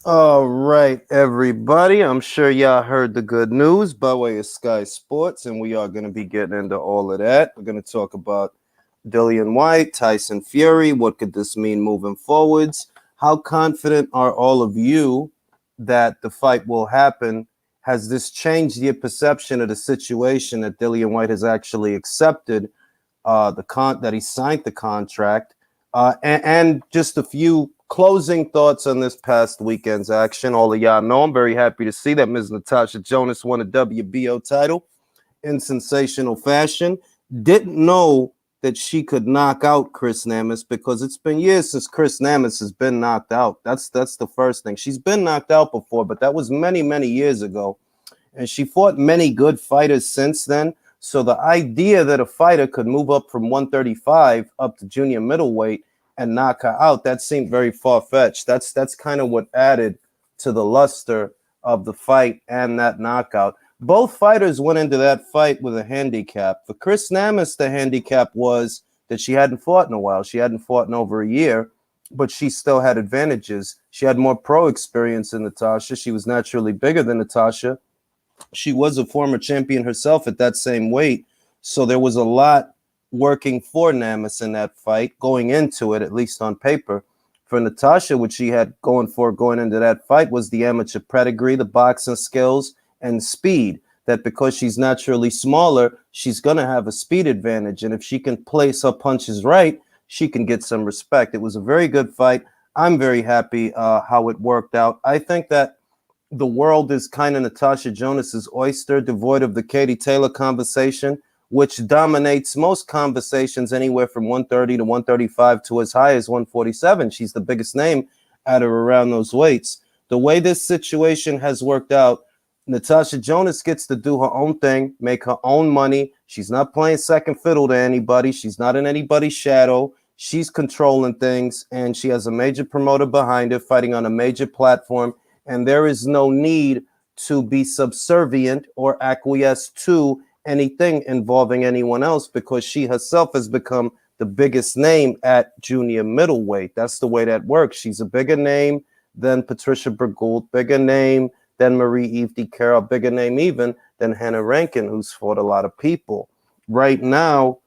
All right, everybody. I'm sure y'all heard the good news by way of Sky Sports, and we are going to be getting into all of that. We're going to talk about Dillian Whyte, Tyson Fury. What could this mean moving forwards? How confident are all of you that the fight will happen? Has this changed your perception of the situation that Dillian Whyte has actually accepted that he signed the contract, and just a few closing thoughts on this past weekend's action. All of y'all know I'm very happy to see that Ms. Natasha Jonas won a WBO title in sensational fashion. Didn't know that she could knock out Chris Namas because it's been years since Chris Namas has been knocked out. That's the first thing. She's been knocked out before, but that was many years ago, and she fought many good fighters since then. So the idea that a fighter could move up from 135 up to junior middleweight and knock her out, that seemed very far-fetched. That's kind of what added to the luster of the fight and that knockout. Both fighters went into that fight with a handicap. For Chris Namas, the handicap was that she hadn't fought in a while. She hadn't fought in over a year, but she still had advantages. She had more pro experience than Natasha. She was naturally bigger than Natasha. She was a former champion herself at that same weight. So there was a lot working for Namas in that fight, going into it, at least on paper. For Natasha, what she had going into that fight was the amateur pedigree, the boxing skills, and speed. That because she's naturally smaller, she's going to have a speed advantage. And if she can place her punches right, she can get some respect. It was a very good fight. I'm very happy how it worked out. I think that the world is kind of Natasha Jonas's oyster, devoid of the Katie Taylor conversation, which dominates most conversations anywhere from 130 to 135 to as high as 147. She's the biggest name at or around those weights. The way this situation has worked out, Natasha Jonas gets to do her own thing, make her own money. She's not playing second fiddle to anybody. She's not in anybody's shadow. She's controlling things, and she has a major promoter behind her, fighting on a major platform. And there is no need to be subservient or acquiesce to anything involving anyone else, because she herself has become the biggest name at junior middleweight. That's the way that works. She's a bigger name than Patricia Bergould, bigger name than Marie-Eve DiCaro, bigger name even than Hannah Rankin, who's fought a lot of people. Right now,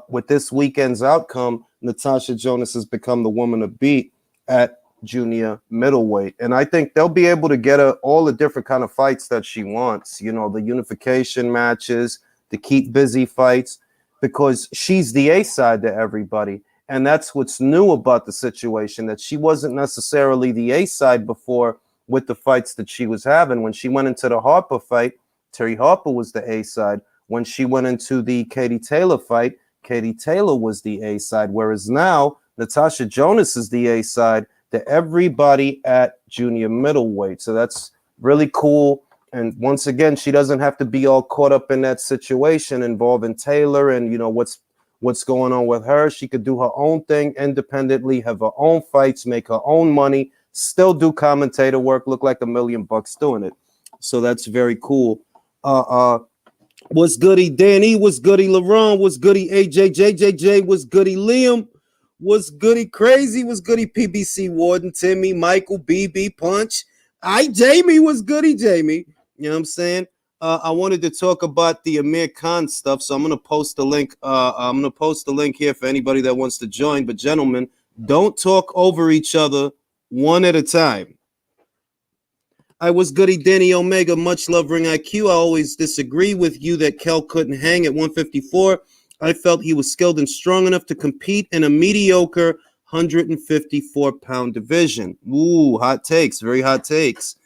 with this weekend's outcome, Natasha Jonas has become the woman to beat at junior middleweight. And I think they'll be able to get her all the different kind of fights that she wants, you know, the unification matches, the keep busy fights, because she's the A side to everybody. And that's what's new about the situation, that she wasn't necessarily the A side before with the fights that she was having. When she went into the Harper fight, Terry Harper was the A side. When she went into the Katie Taylor fight, Katie Taylor was the A side. Whereas now, Natasha Jonas is the A side to everybody at junior middleweight. So that's really cool. And once again, she doesn't have to be all caught up in that situation involving Taylor and, you know, what's going on with her. She could do her own thing independently, have her own fights, make her own money, still do commentator work, look like $1 million doing it. So that's very cool. What's goody Danny? What's goody LaRon? What's goody AJ? JJJ? What's goody Liam? What's goody Crazy? What's goody PBC Warden? Timmy, Michael, BB, Punch. Jamie. What's goody Jamie? You know what I'm saying? I wanted to talk about the Amir Khan stuff, so I'm gonna post the link. I'm gonna post the link here for anybody that wants to join. But gentlemen, don't talk over each other, one at a time. I was goody Danny Omega, much love Ring IQ. I always disagree with you that Kel couldn't hang at 154. I felt he was skilled and strong enough to compete in a mediocre 154-pound division. Ooh, hot takes, very hot takes.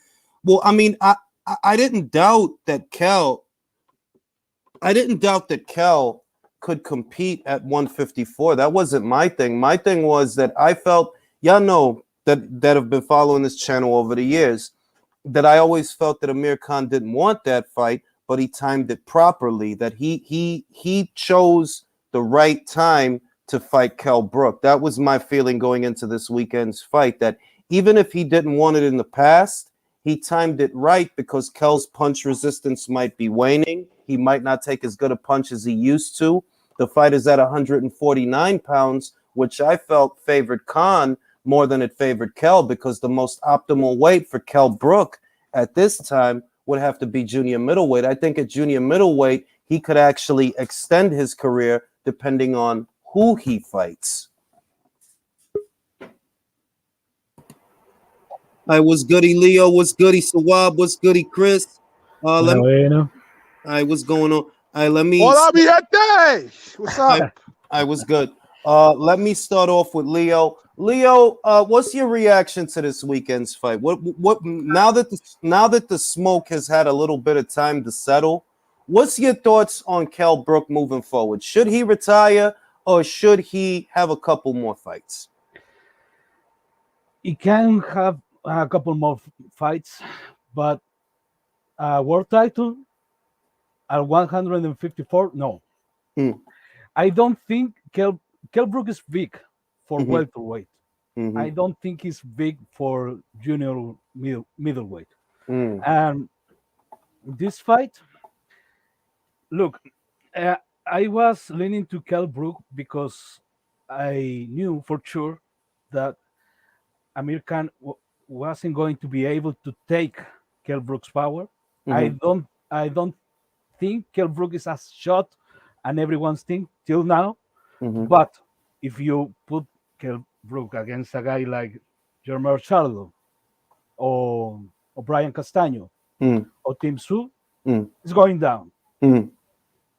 Well, I mean, I didn't doubt that Kel could compete at 154. That wasn't my thing. My thing was that I felt, y'all know that have been following this channel over the years, that I always felt that Amir Khan didn't want that fight, but he timed it properly, that he chose the right time to fight Kell Brook. That was my feeling going into this weekend's fight, that even if he didn't want it in the past, he timed it right, because Kell's punch resistance might be waning. He might not take as good a punch as he used to. The fight is at 149 pounds, which I felt favored Khan, more than it favored Kell, because the most optimal weight for Kell Brook at this time would have to be junior middleweight. I think at junior middleweight, he could actually extend his career depending on who he fights. I was goody Leo, was goody Sawab, was goody Chris. Let me. Bueno. I was going on. Let me. Hola, mi gente. What's up? I was good. Let me start off with Leo. Leo, what's your reaction to this weekend's fight? What now that the smoke has had a little bit of time to settle? What's your thoughts on Kell Brook moving forward? Should he retire or should he have a couple more fights? He can have a couple more fights, but world title at 154, no. I don't think Kell Brook is big for welterweight. I don't think he's big for junior middleweight. And this fight, look, I was leaning to Kell Brook because I knew for sure that Amir Khan wasn't going to be able to take Kell Brook's power. I don't think Kell Brook is as shot and everyone's think till now. But if you put Kell Brook against a guy like Jermel Charlo or Brian Castaño or Tim Tszyu, it's going down.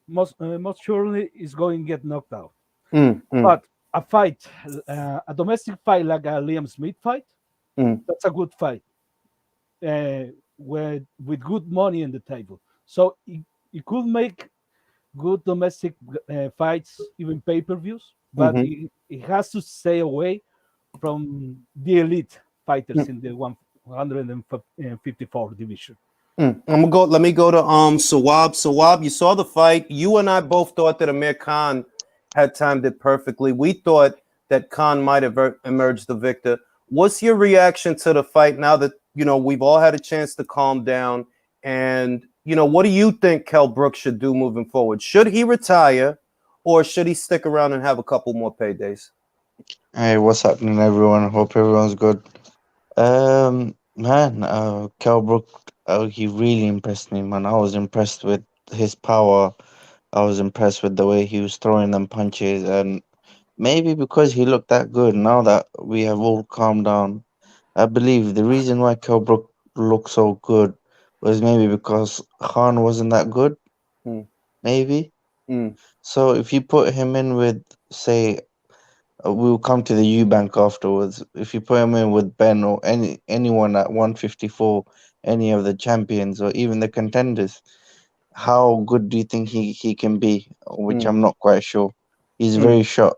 Most surely is going to get knocked out. But a fight, a domestic fight like a Liam Smith fight, that's a good fight with good money on the table. So it could make good domestic fights, even pay-per-views, but it has to stay away from the elite fighters in the 154 division. Let me go to Sawab. Sawab, you saw the fight. You and I both thought that Amir Khan had timed it perfectly. We thought that Khan might have emerged the victor. What's your reaction to the fight now that we've all had a chance to calm down? And what do you think Kell Brook should do moving forward? Should he retire, or should he stick around and have a couple more paydays? Hey, what's happening, everyone? Hope everyone's good. Kell Brook, he really impressed me, man. I was impressed with his power. I was impressed with the way he was throwing them punches, and maybe because he looked that good, now that we have all calmed down, I believe the reason why Kell Brook looked so good was maybe because Khan wasn't that good. Maybe. So if you put him in with, say, we'll come to the Eubank afterwards. If you put him in with Ben or anyone at 154, any of the champions or even the contenders, how good do you think he can be? Which I'm not quite sure. He's very shot.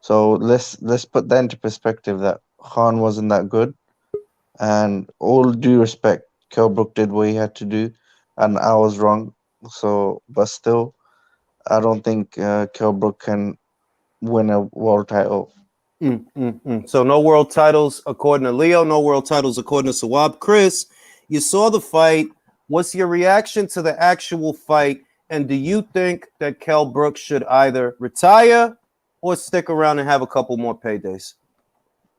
So let's put that into perspective, that Khan wasn't that good. And all due respect, Kell Brook did what he had to do, and I was wrong. So, but still, I don't think Kell Brook can win a world title. So no world titles according to Leo, no world titles according to Sawab. Chris, you saw the fight. What's your reaction to the actual fight? And do you think that Kell Brook should either retire or stick around and have a couple more paydays?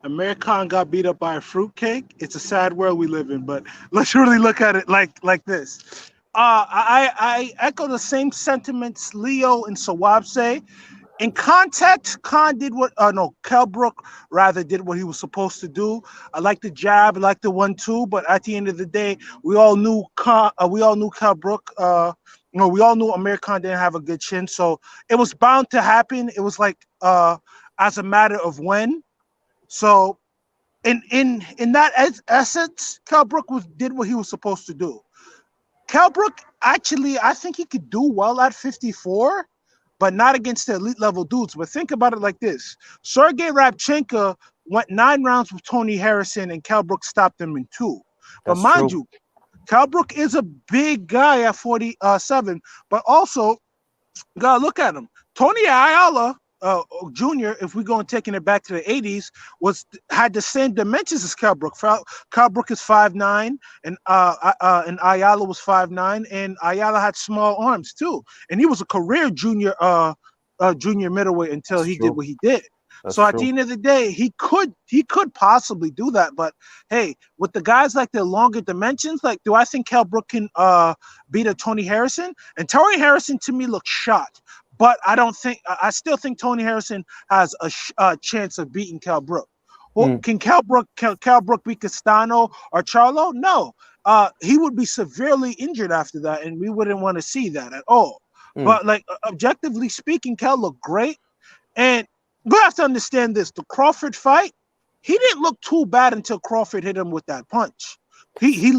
Amir Khan got beat up by a fruitcake. It's a sad world we live in, but let's really look at it like this. I echo the same sentiments Leo and Sawab say. In context, Kell Brook rather did what he was supposed to do. I like the jab, I like the 1-2, but at the end of the day, we all knew Kell Brook. We all knew Amir Khan didn't have a good chin, so it was bound to happen. It was like as a matter of when. So, in that essence, Kell Brook did what he was supposed to do. Kell Brook, actually, I think he could do well at 54, but not against the elite level dudes. But think about it like this: Sergey Rabchenko went 9 rounds with Tony Harrison, and Kell Brook stopped him in 2. But mind you, Kell Brook is a big guy at 47, but also you gotta look at him. Tony Ayala Jr., if we're going taking it back to the 80s, had the same dimensions as Kell Brook. Kell Brook is 5'9", and Ayala was 5'9", and Ayala had small arms too. And he was a career junior middleweight until he did what he did. That's So at true. the end of the day, he could possibly do that. But hey, with the guys like the longer dimensions, like do I think Kell Brook can beat a Tony Harrison? And Tony Harrison to me looks shot. But I don't think I still think Tony Harrison has a chance of beating Kell Brook. Well, Mm. can Kell Brook beat Castano or Charlo? No. He would be severely injured after that, and we wouldn't want to see that at all. Mm. But like objectively speaking, Kell looked great. And we have to understand this: the Crawford fight, he didn't look too bad until Crawford hit him with that punch. He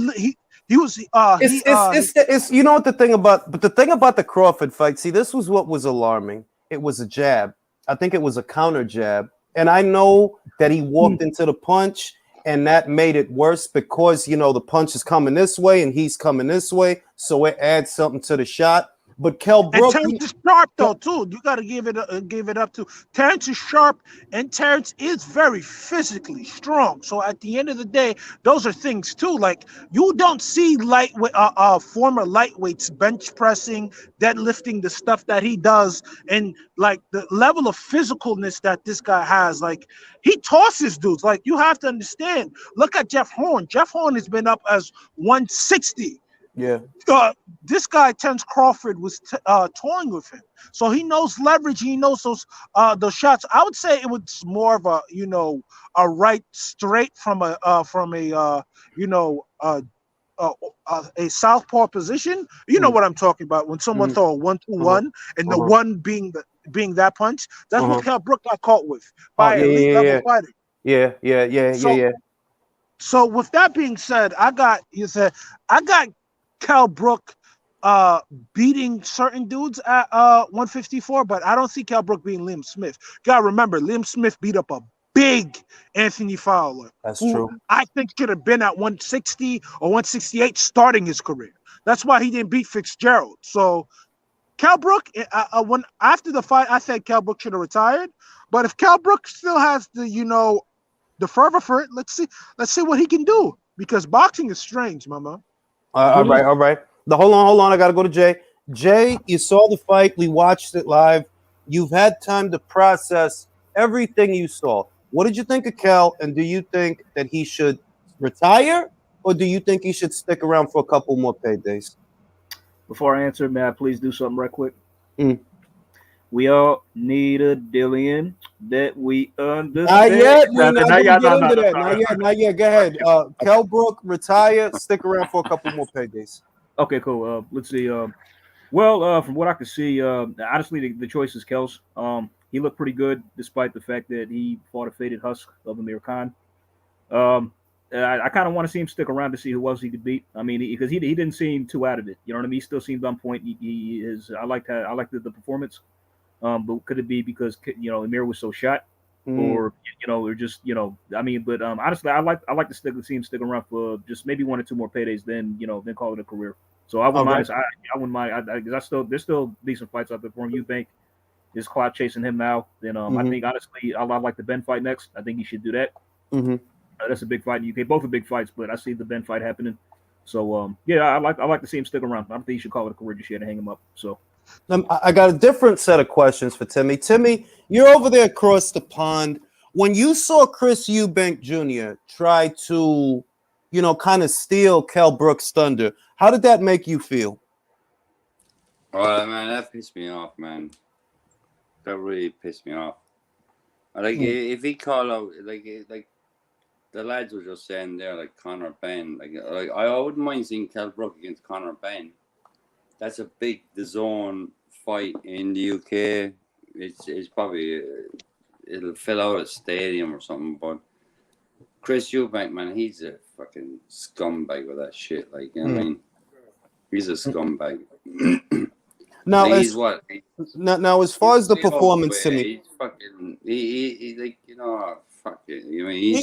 was It's you know what the thing about the Crawford fight. See, this was what was alarming. It was a jab. I think it was a counter jab, and I know that he walked into the punch, and that made it worse because you know the punch is coming this way and he's coming this way, so it adds something to the shot. But Kell and Brook, Terrence is sharp though too. You got to give it up to Terrence is sharp, and Terrence is very physically strong. So at the end of the day, those are things too. Like you don't see lightweight former lightweights bench pressing, deadlifting the stuff that he does, and like the level of physicalness that this guy has. Like he tosses dudes. Like you have to understand. Look at Jeff Horn. Jeff Horn has been up as 160. yeah, This guy Terence Crawford was toying with him, so he knows leverage. He knows those shots. I would say it was more of a a right straight from a southpaw position. You know what I'm talking about when someone throw a 1-2-1 and the one being that punch. That's what Kell Brook got caught with by elite level fighter. Yeah. So with that being said, I got Kell Brook beating certain dudes at 154, but I don't see Kell Brook beating Liam Smith. Gotta remember, Liam Smith beat up a big Anthony Fowler. That's who true. I think should have been at 160 or 168 starting his career. That's why he didn't beat Fitzgerald. So Kell Brook, when after the fight, I said Kell Brook should have retired. But if Kell Brook still has the fervor for it, let's see what he can do, because boxing is strange, mama. All right. Hold on. I gotta go to Jay. Jay, you saw the fight. We watched it live. You've had time to process everything you saw. What did you think of Kell? And do you think that he should retire, or do you think he should stick around for a couple more paydays? Before I answer, may I please do something right quick? Mm. We all need a Dillian that we understand. Not yet. We're not gonna get into that. Not yet. Go ahead. Kell Brook, retire. Stick around for a couple more paydays. Okay, cool. Let's see. From what I could see, honestly, the choice is Kell's. He looked pretty good despite the fact that he fought a faded husk of Amir Khan. I kind of want to see him stick around to see who else he could beat. I mean, because he didn't seem too out of it. You know what I mean? He still seemed on point. He is. I liked the performance. But could it be because Amir was so shot, or or just I mean, but honestly, I like to see him stick around for just maybe 1 or 2 more paydays, then call it a career. So I wouldn't mind. I wouldn't mind. There's still decent fights out there for him. You think is clout chasing him now? Then I think honestly, I like the Ben fight next. I think he should do that. That's a big fight in the UK. Both are big fights, but I see the Ben fight happening. So I like to see him stick around. I don't think he should call it a career just yet to hang him up. So. I got a different set of questions for Timmy. Timmy, you're over there across the pond. When you saw Chris Eubank Jr. try to, kind of steal Kell Brook's thunder, how did that make you feel? Oh man, that pissed me off, man. That really pissed me off. Like if he called out, like the lads were just saying there, like Conor Ben, like I wouldn't mind seeing Kell Brook against Conor Ben. That's a big DAZN fight in the UK. It's probably it'll fill out a stadium or something. But Chris Eubank, man, he's a fucking scumbag with that shit. Like you know what I mean, he's a scumbag. Now, he's what? Now, as far as the performance, Timmy, he's fucking he like fuck it. You mean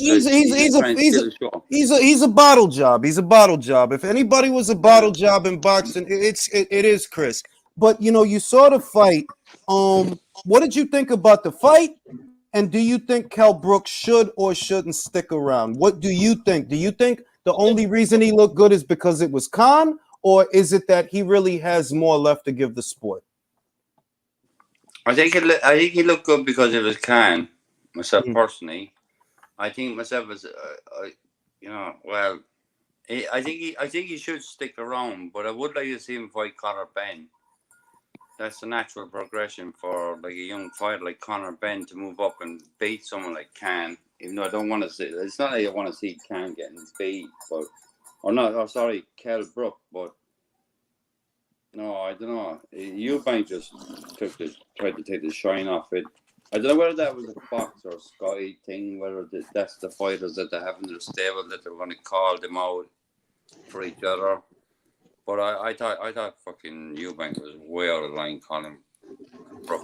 he's a bottle job. He's a bottle job. If anybody was a bottle job in boxing, it is Chris. But you saw the fight. What did you think about the fight? And do you think Kell Brook should or shouldn't stick around? What do you think? Do you think the only reason he looked good is because it was Khan, or is it that he really has more left to give the sport? I think he looked good because it was Khan. myself personally, I think myself as well. I think he should stick around, but I would like to see him fight Conor Ben. That's the natural progression for like a young fighter like Conor Ben to move up and beat someone like Khan. Even though I don't want to see, it's not like I want to see Khan getting beat, but Kell Brook, but no, I don't know. Eubank just tried to take the shine off it. I don't know whether that was a Fox or Sky thing, whether that's the fighters that they have in their stable that they're going to call them out for each other. But I thought fucking Eubank was way out of line calling.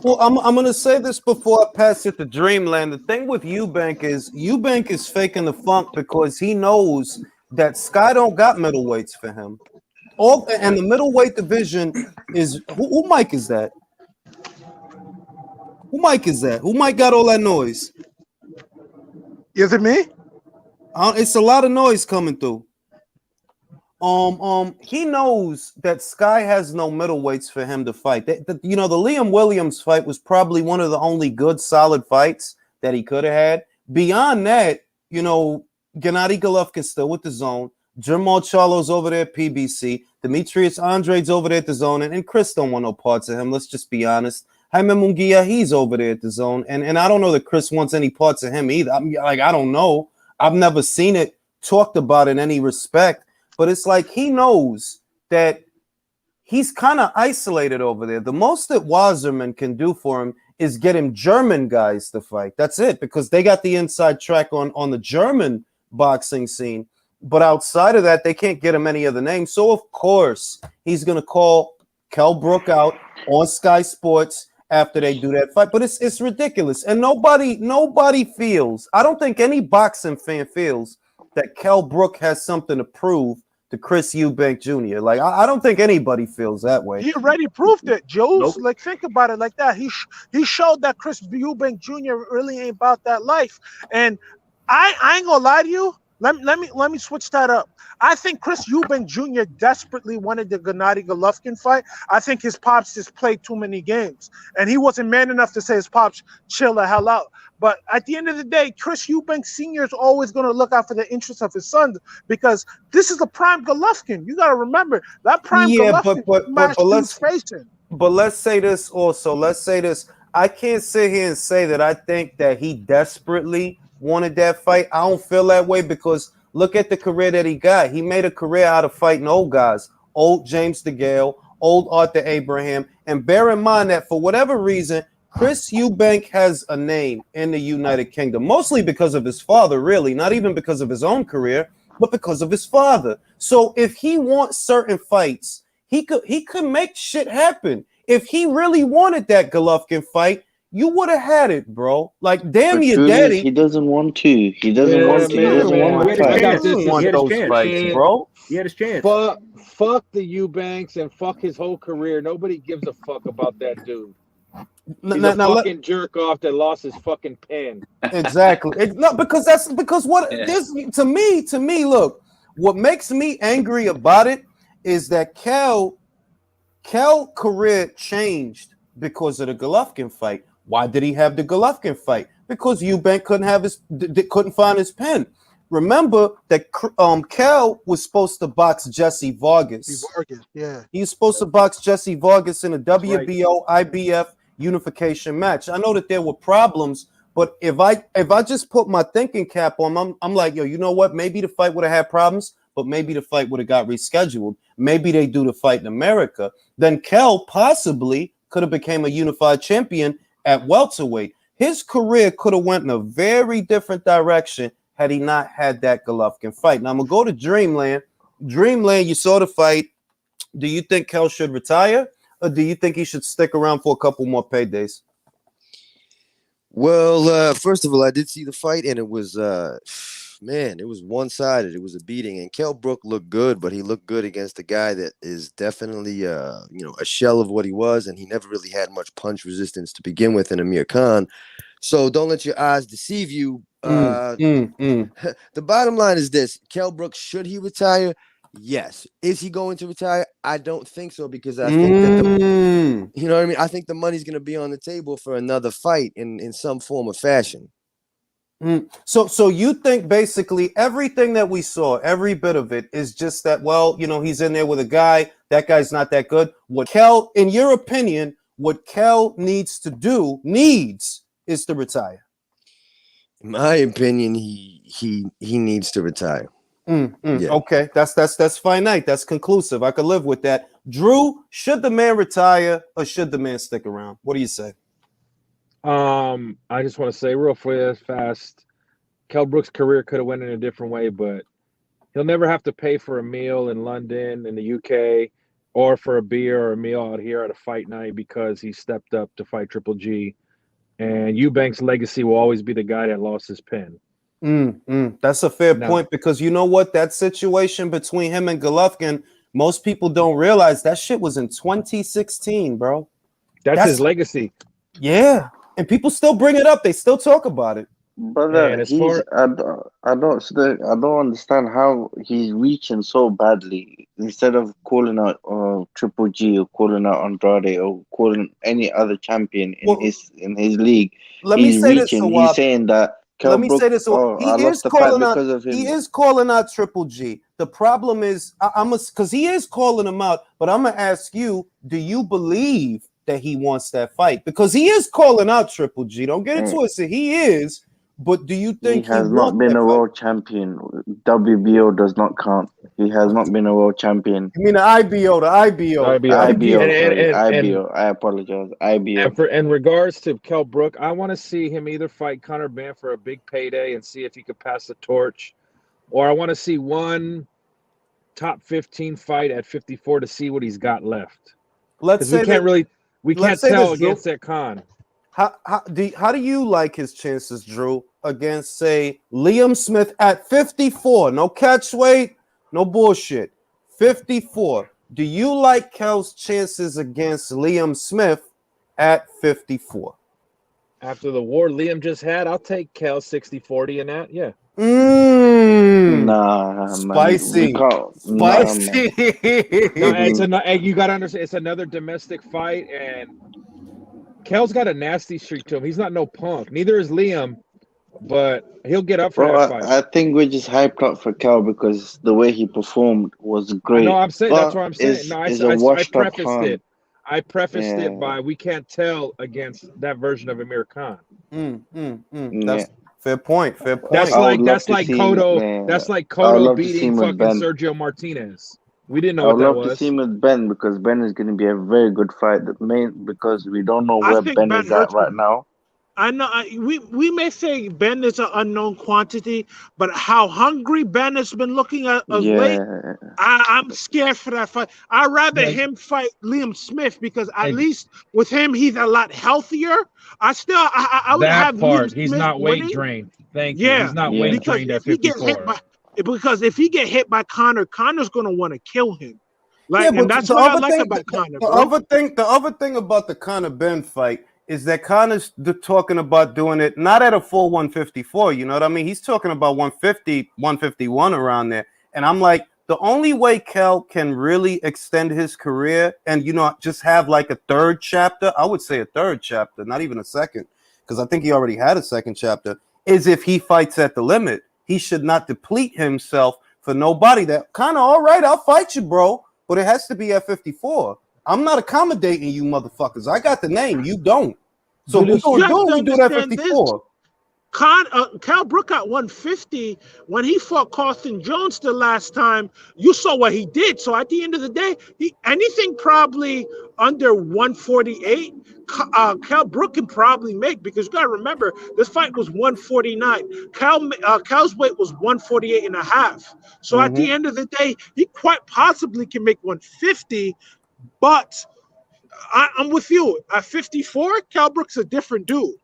Well, I'm gonna say this before I pass it to Dreamland. The thing with Eubank is faking the funk because he knows that Sky don't got middleweights for him. And the middleweight division is who Mike is that? Who Mike is that? Who Mike got all that noise? Is it me? It's a lot of noise coming through. He knows that Sky has no middleweights for him to fight. The Liam Williams fight was probably one of the only good, solid fights that he could have had. Beyond that, Gennady Golovkin's still with the Zone. Jamal Charlo's over there at PBC. Demetrius Andre's over there at the Zone, and Chris don't want no parts of him. Let's just be honest. Jaime Munguia, he's over there at the Zone, and I don't know that Chris wants any parts of him either. I don't know. I've never seen it talked about in any respect. But it's like he knows that he's kind of isolated over there. The most that Wasserman can do for him is get him German guys to fight. That's it, because they got the inside track on the German boxing scene. But outside of that, they can't get him any other name. So, of course, he's going to call Kell Brook out on Sky Sports after they do that fight. But it's ridiculous. And nobody feels, I don't think any boxing fan feels that Kell Brook has something to prove to Chris Eubank Jr. Like, I don't think anybody feels that way. He already proved it, Jules. Nope. Like, think about it like that. He showed that Chris Eubank Jr. really ain't about that life. And I ain't gonna lie to you. Let me switch that up. I think Chris Eubank Jr. desperately wanted the Gennady Golovkin fight. I think his pops just played too many games, and he wasn't man enough to say his pops chill the hell out. But at the end of the day, Chris Eubank Sr. is always going to look out for the interests of his son, because this is the prime Golovkin. You got to remember that prime Golovkin but let's facing. But let's say this also. Let's say this. I can't sit here and say that I think that he desperately wanted that fight. I don't feel that way, because look at the career that he got. He made a career out of fighting old guys, old James DeGale, old Arthur Abraham. And bear in mind that for whatever reason, Chris Eubank has a name in the United Kingdom, mostly because of his father, really, not even because of his own career, but because of his father. So if he wants certain fights, he could make shit happen. If he really wanted that Golovkin fight, you would have had it, bro. Like, damn your daddy. He doesn't want to. He doesn't want to. He doesn't want to fight. He doesn't want those fights, bro. He had his chance. Fuck the Eubanks and fuck his whole career. Nobody gives a fuck about that dude. He's a fucking jerk off that lost his fucking pen. Exactly. Because what this to me, look, what makes me angry about it is that Kell career changed because of the Golovkin fight. Why did he have the Golovkin fight? Because Eubank couldn't find his pen. Remember that Kell was supposed to box Jesse Vargas. Yeah. He was supposed to box Jesse Vargas in a WBO IBF unification match. I know that there were problems, but if I just put my thinking cap on, I'm like, yo, you know what? Maybe the fight would have had problems, but maybe the fight would have got rescheduled. Maybe they do the fight in America. Then Kell possibly could have became a unified champion at welterweight. His career could have went in a very different direction had he not had that Golovkin fight. Now I'm gonna go to Dreamland. Dreamland, you saw the fight. Do you think Kell should retire, or do you think he should stick around for a couple more paydays? Well, first of all, I did see the fight, and it was it was one-sided. It was a beating, and Kell Brook looked good, but he looked good against a guy that is definitely a shell of what he was, and he never really had much punch resistance to begin with in Amir Khan. So don't let your eyes deceive you. The bottom line is this: Kell Brook, should he retire? Yes. Is he going to retire? I don't think so, because I think that I think the money's going to be on the table for another fight in some form or fashion. So you think basically everything that we saw, every bit of it, is just that? Well, he's in there with a guy. That guy's not that good. What Kel, in your opinion, what Kel needs is to retire. In my opinion, he needs to retire. Yeah. Okay, that's finite. That's conclusive. I could live with that. Drew, should the man retire or should the man stick around? What do you say? I just want to say real fast, Kell Brook's career could have went in a different way, but he'll never have to pay for a meal in London, in the UK, or for a beer or a meal out here at a fight night because he stepped up to fight Triple G. And Eubanks' legacy will always be the guy that lost his pen. That's a fair point, because you know what? That situation between him and Golovkin, most people don't realize that shit was in 2016, bro. That's his legacy. Yeah. And people still bring it up. They still talk about it. But I don't understand how he's reaching so badly. Instead of calling out Triple G or calling out Andrade or calling any other champion in his league, he's saying that. He is calling out Triple G. The problem is, because he is calling him out, but I'm gonna ask you: do you believe that he wants that fight? Because he is calling out Triple G. Don't get it twisted. He is. But do you think he has not been a world champion? WBO does not count. He has not been a world champion. You mean the IBO? IBO. I apologize. IBO. And in regards to Kell Brook, I want to see him either fight Conor Benn for a big payday and see if he could pass the torch, or I want to see one top 15 fight at 54 to see what he's got left. We can't tell against that Khan. How do you like his chances, Drew, against, say, Liam Smith at 54? No catch weight, no bullshit. 54. Do you like Kell's chances against Liam Smith at 54? After the war Liam just had, I'll take Kell 60-40 in that. Yeah. Nah, spicy. Spicy. You gotta understand, it's another domestic fight, and Kell's got a nasty streak to him. He's not no punk. Neither is Liam, but he'll get up for that fight. I think we're just hyped up for Kell because the way he performed was great. No, I'm saying that's what I'm saying. I prefaced it by we can't tell against that version of Amir Khan. That's fair point. That's like Cotto. That's like Cotto beating fucking Sergio Martinez. We didn't know what that was. I would love to see him with Ben because Ben is going to be a very good fight. Because we don't know where Ben is at right now. I know we may say Ben is an unknown quantity, but how hungry Ben has been looking at late, I'm scared for that fight. I'd rather him fight Liam Smith because at least with him he's a lot healthier. I would have part. He's not weight drained. Thank you. He's not weight drained at 54. Because if he get hit by Conor, Conor's gonna want to kill him. And that's what I like about Conor. The other thing about the Conor Ben fight is that Conor's talking about doing it not at a full 154. You know what I mean? He's talking about 150, 151 around there. And I'm like, the only way Kell can really extend his career and just have like a third chapter, I would say a third chapter, not even a second, because I think he already had a second chapter, is if he fights at the limit. He should not deplete himself for nobody. That kind of, all right, I'll fight you, bro, but it has to be at 54. I'm not accommodating you motherfuckers. I got the name. You don't. So we do that at 54. Kell Brook at 150, when he fought Carlton Jones the last time, you saw what he did. So at the end of the day, anything probably under 148, Kell Brook can probably make, because you got to remember, this fight was 149. Kell's weight was 148 and a half. So at the end of the day, he quite possibly can make 150, but I'm with you. At 54, Kell Brook's a different dude.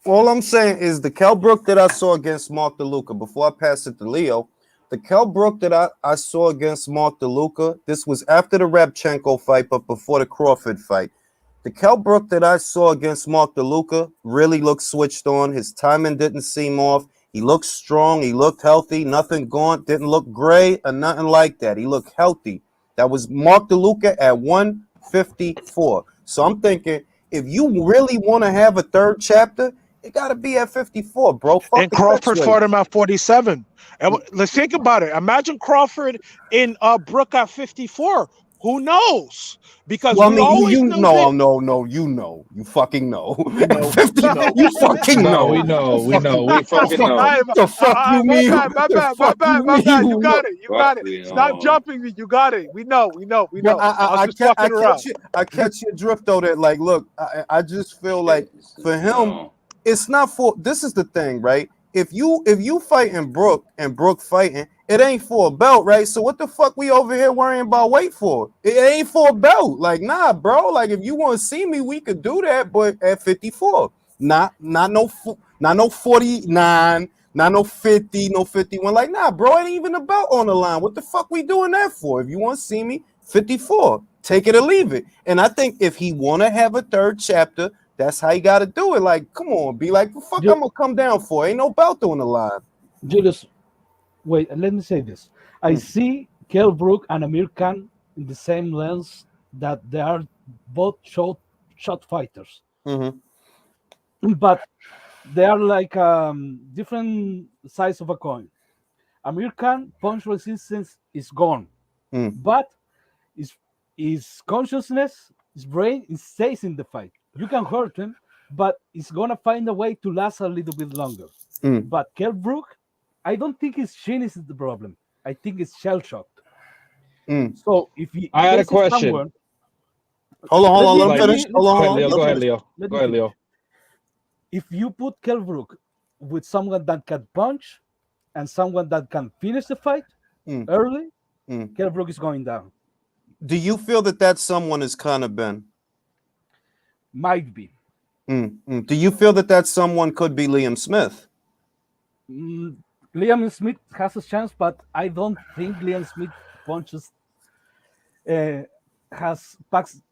All I'm saying is the Kell Brook that I saw against Mark DeLuca, before I pass it to Leo, the Kell Brook that I saw against Mark DeLuca, this was after the Rabchenko fight, but before the Crawford fight. The Kell Brook that I saw against Mark DeLuca really looked switched on. His timing didn't seem off. He looked strong. He looked healthy. Nothing gaunt. Didn't look gray or nothing like that. He looked healthy. That was Mark DeLuca at 154. So I'm thinking, if you really want to have a third chapter, It got to be at 54, bro. Fuck And the Crawford catchweight. fought him at 47. And let's think about it. Imagine Crawford in Brook at 54. Who knows? Because Well, I we mean, always knew that. you fucking know. We know. 50, We know. you fucking No, know. we know. We Fuck know. you. We fucking know. The fuck you My mean? bad, my The bad, my fuck bad, you my mean? bad. You You got know. it. You got it. We Stop know. jumping me. You got it. We know. We know. Yeah, I was just fucking around. I catch your drift though. That like, look, I just feel like for him, No. it's not for. This is the thing, right? If you fighting Brook and Brook fighting, it ain't for a belt, right? So what the fuck we over here worrying about weight for? It ain't for a belt. Like, nah, bro. Like, if you want to see me, we could do that, but at 54, not no 49, not no 50, no 51. Like, nah, bro, it ain't even a belt on the line. What the fuck we doing that for? If you want to see me, 54, take it or leave it. And I think if he want to have a third chapter, that's how you got to do it. Like, come on, be like, the fuck, I'm gonna come down for. Ain't no belt on the line. Julius, wait, let me say this. I see Kell Brook and Amir Khan in the same lens, that they are both shot fighters, but they are like different sides of a coin. Amir Khan punch resistance is gone, but his consciousness, his brain, it stays in the fight. You can hurt him, but he's gonna find a way to last a little bit longer. But Kell Brook, I don't think his chin is the problem. I think it's shell shocked. So if he I had a faces question. someone- Hold on, let him me- finish. let me- Hold on, Leo. let Go him ahead, finish. Leo. Let Go me ahead, finish. Leo. If you put Kell Brook with someone that can punch and someone that can finish the fight early, Kell Brook is going down. Do you feel that someone is kind of Ben? Might be. Do you feel that someone could be Liam Smith? Liam Smith has a chance, but I don't think Liam Smith punches packs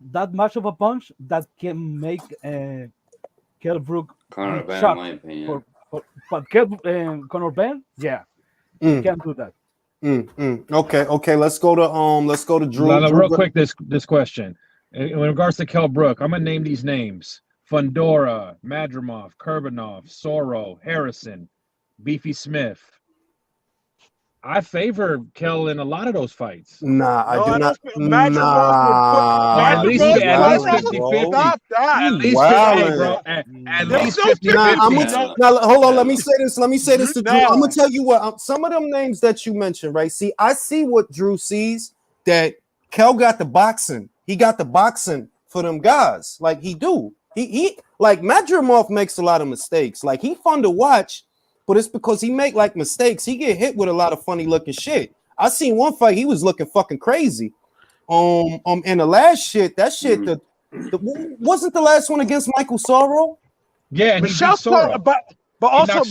that much of a punch that can make Kell Brook Conor be Ben, in shot. my opinion. But Conor Ben, yeah, he can do that. Okay. Let's go to Drew. No, Drew, real quick, this question. In regards to Kell Brook, I'm gonna name these names: Fundora, Madrimov, Kurbanov, Soro, Harrison, Beefy Smith. I favor Kell in a lot of those fights. Nah, I do not. At least 50-50. Stop that. At least 50, bro. At least 50-50. Now, hold on. Let me say this to Drew. I'm gonna tell you what. Some of them names that you mentioned, right? See, I see what Drew sees. That Kell got the boxing. He got the boxing for them guys. Like he do. He like Madrimov makes a lot of mistakes. Like he fun to watch, but it's because he make like mistakes. He get hit with a lot of funny looking shit. I seen one fight. He was looking fucking crazy. And the last shit, wasn't the last one against Michael Sorrow? Yeah, and Michelle Sorrow, but also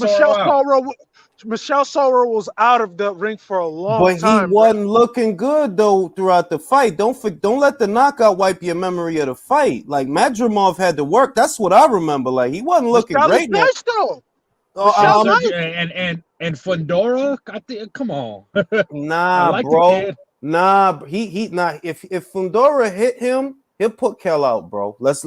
Michelle Sorrow was out of the ring for a long time. But he wasn't looking good though throughout the fight. Don't let the knockout wipe your memory of the fight. Like Madrimov had to work. That's what I remember. Like he wasn't looking great. Nice though. And Fundora, I think, come on. Nah, bro. Nah, if Fundora hit him, he'll put Kell out, bro. Let's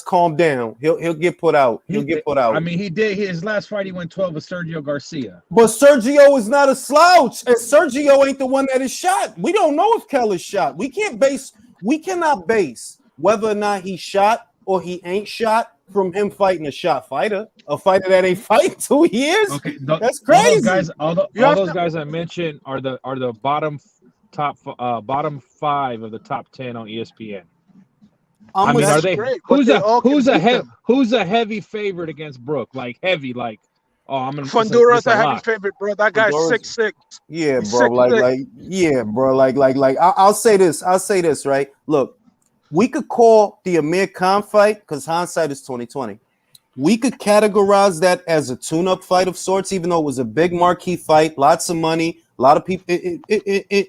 calm down. He'll get put out. He'll get put out. I mean, he did his last fight. He went 12 with Sergio Garcia. But Sergio is not a slouch, and Sergio ain't the one that is shot. We don't know if Kell is shot. We cannot base whether or not he's shot or he ain't shot from him fighting a fighter that ain't fight 2 years. Okay, that's crazy. All those guys I mentioned are the bottom 5 of the top 10 on ESPN. I mean, are they? Great, Who's a heavy favorite against Brook? Like heavy, like I'm gonna. Fundura's a heavy favorite, bro. That guy's 6'6". Yeah, bro. I'll say this, right? Look, we could call the Amir Khan fight, because hindsight is 2020. We could categorize that as a tune-up fight of sorts, even though it was a big marquee fight, lots of money, a lot of people.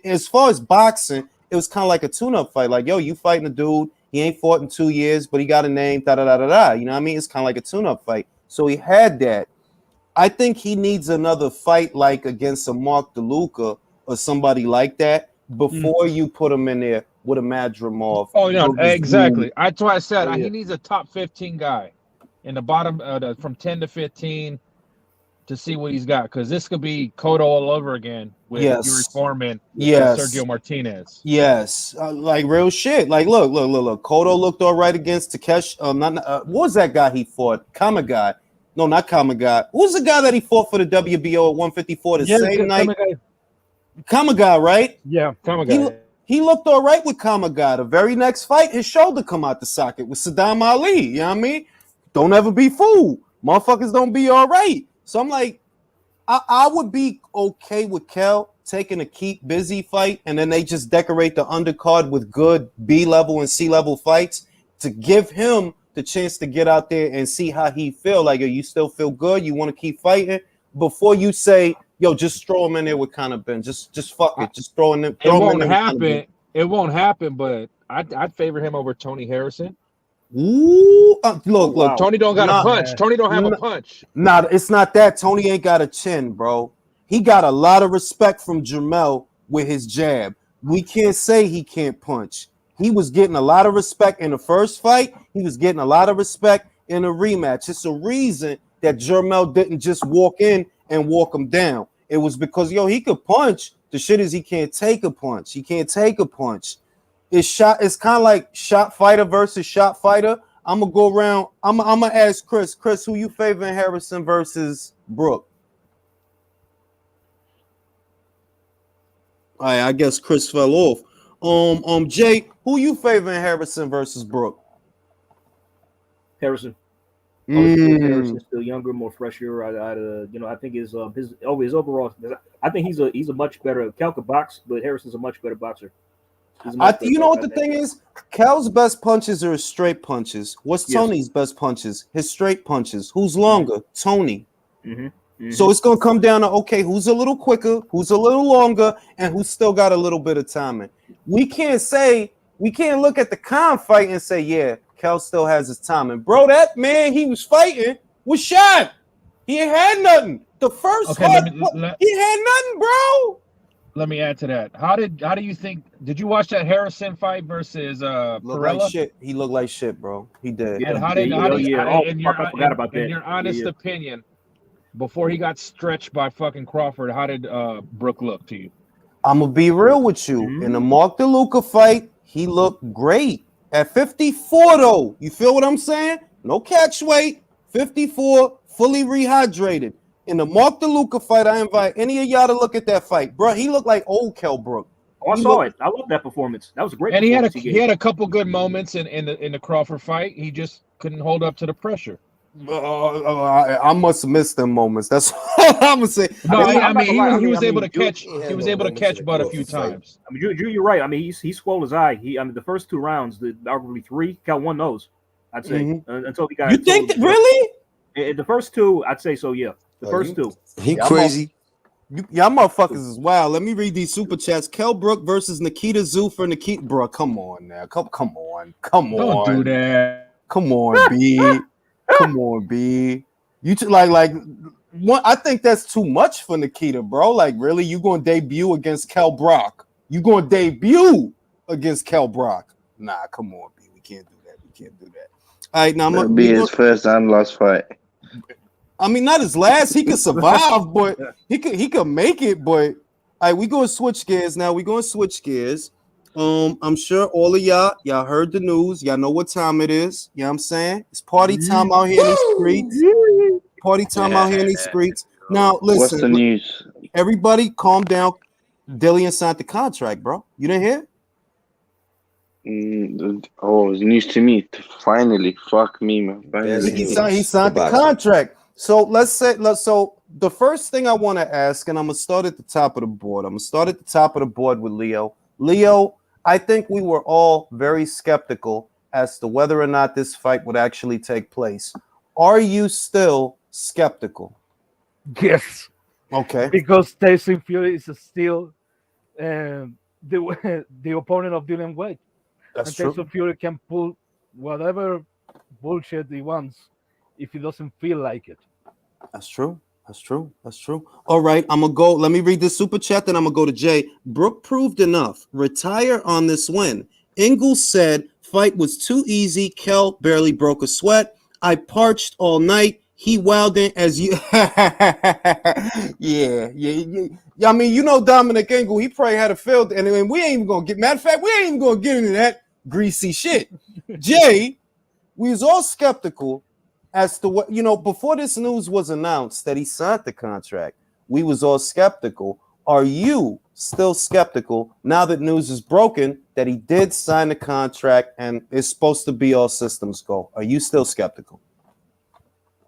As far as boxing, it was kind of like a tune-up fight. Like, yo, you fighting a dude, he ain't fought in 2 years, but he got a name, da-da-da-da-da. You know what I mean? It's kind of like a tune-up fight. So he had that. I think he needs another fight like against a Mark DeLuca or somebody like that before you put him in there with a Madrimov. Oh, no, exactly. That's why I said he needs a top 15 guy in the bottom from 10 to 15 to see what he's got, because this could be Cotto all over again with Yes. Fury Foreman and Yes. Sergio Martinez. Yes, like real shit. Like, look. Cotto looked all right against Takeshi. What was that guy he fought? Kamagai. No, not Kamagai. Who was the guy that he fought for the WBO at 154 the same night? Kamagai, right? Yeah, Kamagai. He looked all right with Kamagai. The very next fight, his shoulder come out the socket with Saddam Ali. You know what I mean? Don't ever be fooled. Motherfuckers don't be all right. So I'm like, I would be okay with Kel taking a keep busy fight, and then they just decorate the undercard with good B-level and C-level fights to give him the chance to get out there and see how he feel. Like, you still feel good? You want to keep fighting? Before you say, yo, just throw him in there with Conor Ben. Just fuck it. Just throw him in. It won't happen. It won't happen, but I'd favor him over Tony Harrison. Ooh, look. Wow. Tony don't got a punch. Tony don't have a punch. Nah, it's not that. Tony ain't got a chin, bro. He got a lot of respect from Jermell with his jab. We can't say he can't punch. He was getting a lot of respect in the first fight. He was getting a lot of respect in a rematch. It's a reason that Jermell didn't just walk in and walk him down. It was because, he could punch. The shit is he can't take a punch. He can't take a punch. It's kind of like shot fighter versus shot fighter. I'm gonna go around. I'm gonna ask Chris. Chris, who you favoring, Harrison versus Brook? All right, I guess Chris fell off. Jay, who you favoring, Harrison versus Brook? Harrison. Harrison's still younger, more fresher. I think his overall. I think he's a much better. Kel could box, but Harrison's a much better boxer. You know what the thing is? Kel's best punches are his straight punches. What's Tony's best punches? His straight punches. Who's longer? Tony. So it's gonna come down to, okay, who's a little quicker, who's a little longer, and who's still got a little bit of timing. We can't look at the Khan fight and say, yeah, Kel still has his timing. Bro, that man he was fighting was shot. He ain't had nothing. The first fight, he had nothing, bro. Let me add to that. How do you think? Did you watch that Harrison fight versus Perella? Like shit. He looked like shit, bro. He did. And in your honest opinion, before he got stretched by fucking Crawford, how did Brook look to you? I'm gonna be real with you. In the Mark DeLuca fight, he looked great. At 54, though, you feel what I'm saying? No catch weight, 54, fully rehydrated. In the Mark DeLuca fight, I invite any of y'all to look at that fight, bro. He looked like old Kell Brook. Oh, I saw it. I love that performance. That was a great. And he had a couple good moments in the Crawford fight. He just couldn't hold up to the pressure. I must have missed them moments. That's all I'm gonna say. He was able to catch. He was able to catch Bud a few times. I mean, you're right. I mean, he swole his eye. The first two rounds, arguably three, Cal won those. I'd say until he got. You think really? The first two, I'd say so. Yeah, the first two. He crazy. Y'all motherfuckers is wild. Let me read these super chats. Kell Brook versus Nikita Zoo for Nikita. Bro, come on now. Come on. Don't do that. Come on, B. Come on, B. You like one. I think that's too much for Nikita, bro. Like, really, you gonna debut against Kell Brook? You gonna debut against Kell Brook? Nah, come on, B. We can't do that. All right, now that'll be his first and last fight. I mean, not his last. He could survive, but he could make it. But all right, we gonna switch gears now. I'm sure all of y'all heard the news. Y'all know what time it is. You know what I'm saying? It's party time out here in these streets. Party time out here in these streets. Now, listen. What's the news? Everybody calm down. Dillian signed the contract, bro. You didn't hear? It's news to me. Finally. Fuck me, man. He signed the contract. So the first thing I want to ask, and I'm going to start at the top of the board. With Leo. Leo, I think we were all very skeptical as to whether or not this fight would actually take place. Are you still skeptical? Yes. Okay. Because Tyson Fury is still the opponent of Dillian Whyte. That's true. true. Tyson Fury can pull whatever bullshit he wants if he doesn't feel like it. That's true. All right, I'm gonna go. Let me read this super chat, then I'm gonna go to Jay. Brook proved enough. Retire on this win. Ingalls said fight was too easy. Kell barely broke a sweat. I parched all night. He wilding as you. Yeah. I mean, you know Dominic Engel. He probably had a field, and we ain't even gonna get. Matter of fact, we ain't even gonna get into that greasy shit. Jay, we was all skeptical as to what before this news was announced that he signed the contract. We was all skeptical. Are you still skeptical now that news is broken that he did sign the contract and it's supposed to be all systems go? Are you still skeptical?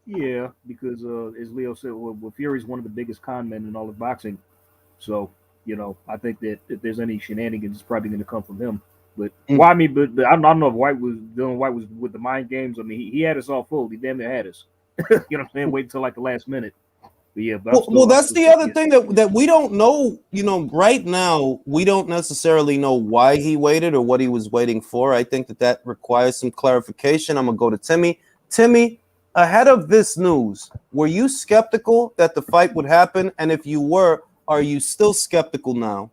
Yeah, because as Leo said, well, Fury's one of the biggest con men in all of boxing. So, I think that if there's any shenanigans, it's probably going to come from him. But I don't know if Whyte was with the mind games. I mean, he had us all fooled. He damn near had us. You know what I'm saying? Wait until like the last minute. But yeah, but that's the other thing that we don't know. Right now we don't necessarily know why he waited or what he was waiting for. I think that requires some clarification. I'm gonna go to Timmy. Timmy, ahead of this news, were you skeptical that the fight would happen? And if you were, are you still skeptical now?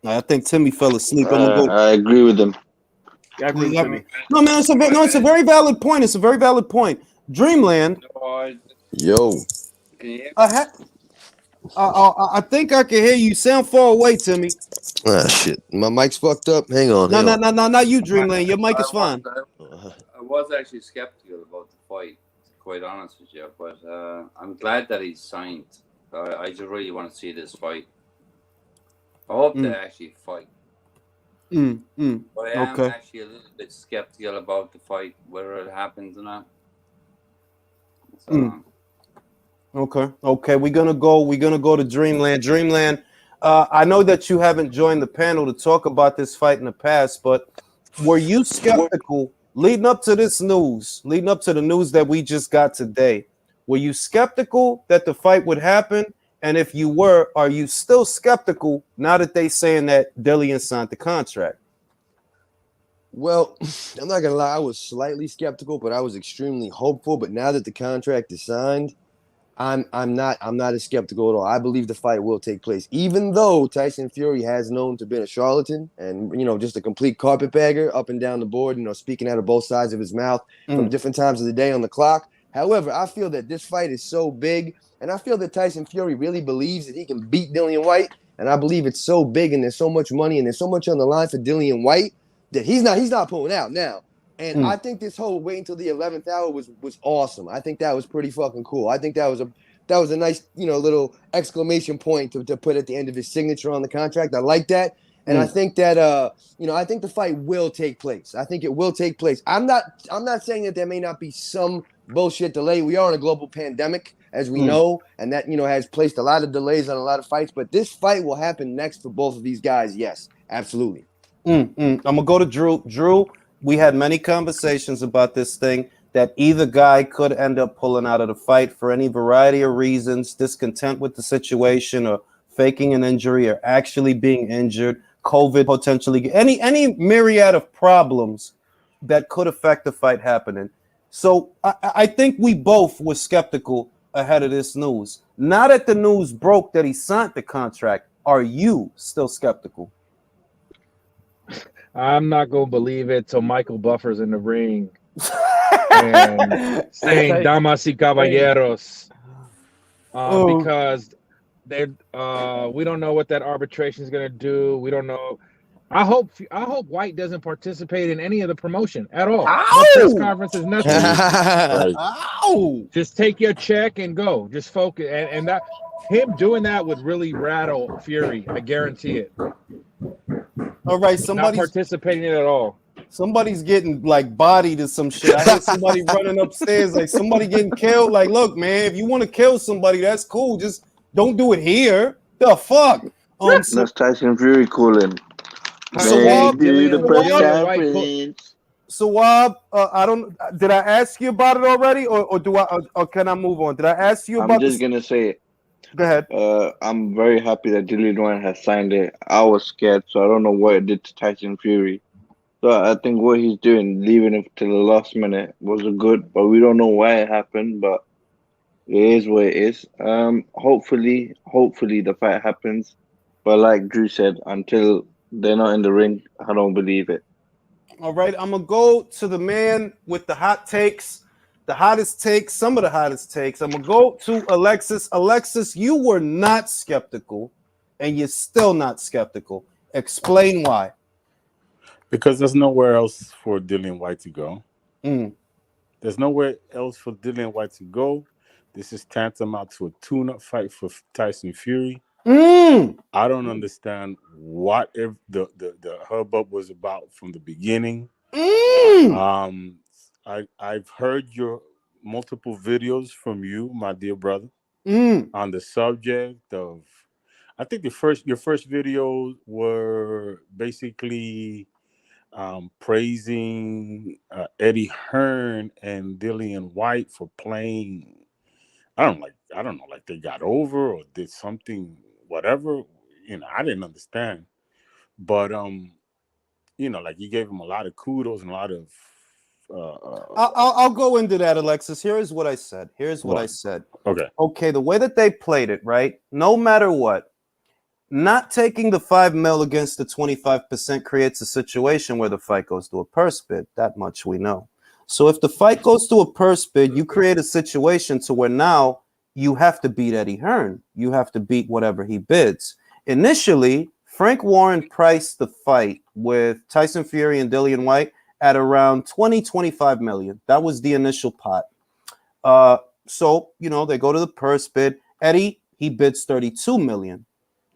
I think Timmy fell asleep. I agree with him. Yeah, I agree with Timmy. No, man, it's a very valid point. It's a very valid point. Dreamland. Yo. Can you hear me? I think I can hear you. You sound far away, Timmy. Ah, shit. My mic's fucked up. Hang on. No, not you, Dreamland. Your mic is fine. I was actually skeptical about the fight, to be quite honest with you, but I'm glad that he's signed. I just really want to see this fight. I hope they actually fight. But I am actually a little bit skeptical about the fight, whether it happens or not. So, Okay. We're gonna go to Dreamland. Dreamland. I know that you haven't joined the panel to talk about this fight in the past, but were you skeptical leading up to this news, leading up to the news that we just got today? Were you skeptical that the fight would happen? And if you were, are you still skeptical now that they saying that Dillian signed the contract? Well, I'm not gonna lie, I was slightly skeptical, but I was extremely hopeful. But now that the contract is signed, I'm not as skeptical at all. I believe the fight will take place, even though Tyson Fury has known to be a charlatan and just a complete carpetbagger up and down the board, speaking out of both sides of his mouth from different times of the day on the clock. However, I feel that this fight is so big, and I feel that Tyson Fury really believes that he can beat Dillian Whyte, and I believe it's so big and there's so much money and there's so much on the line for Dillian Whyte that he's not pulling out now. And I think this whole wait until the 11th hour was awesome. I think that was pretty fucking cool. I think that was a nice, little exclamation point to put at the end of his signature on the contract. I like that. And I think that I think the fight will take place. I think it will take place. I'm not saying that there may not be some bullshit delay. We are in a global pandemic, as we know, and that has placed a lot of delays on a lot of fights. But this fight will happen next for both of these guys. Yes, absolutely. I'm gonna go to Drew. Drew, we had many conversations about this thing that either guy could end up pulling out of the fight for any variety of reasons, discontent with the situation, or faking an injury, or actually being injured, COVID potentially, any myriad of problems that could affect the fight happening. So I think we both were skeptical ahead of this news. Now that the news broke that he signed the contract, are you still skeptical? I'm not gonna believe it till Michael Buffer's in the ring and saying "Damas y caballeros," because we don't know what that arbitration is gonna do. We don't know. I hope Whyte doesn't participate in any of the promotion at all. No press conferences, nothing. Just take your check and go. Just focus, and that him doing that would really rattle Fury. I guarantee it. All right, somebody's not participating at all. Somebody's getting like bodied or some shit. I heard somebody running upstairs, like somebody getting killed. Like, look, man, if you want to kill somebody, that's cool. Just don't do it here. The fuck? That's Tyson Fury calling. Sawab, I don't. Did I ask you about it already, or do I? Or can I move on? Did I ask you about? I'm just gonna say it. Go ahead. I'm very happy that Dillian Whyte has signed it. I was scared, so I don't know what it did to Tyson Fury. So I think what he's doing, leaving it to the last minute, was good, but we don't know why it happened. But it is what it is. Hopefully the fight happens. But like Drew said, until they're not in the ring, I don't believe it. All right, I'm gonna go to the man with the hot takes, the hottest takes, some of the hottest takes. I'm gonna go to Alexis. Alexis, you were not skeptical, and you're still not skeptical. Explain why. Because there's nowhere else for Dillian White to go. Mm. There's nowhere else for Dillian White to go. This is tantamount to a tune-up fight for Tyson Fury. Mm. I don't understand what the hubbub was about from the beginning. Mm. I've heard your multiple videos from you, my dear brother, Mm. on the subject of. I think your first videos were basically praising Eddie Hearn and Dillian White for playing. I don't know, like they got over or did something, whatever. I didn't understand, but like you gave him a lot of kudos and a lot of. I'll go into that, Alexis. Here is what I said. Here's what I said. Okay. Okay, the way that they played it, right? No matter what, not taking the 5 mil against the 25% creates a situation where the fight goes to a purse bid. That much we know. So if the fight goes to a purse bid, you create a situation to where now you have to beat Eddie Hearn. You have to beat whatever he bids. Initially, Frank Warren priced the fight with Tyson Fury and Dillian White at around 25 million. That was the initial pot. So, they go to the purse bid. Eddie, he bids 32 million.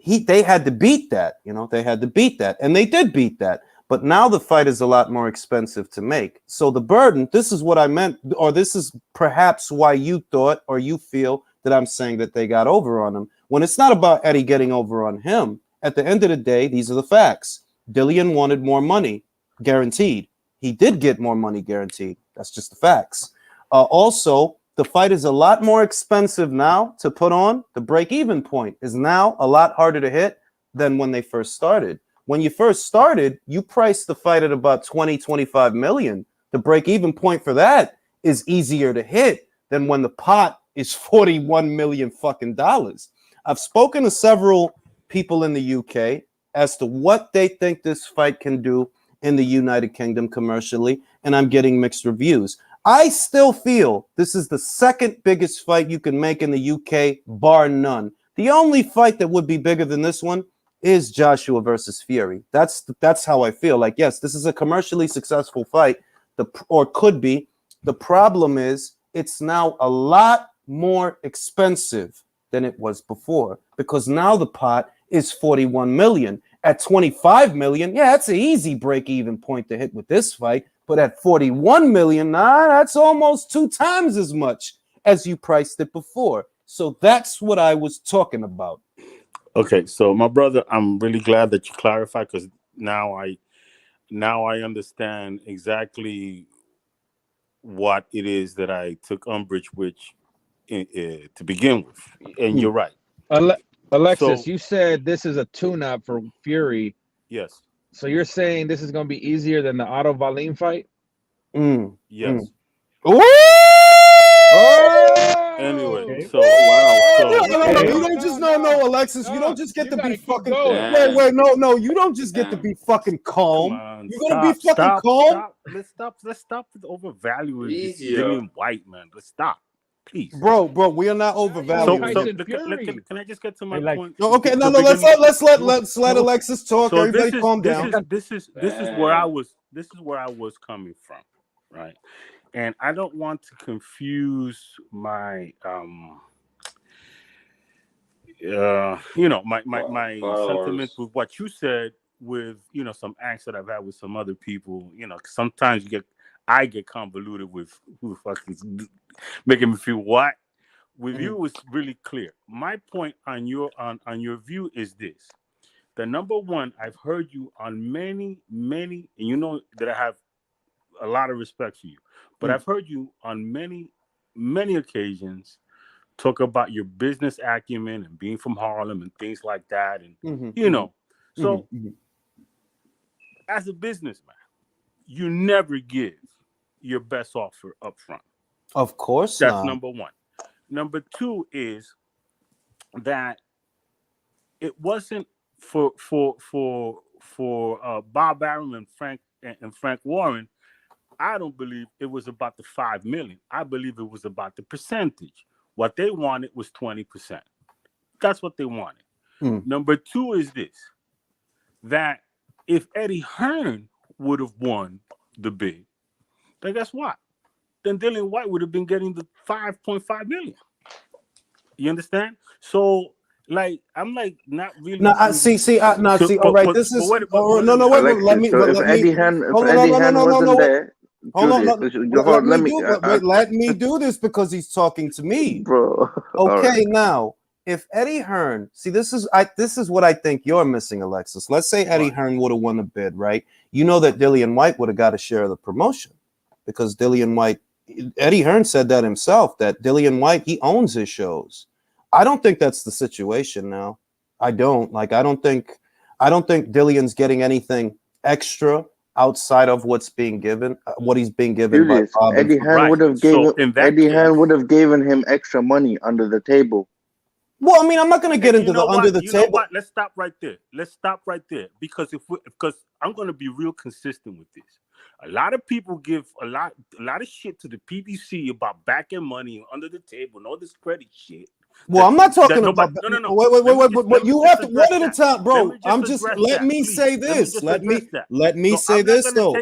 They had to beat that, they had to beat that. And they did beat that. But now the fight is a lot more expensive to make. So the burden, this is what I meant, or this is perhaps why you thought or you feel that I'm saying that they got over on him. When it's not about Eddie getting over on him, at the end of the day, these are the facts. Dillian wanted more money, guaranteed. He did get more money, guaranteed. That's just the facts. Also, the fight is a lot more expensive now to put on. The break-even point is now a lot harder to hit than when they first started. When you first started, you priced the fight at about 25 million. The break-even point for that is easier to hit than when the pot is 41 million fucking dollars. I've spoken to several people in the UK as to what they think this fight can do in the United Kingdom commercially, and I'm getting mixed reviews. I still feel this is the second biggest fight you can make in the UK, bar none. The only fight that would be bigger than this one is Joshua versus Fury. That's how I feel. Like, yes, this is a commercially successful fight, or could be. The problem is it's now a lot more expensive than it was before, because now the pot is 41 million. At 25 million, yeah, that's an easy break-even point to hit with this fight. But at 41 million, that's almost 2 times as much as you priced it before. So that's what I was talking about. Okay, so my brother, I'm really glad that you clarified, because now I understand exactly what it is that I took umbrage with to begin with. And you're right. Alexis, So, you said this is a tune-up for Fury. yes. So you're saying this is going to be easier than the Otto Valim fight? Yes. Anyway, Okay. so wow. You don't just no, Alexis. You don't just get to be fucking. Wait, no. You don't just get to be fucking calm. Come on, You gonna be fucking calm? Let's stop with overvaluing this Easier. Dillian White, man. Let's stop, please. Bro, we are not overvaluing. So can I just get to my point? Okay, no, let's let Alexis talk. So Everybody calm down. This is where I was coming from, right? And I don't want to confuse my my sentiment with what you said with some angst that I've had with some other people. Sometimes I get convoluted with who the fuck is making me feel what. With you, it was really clear. My point on your view is this: the number one, I've heard you on many, and you know that I have a lot of respect for you, but I've heard you on many, many occasions talk about your business acumen and being from Harlem and things like that, and so as a businessman, you never give your best offer up front. Of course, that's number one. Number two is that it wasn't for Bob Arum and Frank and Frank Warren, I don't believe it was about the 5 million. I believe it was about the percentage. What they wanted was 20%. That's what they wanted. Number two is this, that if Eddie Hearn would have won the bid, then guess what? Then Dillian Whyte would have been getting the 5.5 million. You understand? So, like, I'm like not really. No, I see. All right, this is wait, no. Wait. Let me. So if Let me. Eddie Hearn, if Hold on, Eddie no. Hearn wasn't there, Hold on. Julius, Let me do. Wait. Let me do this because he's talking to me, bro. Okay, now if Eddie Hearn, see, this is what I think you're missing, Alexis. Let's say Eddie Hearn would have won the bid, right? You know that Dillian Whyte would have got a share of the promotion because Eddie Hearn said that himself, that Dillian Whyte, he owns his shows. I don't think that's the situation now. I don't think Dillian's getting anything extra outside of what's being given, what he's being given Julius, by Bob. Eddie Hearn would have given him extra money under the table. Well, I mean, I'm not going to get into under the table. Know what? Let's stop right there. Because because I'm going to be real consistent with this. A lot of people give a lot of shit to the PBC about backing money under the table and all this credit shit. Well, I'm not talking about. No. Wait. You have to one at a time, bro. I'm just. Let me say this. Let me say this though.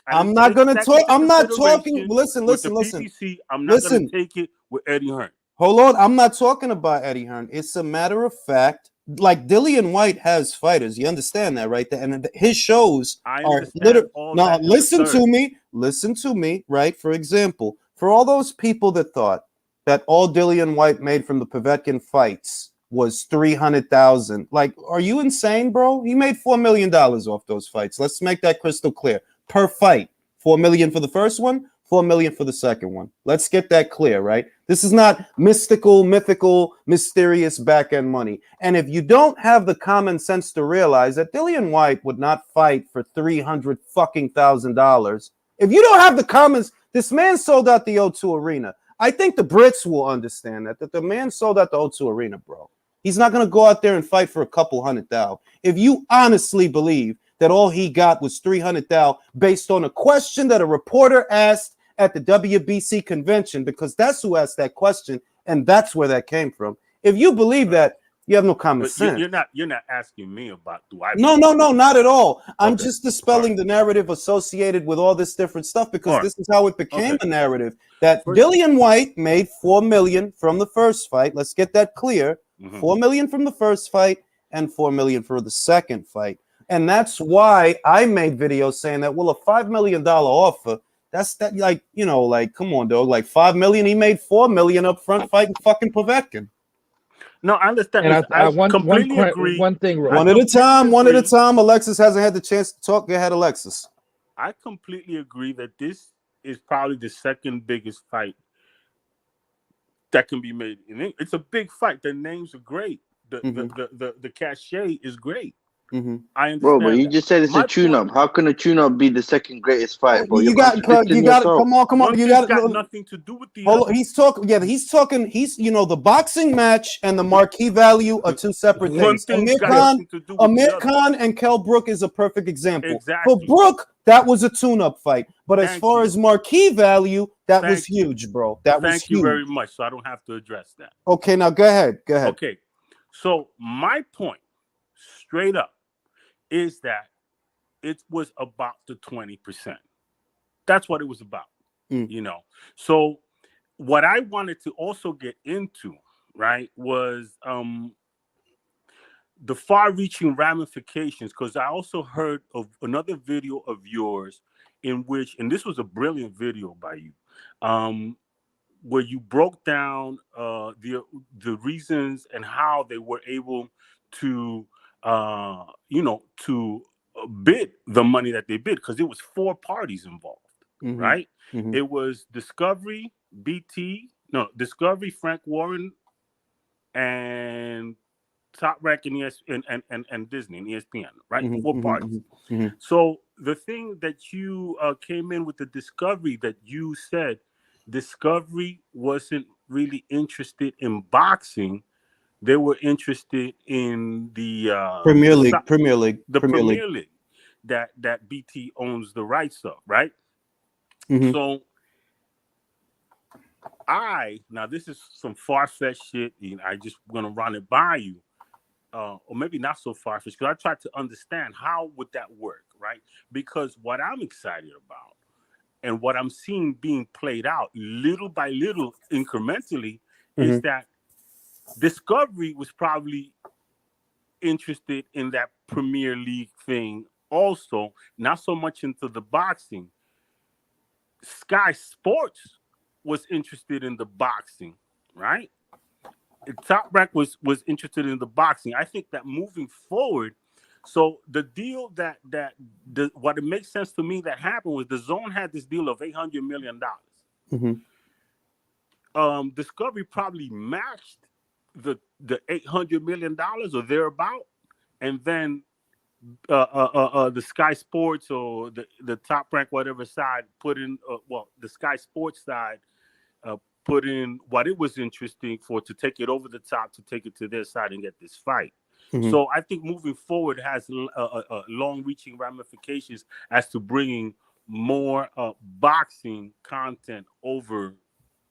I'm not gonna talk. I'm not talking. Listen. PBC, I'm not gonna take it with Eddie Hearn. Hold on. I'm not talking about Eddie Hearn. It's a matter of fact. Like Dillian Whyte has fighters. You understand that, right? And his shows are literally. Now, listen to me, right? For example, for all those people that thought that all Dillian Whyte made from the Povetkin fights was $300,000. Like, are you insane, bro? He made $4 million off those fights. Let's make that crystal clear. Per fight, $4 million for the first one, $4 million for the second one. Let's get that clear, right? This is not mystical, mysterious back-end money. And if you don't have the common sense to realize that Dillian Whyte would not fight for $300,000, if you don't have the commons, this man sold out the O2 Arena. I think the Brits will understand that the man sold out the O2 Arena, bro. He's not going to go out there and fight for a couple $100,000. If you honestly believe that all he got was $300,000 based on a question that a reporter asked at the WBC convention, because that's who asked that question, and that's where that came from. If you believe that, you have no common sense. You're not asking me about No, not at all. I'm just dispelling the narrative associated with all this different stuff, because this is how it became a narrative that Dillian Whyte made $4 million from the first fight. Let's get that clear. $4 million from the first fight and $4 million for the second fight. And that's why I made videos saying that, well, a $5 million offer, that's that, like, you know, like, come on, dog, like $5 million, he made $4 million up front fighting fucking Povetkin. No, I understand. And I completely agree. One thing, one at a time. Alexis hasn't had the chance to talk. Go ahead, Alexis. I completely agree that this is probably the second biggest fight that can be made. It's a big fight. The names are great. The cachet is great. I understand. Bro, but you just said it's a tune-up. How can a tune-up be the second greatest fight, bro? You got come on. You got nothing to do with the other. He's talking. You know, the boxing match and the marquee value are two separate things. Amir Khan and Kell Brook is a perfect example. Exactly. For Brook, that was a tune-up fight. But as far as marquee value, that was huge, bro. Thank you very much. So I don't have to address that. Okay, now go ahead. Okay. So my point, straight up, is that it was about the 20%. That's what it was about, you know. So what I wanted to also get into, right, was the far-reaching ramifications, because I also heard of another video of yours in which, and this was a brilliant video by you, where you broke down the reasons and how they were able to to bid the money that they bid, because it was 4 parties involved, right? It was Discovery, Frank Warren, and Top Rank and Disney and ESPN, right? 4 parties. So the thing that you came in with the Discovery, that you said Discovery wasn't really interested in boxing. They were interested in the Premier League. The Premier League. that BT owns the rights of, right? Mhm. So now this is some far-fetched shit, and I just gonna run it by you. Or maybe not so far-fetched, because I tried to understand how would that work, right? Because what I'm excited about and what I'm seeing being played out little by little, incrementally, is that Discovery was probably interested in that Premier League thing also, not so much into the boxing. Sky Sports was interested in the boxing, right? Top Rank was interested in the boxing. I think that moving forward, so the deal what it makes sense to me that happened was the Zone had this deal of $800 million. Discovery probably matched the $800 million or thereabout, and then the Sky Sports or the Top Rank whatever side put in the Sky Sports side put in what it was interesting for to take it over the top, to take it to their side and get this fight. So I think moving forward has long-reaching ramifications as to bringing more boxing content over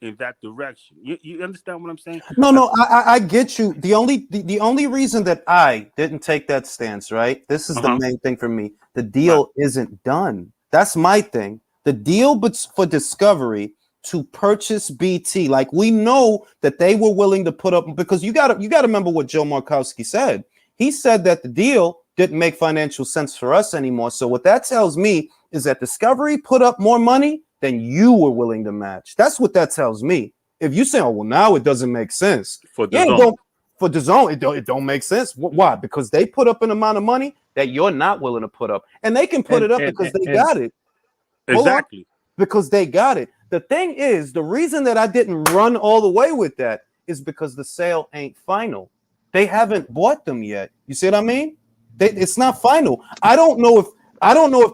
in that direction. You understand what I'm saying? No, I get you. The only reason that I didn't take that stance, right? This is the main thing for me. The deal isn't done. That's my thing. The deal for Discovery to purchase BT, like we know that they were willing to put up, because you got to remember what Joe Markowski said. He said that the deal didn't make financial sense for us anymore. So what that tells me is that Discovery put up more money than you were willing to match. That's what that tells me. If you say, "Oh well, now it doesn't make sense," for DAZN, for DAZN, it don't make sense. Why? Because they put up an amount of money that you're not willing to put up, and they can put it up because they got it. Exactly. Because they got it. The thing is, the reason that I didn't run all the way with that is because the sale ain't final. They haven't bought them yet. You see what I mean? It's not final. I don't know if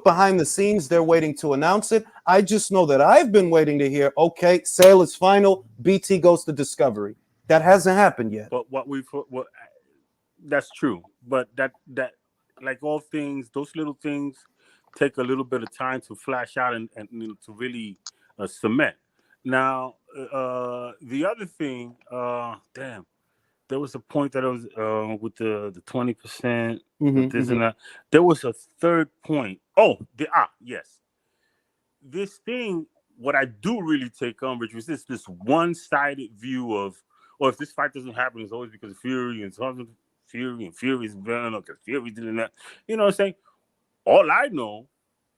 behind the scenes they're waiting to announce it. I just know that I've been waiting to hear, okay, sale is final, BT goes to Discovery. That hasn't happened yet. But that's true. But that like all things, those little things take a little bit of time to flash out and to really cement. Now, the other thing, there was a point that I was with the 20%, this and that. There was a third point. Yes. This thing, what I do really take umbrage with this one-sided view of, if this fight doesn't happen, it's always because of Fury and Fury's better because Fury did that. You know what I'm saying? All I know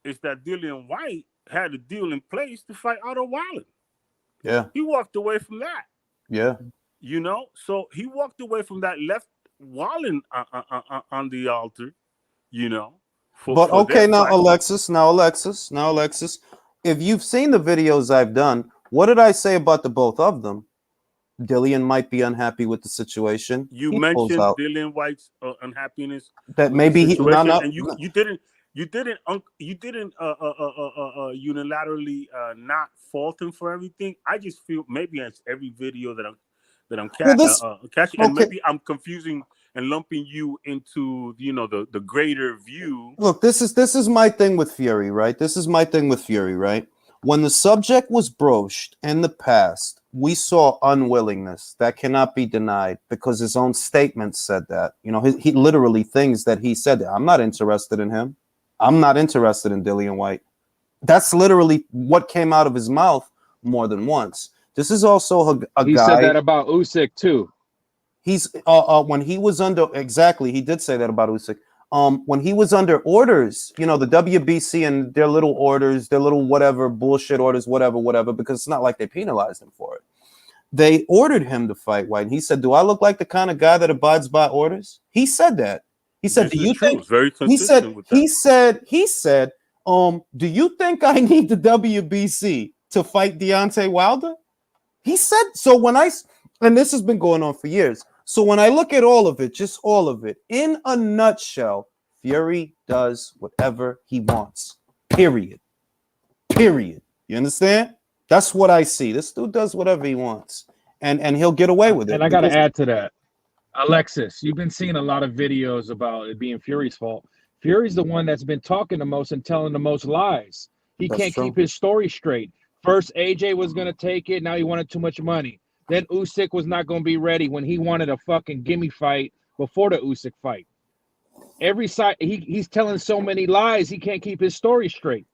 is that Dillian Whyte had a deal in place to fight Otto Wallen. Yeah. He walked away from that. Yeah. You know, so he walked away from that, left Wallen on the altar, you know. Now Alexis, if you've seen the videos I've done, what did I say about the both of them? Dillian might be unhappy with the situation. You mentioned Dillian Whyte's unhappiness. That maybe he and you didn't unilaterally not fault him for everything. I just feel maybe it's every video that I'm catching, and maybe I'm confusing and lumping you into the greater view. Look, this is my thing with Fury, right? When the subject was broached in the past, we saw unwillingness that cannot be denied because his own statement said that. He literally things that he said. I'm not interested in him. I'm not interested in Dillian Whyte. That's literally what came out of his mouth more than once. This is also a guy. He said that about Usyk too. He's when he was under he did say that about Usyk. When he was under orders, the WBC and their little orders, their little whatever bullshit orders, whatever, because it's not like they penalized him for it. They ordered him to fight Whyte. And he said, "Do I look like the kind of guy that abides by orders?" He said that. He said, "Do you think?" Very consistent with that. He said, "Do you think I need the WBC to fight Deontay Wilder?" He said so. And this has been going on for years. So when I look at all of it, just all of it, in a nutshell, Fury does whatever he wants. Period. You understand? That's what I see. This dude does whatever he wants, and he'll get away with it. And I got to add to that, Alexis, you've been seeing a lot of videos about it being Fury's fault. Fury's the one that's been talking the most and telling the most lies. He That's can't true. keep his story straight. First, AJ was going to take it. Now he wanted too much money. Then Usyk was not going to be ready when he wanted a fucking gimme fight before the Usyk fight. Every side, he's telling so many lies, he can't keep his story straight.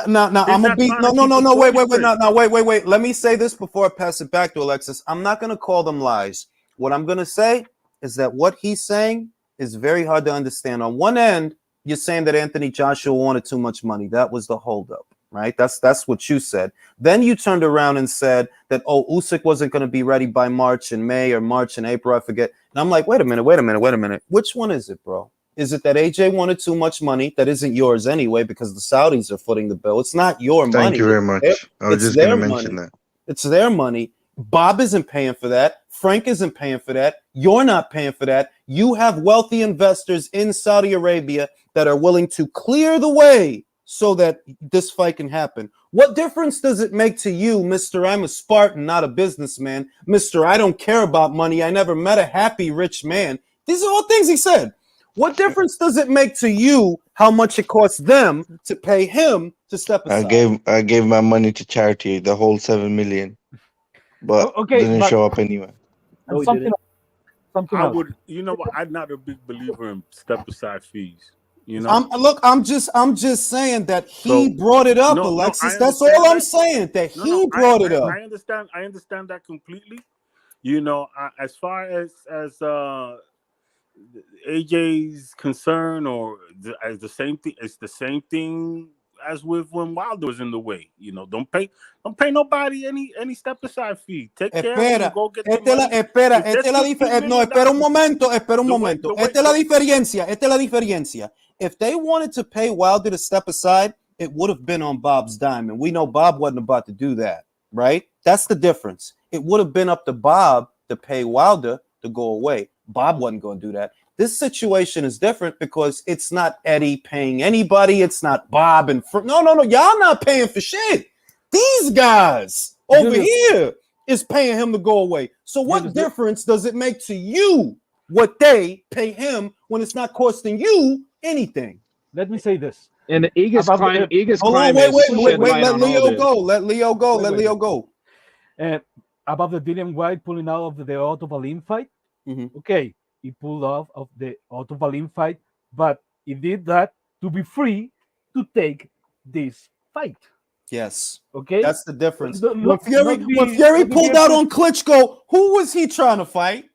Now I'm gonna be no. Wait. Let me say this before I pass it back to Alexis. I'm not gonna call them lies. What I'm gonna say is that what he's saying is very hard to understand. On one end, you're saying that Anthony Joshua wanted too much money. That was the holdup, right? That's what you said. Then you turned around and said that Usyk wasn't gonna be ready by March and May or March and April. I forget. And I'm like, wait a minute. Which one is it, bro? Is it that AJ wanted too much money that isn't yours anyway because the Saudis are footing the bill? It's not your money. Thank you very much. I was just going to mention that. It's their money. Bob isn't paying for that. Frank isn't paying for that. You're not paying for that. You have wealthy investors in Saudi Arabia that are willing to clear the way so that this fight can happen. What difference does it make to you, Mr. I'm a Spartan, not a businessman? Mr. I don't care about money. I never met a happy rich man. These are all things he said. What difference does it make to you how much it costs them to pay him to step aside? I gave my money to charity, the whole 7 million, but didn't show up anyway. No, something I else. would, you know what? I'm not a big believer in step aside fees. You know, I'm just saying that he brought it up, Alexis. That's all I'm saying. That he brought it up. I understand that completely. You know, as far as AJ's concern, or as the same thing, it's the same thing as with when Wilder was in the way. You know, don't pay nobody any step aside fee. Take care of him and go get the money. Espera un momento. Esta es la diferencia. If they wanted to pay Wilder to step aside, it would have been on Bob's dime, and we know Bob wasn't about to do that, right? That's the difference. It would have been up to Bob to pay Wilder to go away. Bob wasn't going to do that. This situation is different because it's not Eddie paying anybody. It's not Bob and no. Y'all not paying for shit. These guys over here is paying him to go away. So what difference does it make to you what they pay him when it's not costing you anything? Let me say this. And the Eagles climb. Wait. Let Leo go. About the Dillian Whyte pulling out of the Otto Wallin fight. Mm-hmm. Okay, he pulled off of the Otto Wallin fight, but he did that to be free to take this fight. Yes. Okay. That's the difference. When Fury pulled out on Klitschko, who was he trying to fight?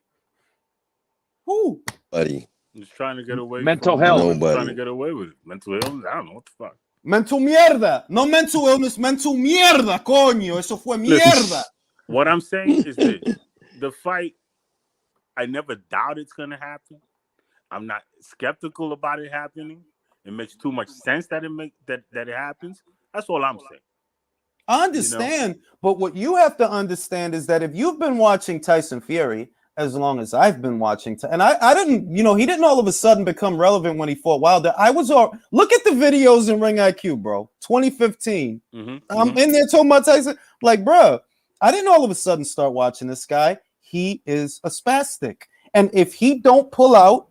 Who? Buddy. He's trying to get away. Mental health. Nobody. Trying to get away with it. Mental illness. I don't know what the fuck. Mental mierda. No mental illness. Mental mierda, coño. Eso fue mierda. What I'm saying is this: the fight, I never doubt it's gonna happen. I'm not skeptical about it happening. It makes too much sense that it happens. That's all I'm saying. I understand, but what you have to understand is that if you've been watching Tyson Fury as long as I've been watching, and I didn't, he didn't all of a sudden become relevant when he fought Wilder. Look at the videos in Ring IQ, bro. 2015. I'm in there talking about Tyson. Like, bro, I didn't all of a sudden start watching this guy. He is a spastic, and if he don't pull out,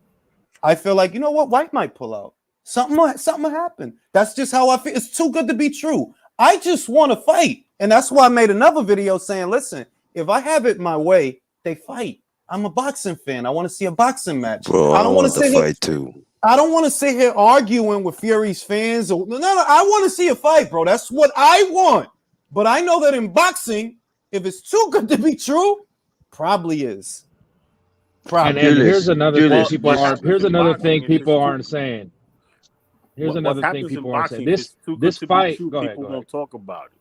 I feel like, you know what, Whyte might pull out. Something will happen. That's just how I feel. It's too good to be true. I just want to fight, and that's why I made another video saying, listen, if I have it my way, they fight. I'm a boxing fan. I want to see a boxing match. Bro, I don't want to sit fight too. I don't want to sit here arguing with Fury's fans. No. I want to see a fight, bro. That's what I want. But I know that in boxing, if it's too good to be true, probably is. Probably. And here's another thing people aren't. Here's another thing people aren't saying. Here's another thing people aren't saying. This fight. Go ahead. People won't talk about it.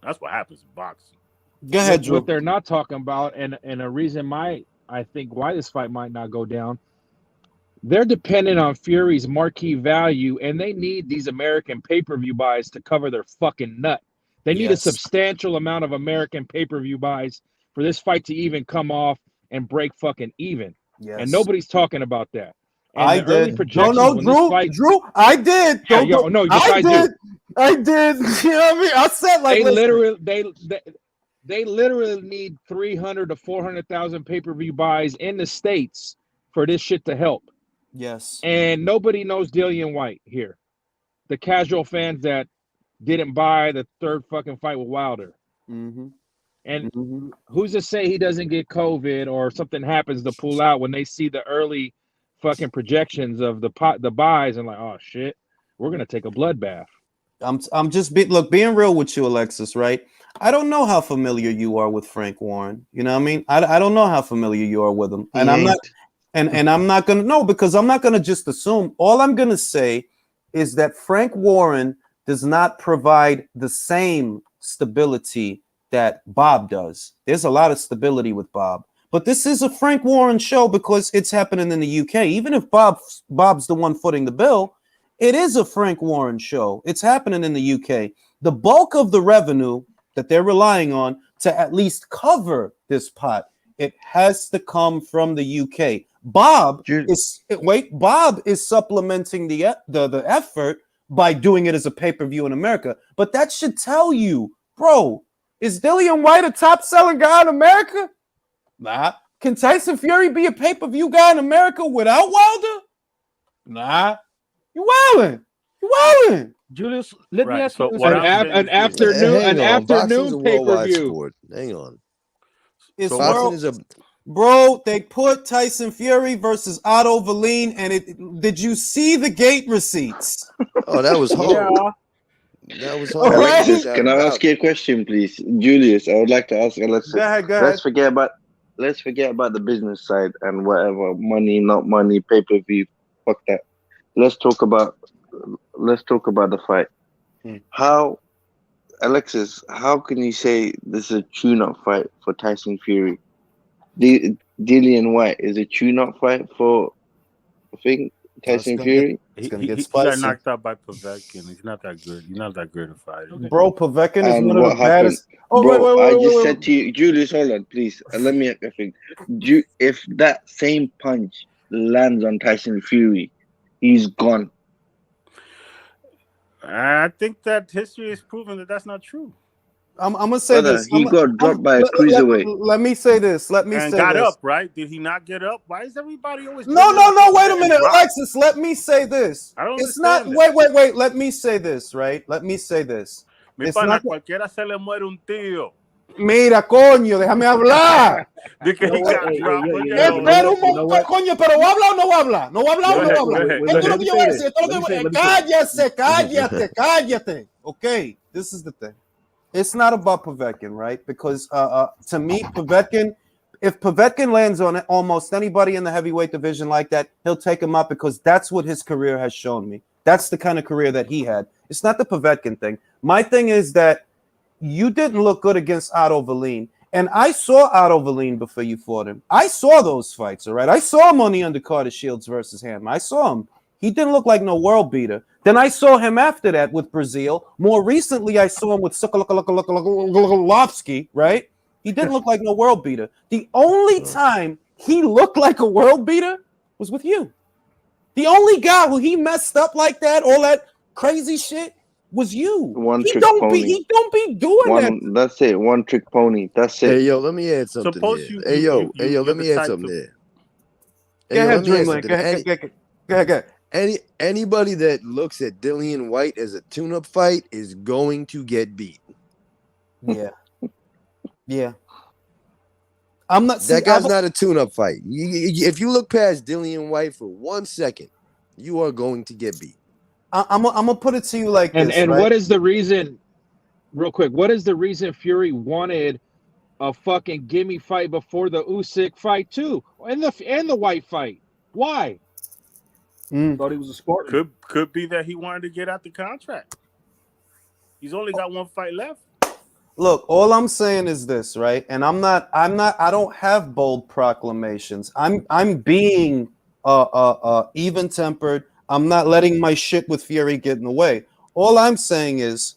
That's what happens in boxing. Go ahead, Drew. What they're not talking about, and a reason I think why this fight might not go down. They're dependent on Fury's marquee value, and they need these American pay-per-view buys to cover their fucking nut. They need a substantial amount of American pay-per-view buys for this fight to even come off and break fucking even. Yes. And nobody's talking about that. And I did. No, Drew. I did. I did. You know what I mean? I said like they literally need 300 to 400,000 pay-per-view buys in the States for this shit to help. Yes. And nobody knows Dillian Whyte here. The casual fans that didn't buy the third fucking fight with Wilder. Mm-hmm. And Mm-hmm. who's to say he doesn't get COVID or something happens to pull out when they see the early fucking projections of the buys and like, oh shit, we're gonna take a bloodbath. I'm just being real with you, Alexis, right? I don't know how familiar you are with Frank Warren. You know what I mean? I don't know how familiar you are with him. And I'm not and I'm not gonna know, because I'm not gonna just assume. All I'm gonna say is that Frank Warren does not provide the same stability that Bob does. There's a lot of stability with Bob. But this is a Frank Warren show because it's happening in the UK. Even if Bob's the one footing the bill, it is a Frank Warren show. It's happening in the UK. The bulk of the revenue that they're relying on to at least cover this pot, it has to come from the UK. Bob is supplementing the effort by doing it as a pay-per-view in America. But that should tell you, bro, is Dillian Whyte a top-selling guy in America? Nah. Can Tyson Fury be a pay-per-view guy in America without Wilder? Nah. You wildin'. Julius, let me ask So you what an afternoon pay-per-view. Hang on. It's Boxing is a bro. They put Tyson Fury versus Otto Verleen, and did you see the gate receipts? Oh, that was horrible. That was horrible. Alexis, can I ask you a question, please? Julius, I would like to ask Alexis. Go ahead. Let's forget about the business side and whatever, money, not money, pay-per-view, fuck that. Let's talk about the fight. Alexis, how can you say this is a tune-up fight for Tyson Fury? Dillian Whyte is a tune-up fight for Tyson Fury? It's gonna get he spicy. got knocked out by Povetkin. He's not that good. He's not that good a fighter. Okay. Bro, Povetkin is one of the happened? baddest. Oh, Bro, wait, I just said to you, Julius, hold on, please. Let me think. If that same punch lands on Tyson Fury, he's gone. I think that history has proven that that's not true. I'm gonna say this. He got dropped by a cruiserweight. Let me say this. Got up, right? Did he not get up? Why is everybody always? No. Wait a minute, Alexis. Let me say this. I don't It's not. understand Wait. Let me say this. Right. Let me say this. It's not. Cualquiera se le muere un tío. Mira, coño, déjame hablar. De que he got dropped. Espera un momento, coño, pero ¿va a hablar o no va a hablar? ¿No va a hablar o no va a hablar? Esto es lo que yo voy a decir. Cállate. Okay, this is the thing. It's not about Povetkin, right? Because to me, Povetkin, if Povetkin lands on almost anybody in the heavyweight division like that, he'll take him up, because that's what his career has shown me. That's the kind of career that he had. It's not the Povetkin thing. My thing is that you didn't look good against Otto Verleen. And I saw Otto Verleen before you fought him. I saw those fights, all right? I saw him on the undercard of Shields versus Ham. I saw him. He didn't look like no world beater. Then I saw him after that with Brazil. More recently, I saw him with Sokolovsky, right? He didn't look like no world beater. The only time he looked like a world beater was with you. The only guy who he messed up like that, all that crazy shit, was you. He don't be doing that. That's it. One trick pony. That's it. Hey, yo, let me add something here. Hey, yo, let me add something there. Go ahead, Dreamland. Go ahead. Anybody that looks at Dillian Whyte as a tune-up fight is going to get beat. Yeah. I'm not. That guy's not a tune-up fight. If you look past Dillian Whyte for 1 second, you are going to get beat. I'm gonna put it to you like this. And right? what is the reason? Real quick, what is the reason Fury wanted a fucking gimme fight before the Usyk fight too, and the Whyte fight? Why? Thought he was a Spartan. Could be that he wanted to get out the contract. He's only got one fight left. Look, all I'm saying is this, right? And I don't have bold proclamations. I'm being even-tempered. I'm not letting my shit with Fury get in the way. All I'm saying is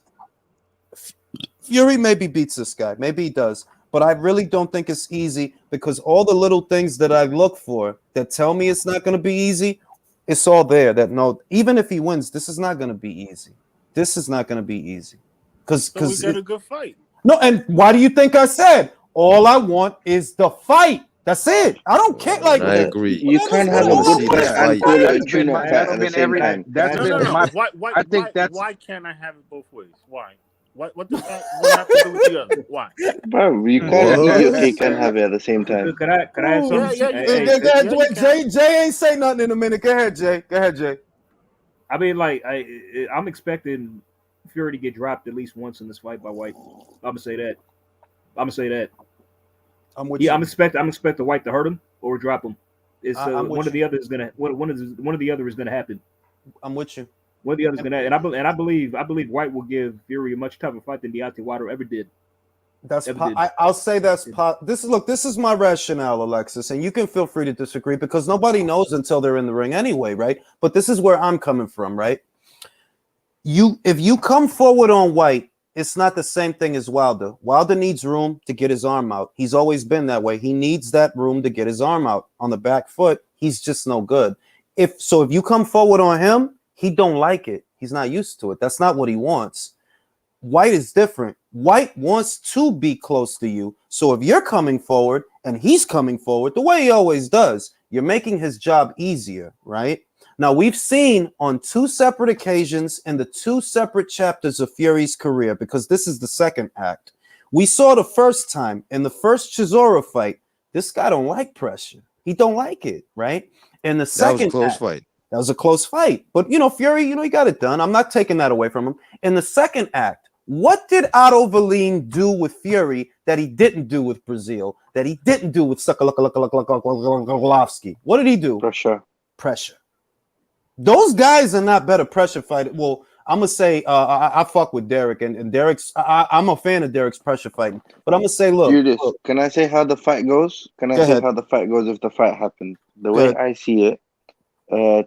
Fury maybe beats this guy. Maybe he does. But I really don't think it's easy, because all the little things that I look for that tell me it's not going to be easy, it's all there. That no, even if he wins, this is not going to be easy. This is not going to be easy. Because we got a good fight. No, and why do you think I said all I want is the fight? That's it. I don't care. Like, I agree. You can't have I a wanna good see fight this and fight. call it a That's been tune-up my. fight That's at the been same every. time. That's No, been no, no. my. Why? I think that's. Why can't I have it both ways? Why? What does one have to do with the other? Why? Bro, you can't eat your cake and have it at the same time. Could I add Ooh. something? Yeah, you Hey, can. Go ahead, Yeah, you wait, can. Jay ain't say nothing in a minute. Go ahead, Jay. Go ahead, Jay. I mean, like, I'm expecting Fury to get dropped at least once in this fight by Whyte. I'm gonna say that. I'm with Yeah, you. I'm expecting Whyte to hurt him or drop him. It's I'm with one of the other is gonna one of the other is gonna happen. I'm with you. One of the others gonna, and I believe Whyte will give Fury a much tougher fight than Deontay Wilder ever did. That's Ever did. I'll say that's this is my rationale, Alexis, and you can feel free to disagree because nobody knows until they're in the ring anyway, right? But this is where I'm coming from, right? If you come forward on Whyte, it's not the same thing as Wilder. Wilder needs room to get his arm out. He's always been that way. He needs that room to get his arm out. On the back foot, he's just no good. If you come forward on him, he don't like it. He's not used to it. That's not what he wants. Whyte is different. Whyte wants to be close to you. So if you're coming forward and he's coming forward the way he always does, you're making his job easier, right? Now, we've seen on two separate occasions in the two separate chapters of Fury's career, because this is the second act. We saw the first time in the first Chisora fight, this guy don't like pressure. He don't like it, right? In the second That was a close act, fight. that was a close fight. But, Fury, he got it done. I'm not taking that away from him. In the second act, what did Otto Verleen do with Fury that he didn't do with Brazil, that he didn't do with Sokolovsky? What did he do? Pressure. Those guys are not better pressure fighters. Well, I'm going to say I fuck with Derek, and Derek's I'm a fan of Derek's pressure fighting. But I'm going to say, look. Can I say how the fight goes? Can I say how the fight goes if the fight happens? The way I see it,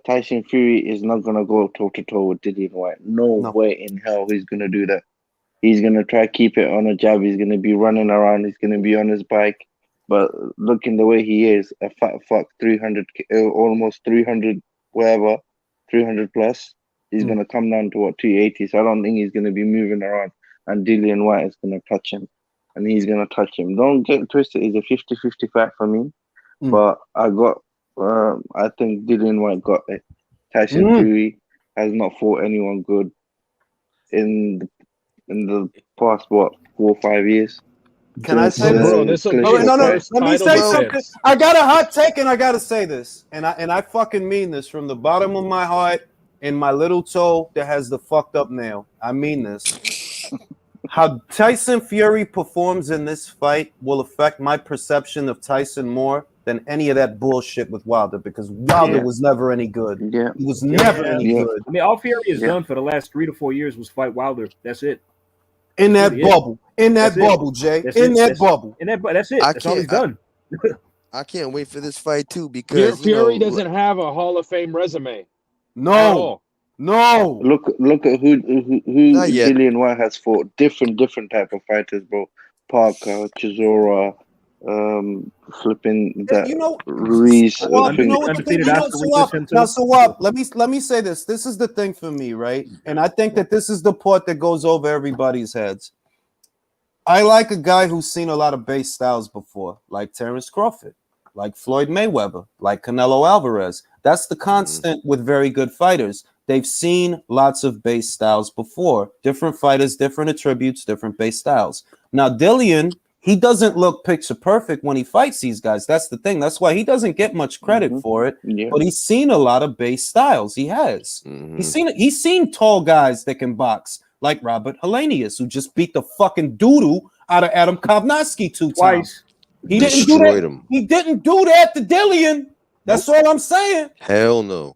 Tyson Fury is not going to go toe-to-toe with Dillian Whyte. No way in hell he's going to do that. He's going to try to keep it on a jab. He's going to be running around. He's going to be on his bike. But looking the way he is, a fat fuck, 300, almost 300, whatever, 300 plus, he's going to come down to, 280. So I don't think he's going to be moving around. And Dillian Whyte is going to touch him. And he's going to touch him. Don't get twisted. It's a 50-50 fight for me. But I think Dillian Whyte got it. Tyson Fury has not fought anyone good in the past 4 or 5 years. Can I say this? Bro, No. Let me say something. I got a hot take, and I gotta say this, and I fucking mean this from the bottom of my heart and my little toe that has the fucked up nail. I mean this. How Tyson Fury performs in this fight will affect my perception of Tyson more than any of that bullshit with Wilder, because Wilder was never any good. He was never any good. I mean, all Fury has done for the last 3 to 4 years was fight Wilder. That's it. In that bubble, Jay. That's all he's done. I can't wait for this fight too, because Fury doesn't have a Hall of Fame resume. No. Look at who Dillian Whyte has fought. Different type of fighters, bro. Parker, Chisora, flipping that Ruiz. Let me say this. This is the thing for me, right? And I think that this is the part that goes over everybody's heads. I like a guy who's seen a lot of base styles before, like Terrence Crawford, like Floyd Mayweather, like Canelo Alvarez. That's the constant with very good fighters. They've seen lots of base styles before. Different fighters, different attributes, different base styles. Now, Dillian, he doesn't look picture perfect when he fights these guys. That's the thing. That's why he doesn't get much credit for it. Yeah. But he's seen a lot of base styles. He has. He's seen tall guys that can box, like Robert Helenius, who just beat the fucking doodoo out of Adam Kovnatski twice. He didn't do that. He didn't do that to Dillian. That's all I'm saying. Hell no.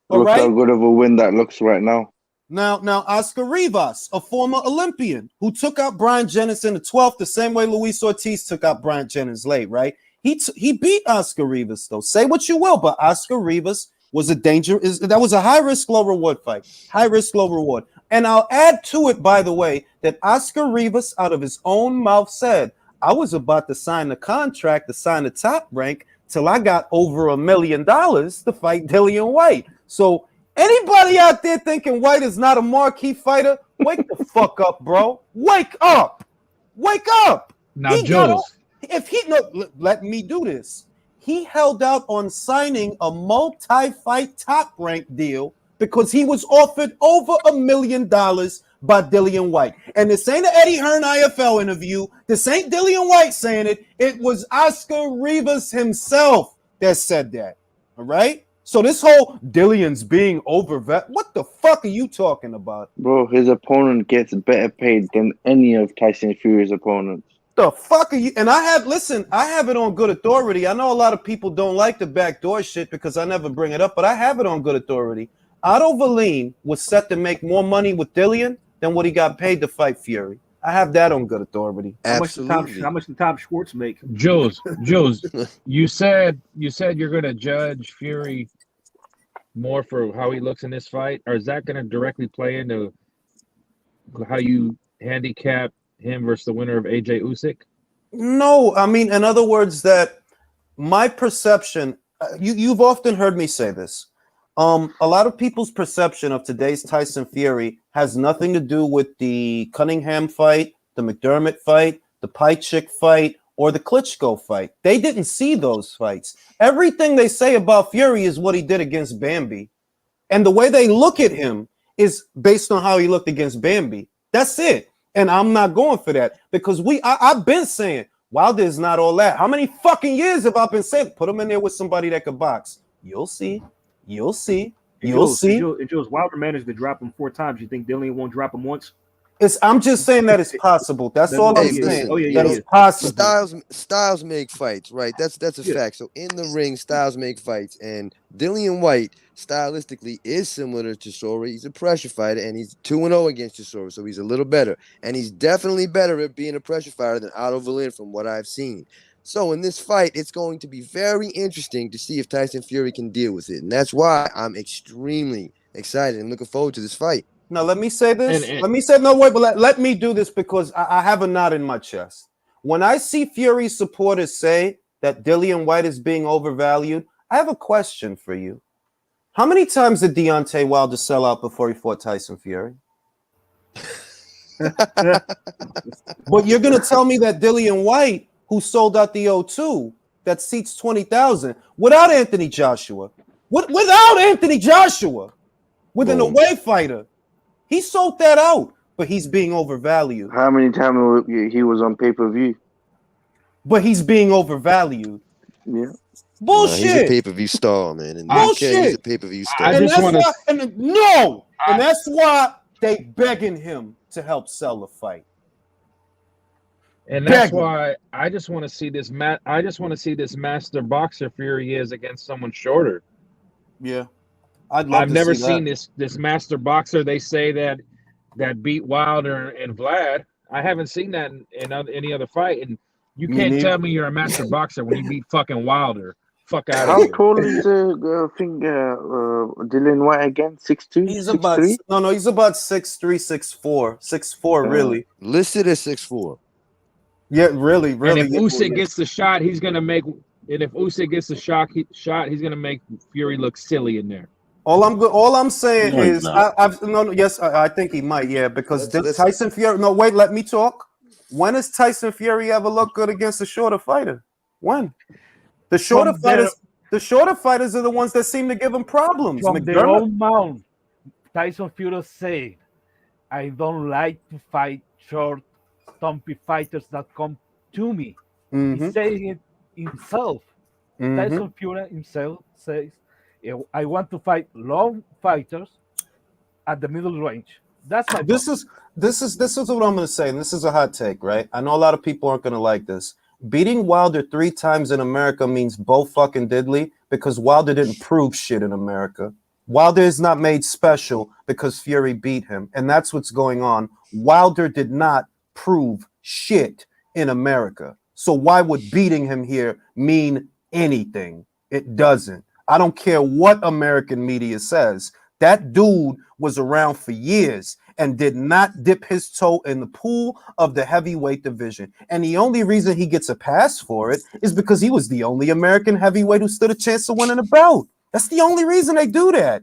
Look how good of a win that looks right now. Now, Oscar Rivas, a former Olympian who took out Brian Jennings in the 12th, the same way Luis Ortiz took out Brian Jennings late, right? He beat Oscar Rivas, though. Say what you will, but Oscar Rivas was that was a high risk, low reward fight. High risk, low reward. And I'll add to it, by the way, that Oscar Rivas, out of his own mouth, said, I was about to sign the contract to sign the top rank till I got over $1 million to fight Dillian Whyte. So anybody out there thinking Whyte is not a marquee fighter, wake the fuck up, bro. Wake up. Wake up. Now, Jules. If he let me do this. He held out on signing a multi-fight top-rank deal because he was offered over $1 million by Dillian Whyte. And this ain't an Eddie Hearn IFL interview. This ain't Dillian Whyte saying it. It was Oscar Rivas himself that said that. All right? So this whole Dillian's being overvalued, what the fuck are you talking about? Bro, his opponent gets better paid than any of Tyson Fury's opponents. The fuck are you? And I have it on good authority. I know a lot of people don't like the backdoor shit because I never bring it up, but I have it on good authority. Otto Verlin was set to make more money with Dillian than what he got paid to fight Fury. I have that on good authority. Absolutely. How much did Tom Schwartz make? Jules, you said you're gonna judge Fury more for how he looks in this fight, or is that gonna directly play into how you handicap him versus the winner of AJ Usyk? No, I mean, in other words, that my perception. You've often heard me say this. A lot of people's perception of today's Tyson Fury has nothing to do with the Cunningham fight, the McDermott fight, the Pajcik fight, or the Klitschko fight. They didn't see those fights. Everything they say about Fury is what he did against Bambi. And the way they look at him is based on how he looked against Bambi. That's it. And I'm not going for that because I've been saying Wilder's not all that. How many fucking years have I been saying? Put him in there with somebody that could box. You'll see. You'll see. You'll see. If Jules Wilder managed to drop him 4 times, you think Dillian won't drop him once? I'm just saying that it's possible. That's all I'm saying. That it's possible. Styles make fights, right? That's a fact. So in the ring, styles make fights, and Dillian Whyte stylistically is similar to Chisora. He's a pressure fighter, and he's 2-0 against Chisora, so he's a little better. And he's definitely better at being a pressure fighter than Otto Verlin from what I've seen. So in this fight, it's going to be very interesting to see if Tyson Fury can deal with it. And that's why I'm extremely excited and looking forward to this fight. Now, let me say this. Let me do this because I have a knot in my chest. When I see Fury supporters say that Dillian Whyte is being overvalued, I have a question for you. How many times did Deontay Wilder sell out before he fought Tyson Fury? But you're going to tell me that Dillian Whyte, who sold out the O2, that seats 20,000, without Anthony Joshua, with an away fighter, he sold that out, but he's being overvalued. How many times he was on pay-per-view? But he's being overvalued. Yeah. Bullshit. He's a pay-per-view star, man. In the UK, he's a pay-per-view star. And that's why they begging him to help sell the fight. And that's why I just want to see this master boxer Fury is against someone shorter. Yeah. I've never seen this master boxer. They say that beat Wilder and Vlad. I haven't seen that in any other fight. And you can't tell me you're a master boxer when you beat fucking Wilder. Fuck out of here. How tall is Dillian Whyte again? 6'2"? He's about 6'3", 6'4", 6'4", really. Listed as 6'4". Yeah, really. And if Usyk gets the shot, he's gonna make. And if Usyk gets the shot, he's gonna make Fury look silly in there. All I'm saying is, I think he might, because Tyson Fury. No, wait, let me talk. When has Tyson Fury ever looked good against a shorter fighter? When? The shorter fighters are the ones that seem to give him problems. From their own mouth, Tyson Fury said, "I don't like to fight short, stumpy fighters that come to me." He's saying it himself. Tyson Fury himself says, I want to fight long fighters at the middle range. That's my This is what I'm going to say, and this is a hot take, right? I know a lot of people aren't going to like this. Beating Wilder 3 times in America means both fucking diddly because Wilder didn't prove shit in America. Wilder is not made special because Fury beat him, and that's what's going on. Wilder did not prove shit in America. So why would beating him here mean anything? It doesn't. I don't care what American media says. That dude was around for years and did not dip his toe in the pool of the heavyweight division. And the only reason he gets a pass for it is because he was the only American heavyweight who stood a chance of winning a bout. That's the only reason they do that.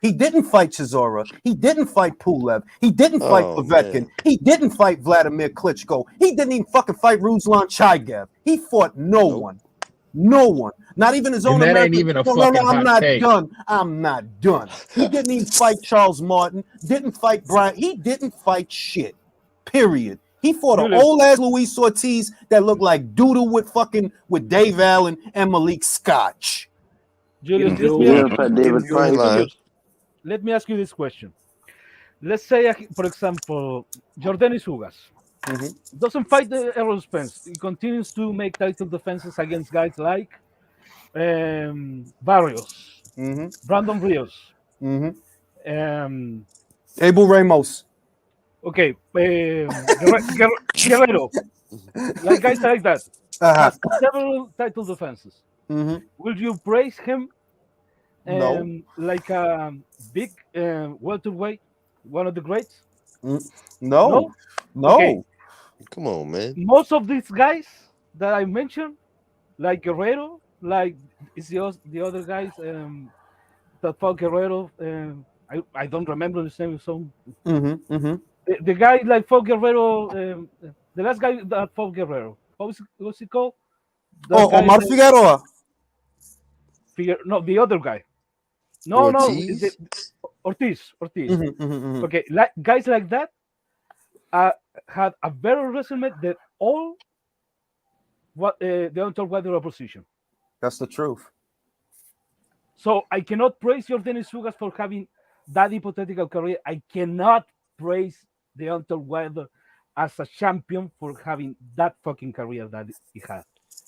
He didn't fight Chisora. He didn't fight Pulev. He didn't fight Povetkin. He didn't fight Vladimir Klitschko. He didn't even fucking fight Ruslan Chaigev. He fought no one. No one. Not even his own And that ain't American. even a No, fucking I'm hot not take. done. I'm not done. He didn't even fight Charles Martin. Didn't fight Brian. He didn't fight shit. Period. He fought an old ass Luis Ortiz that looked like doodle with Dave Allen and Malik Scotch. Julius, let me ask you this question. Let's say, for example, Jordanis Ugas doesn't fight the Errol Spence. He continues to make title defenses against guys like Barrios, Brandon Rios, Abel Ramos. Okay, Guerrero, like guys like that, has several title defenses. Will you praise him? No. Like a big welterweight, one of the greats? No. Okay. Come on, man. Most of these guys that I mentioned, like Guerrero, like is the other guys that fought Guerrero. I don't remember the name. So the guy like fought Guerrero, the last guy that fought Guerrero. What's he called? Omar Figueroa. No, the other guy. No, Ortiz? Ortiz. Okay, like guys like that had a better resume than all the untold opposition. That's the truth. So I cannot praise Jordanis Ugas for having that hypothetical career. I cannot praise the untold weather as a champion for having that fucking career that he had.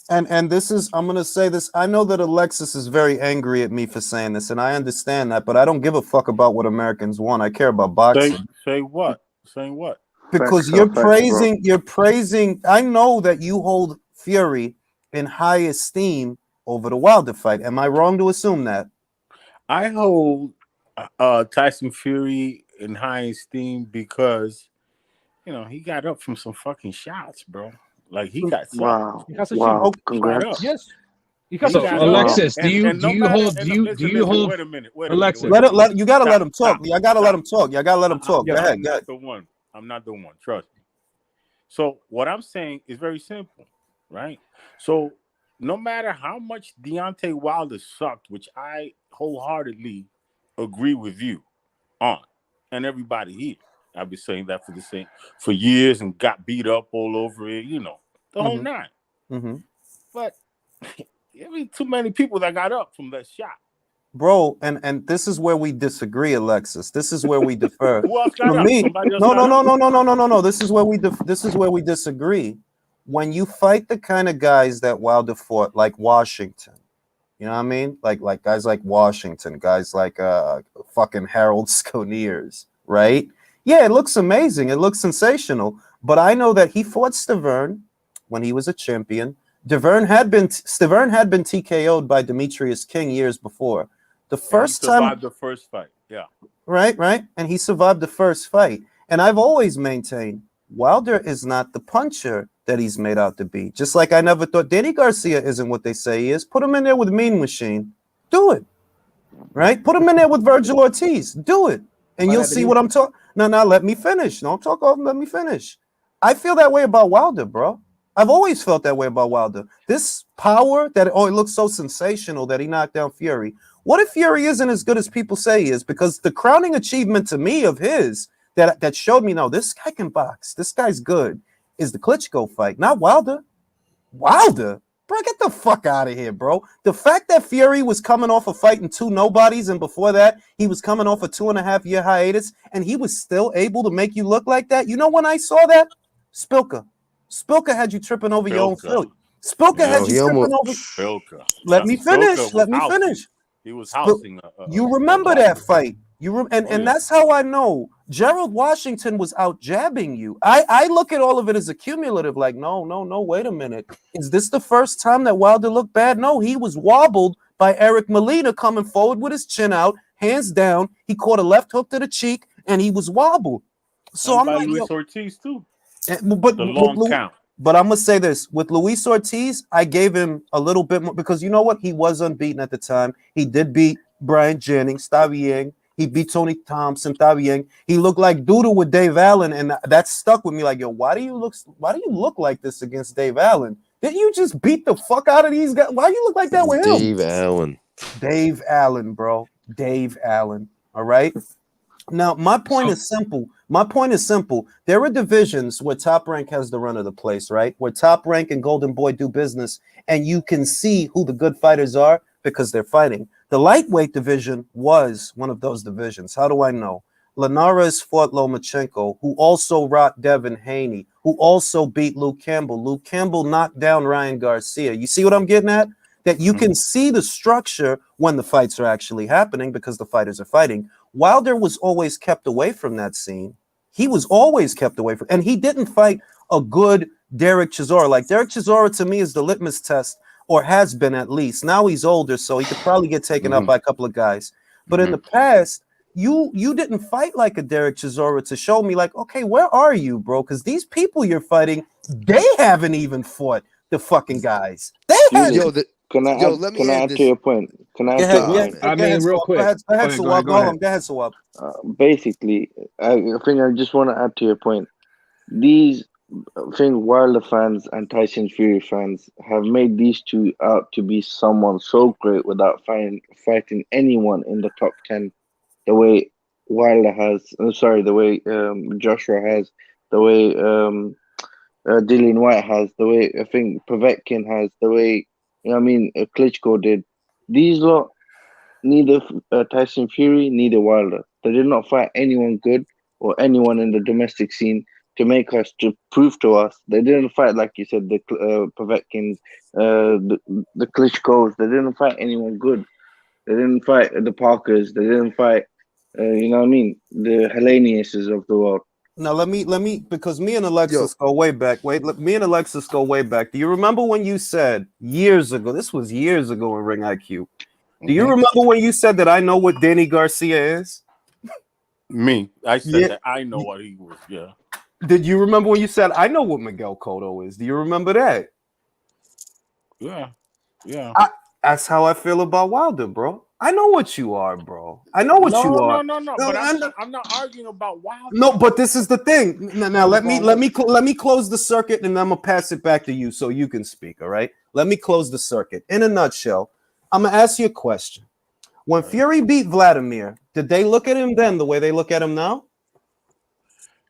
And this is, I'm gonna say this. I know that Alexis is very angry at me for saying this, and I understand that, but I don't give a fuck about what Americans want. I care about boxing. Say what? Saying what? Because you're praising. I know that you hold Fury in high esteem over the Wilder fight. Am I wrong to assume that? I hold Tyson Fury in high esteem because he got up from some fucking shots, bro. Like he got wow. Congrats. Yes. Alexis, do you hold? Wait a minute. Alexis, you gotta let him talk. I gotta let him talk. You gotta let him talk. Go ahead. I'm not the one. Trust me. So what I'm saying is very simple, right? So no matter how much Deontay Wilder sucked, which I wholeheartedly agree with you on, and everybody here, I've been saying that for years and got beat up all over it, the whole nine. But too many people that got up from that shot. Bro, and this is where we disagree, Alexis. This is where we defer. Who else got For up? me, No. This is where we disagree. When you fight the kind of guys that Wilder fought, like Washington, you know what I mean? Like guys like Washington, guys like fucking Harold Sconiers, right? Yeah, it looks amazing. It looks sensational. But I know that he fought Stavern when he was a champion. Stavern had been TKO'd by Demetrius King years before. The first time, survived the first fight. Yeah. Right. And he survived the first fight. And I've always maintained Wilder is not the puncher that he's made out to be. Just like I never thought Danny Garcia isn't what they say he is. Put him in there with Mean Machine. Do it. Right? Put him in there with Virgil Ortiz. Do it. And you'll see what I'm talking. No, let me finish. Don't talk over. Let me finish. I feel that way about Wilder, bro. I've always felt that way about Wilder. This power that it looks so sensational that he knocked down Fury. What if Fury isn't as good as people say he is? Because the crowning achievement to me of his that showed me, no, this guy can box. This guy's good. Is the Klitschko fight, not Wilder. Wilder? Bro, get the fuck out of here, bro. The fact that Fury was coming off of fighting two nobodies, and before that, he was coming off a 2.5-year hiatus, and he was still able to make you look like that. You know when I saw that? Spilka had you tripping over your own Philly. Spilka had you tripping over. Spilka. Let me finish. He was housing. You remember that fight? And that's how I know Gerald Washington was out jabbing you. I look at all of it as a cumulative. Like, no, wait a minute. Is this the first time that Wilder looked bad? No, he was wobbled by Eric Molina coming forward with his chin out, hands down. He caught a left hook to the cheek, and he was wobbled. So I'm like, Luis Ortiz too. But the long count. But I'm gonna say this with Luis Ortiz, I gave him a little bit more because you know what? He was unbeaten at the time. He did beat Brian Jennings, Stavieng. He beat Tony Thompson, Tabieng. He looked like doodle with Dave Allen, and that stuck with me. Like, yo, why do you look like this against Dave Allen? Didn't you just beat the fuck out of these guys? Why do you look like that with him? Dave Allen. Dave Allen, bro. Dave Allen. All right. Now, my point is simple. There are divisions where Top Rank has the run of the place, right? Where Top Rank and Golden Boy do business, and you can see who the good fighters are because they're fighting. The lightweight division was one of those divisions. How do I know? Linares fought Lomachenko, who also rocked Devin Haney, who also beat Luke Campbell. Luke Campbell knocked down Ryan Garcia. You see what I'm getting at? That you can see the structure when the fights are actually happening because the fighters are fighting. Wilder was always kept away from that scene. He was always kept away from, and he didn't fight a good Derek Chisora. Like Derek Chisora to me is the litmus test, or has been at least. Now he's older, so he could probably get taken up by a couple of guys. But in the past, you didn't fight like a Derek Chisora to show me, like, okay, where are you, bro? Because these people you're fighting, they haven't even fought the fucking guys. They haven't. Can I add to your point? Can I add to your point? I mean, real quick. Go ahead, Sawab. Basically, I think I just want to add to your point. These, I think, Wilder fans and Tyson Fury fans have made these two out to be someone so great without fighting anyone in the top 10, the way Wilder has. The way Joshua has, the way Dillian Whyte has, the way I think Povetkin has, the way Klitschko did. These lot, neither Tyson Fury, neither Wilder. They did not fight anyone good or anyone in the domestic scene to make us, to prove to us. They didn't fight, like you said, the Povetkins, the Klitschkos. They didn't fight anyone good. They didn't fight the Parkers. They didn't fight, the Helleniuses of the world. Now let me because me and Alexis go way back. Me and Alexis go way back. Do you remember when you said years ago? This was years ago in Ring IQ. Do you remember when you said that I know what Danny Garcia is? Me, I said that I know what he was. Yeah. Did you remember when you said I know what Miguel Cotto is? Do you remember that? Yeah. That's how I feel about Wilder, bro. I know what you are, bro. I know what you are. No. But I'm not arguing about Wilder. No, but this is the thing. Now let me close the circuit, and I'm gonna pass it back to you so you can speak. All right. Let me close the circuit. In a nutshell, I'm gonna ask you a question. When Fury beat Vladimir, did they look at him then the way they look at him now?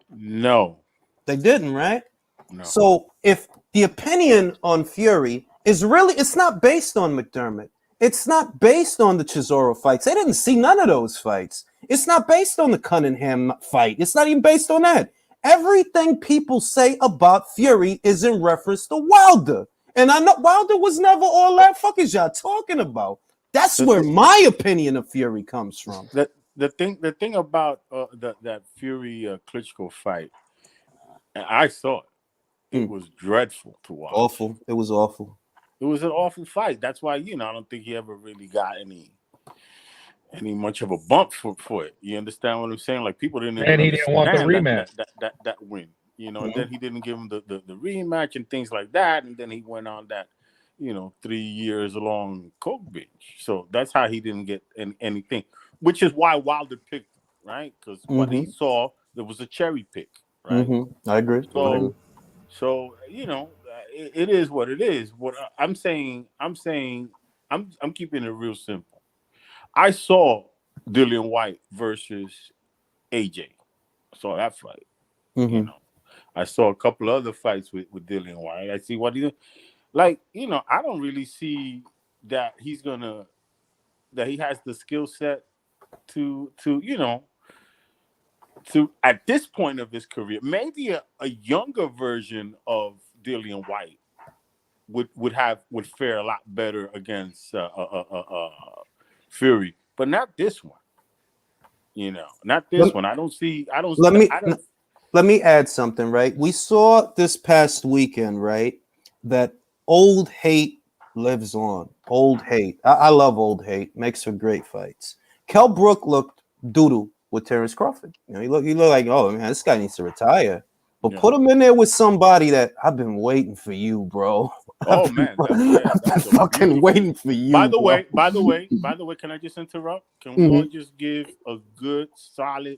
No, they didn't, right? No. So if the opinion on Fury is really, it's not based on McDermott. It's not based on the Chisora fights. They didn't see none of those fights. It's not based on the Cunningham fight. It's not even based on that. Everything people say about Fury is in reference to Wilder. And I know Wilder was never all that. Fuck is y'all talking about? That's where my opinion of Fury comes from. The thing about that Fury Klitschko fight, and I saw it. It was dreadful to watch. Awful. It was awful. It was an awful fight. That's why, I don't think he ever really got any much of a bump for it. You understand what I'm saying? Like, people didn't. And he didn't want the rematch. That win. And then he didn't give him the rematch and things like that. And then he went on that, 3 years long coke binge. So that's how he didn't get anything. Which is why Wilder picked him, right? Because what he saw, there was a cherry pick, right? I agree. So it is what it is. What I'm saying, I'm keeping it real simple. I saw Dillian Whyte versus AJ. I saw that fight. I saw a couple other fights with Dillian Whyte. I see what he like. I don't really see that he has the skill set to at this point of his career, maybe a younger version of Dillian Whyte would fare a lot better against Fury, but not this one. Not this one. Let me add something, right? We saw this past weekend, right, that old hate lives on. Old hate. I love old hate. Makes for great fights. Kell Brook looked doodle with Terrence Crawford. He looked like, oh man, this guy needs to retire. But put him in there with somebody that I've been waiting for you, bro. Oh man, I've been fucking waiting for you. By the bro. way, can I just interrupt? Can we all just give a good, solid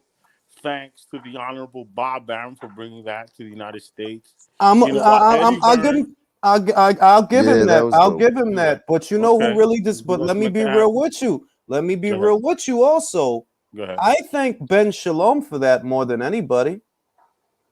thanks to the Honorable Bob Arum for bringing that to the United States? I'll give him. I'll give him that. I'll give him that. But you know who really just? But let me be real with you. Let me be real with you. Also, I thank Ben Shalom for that more than anybody.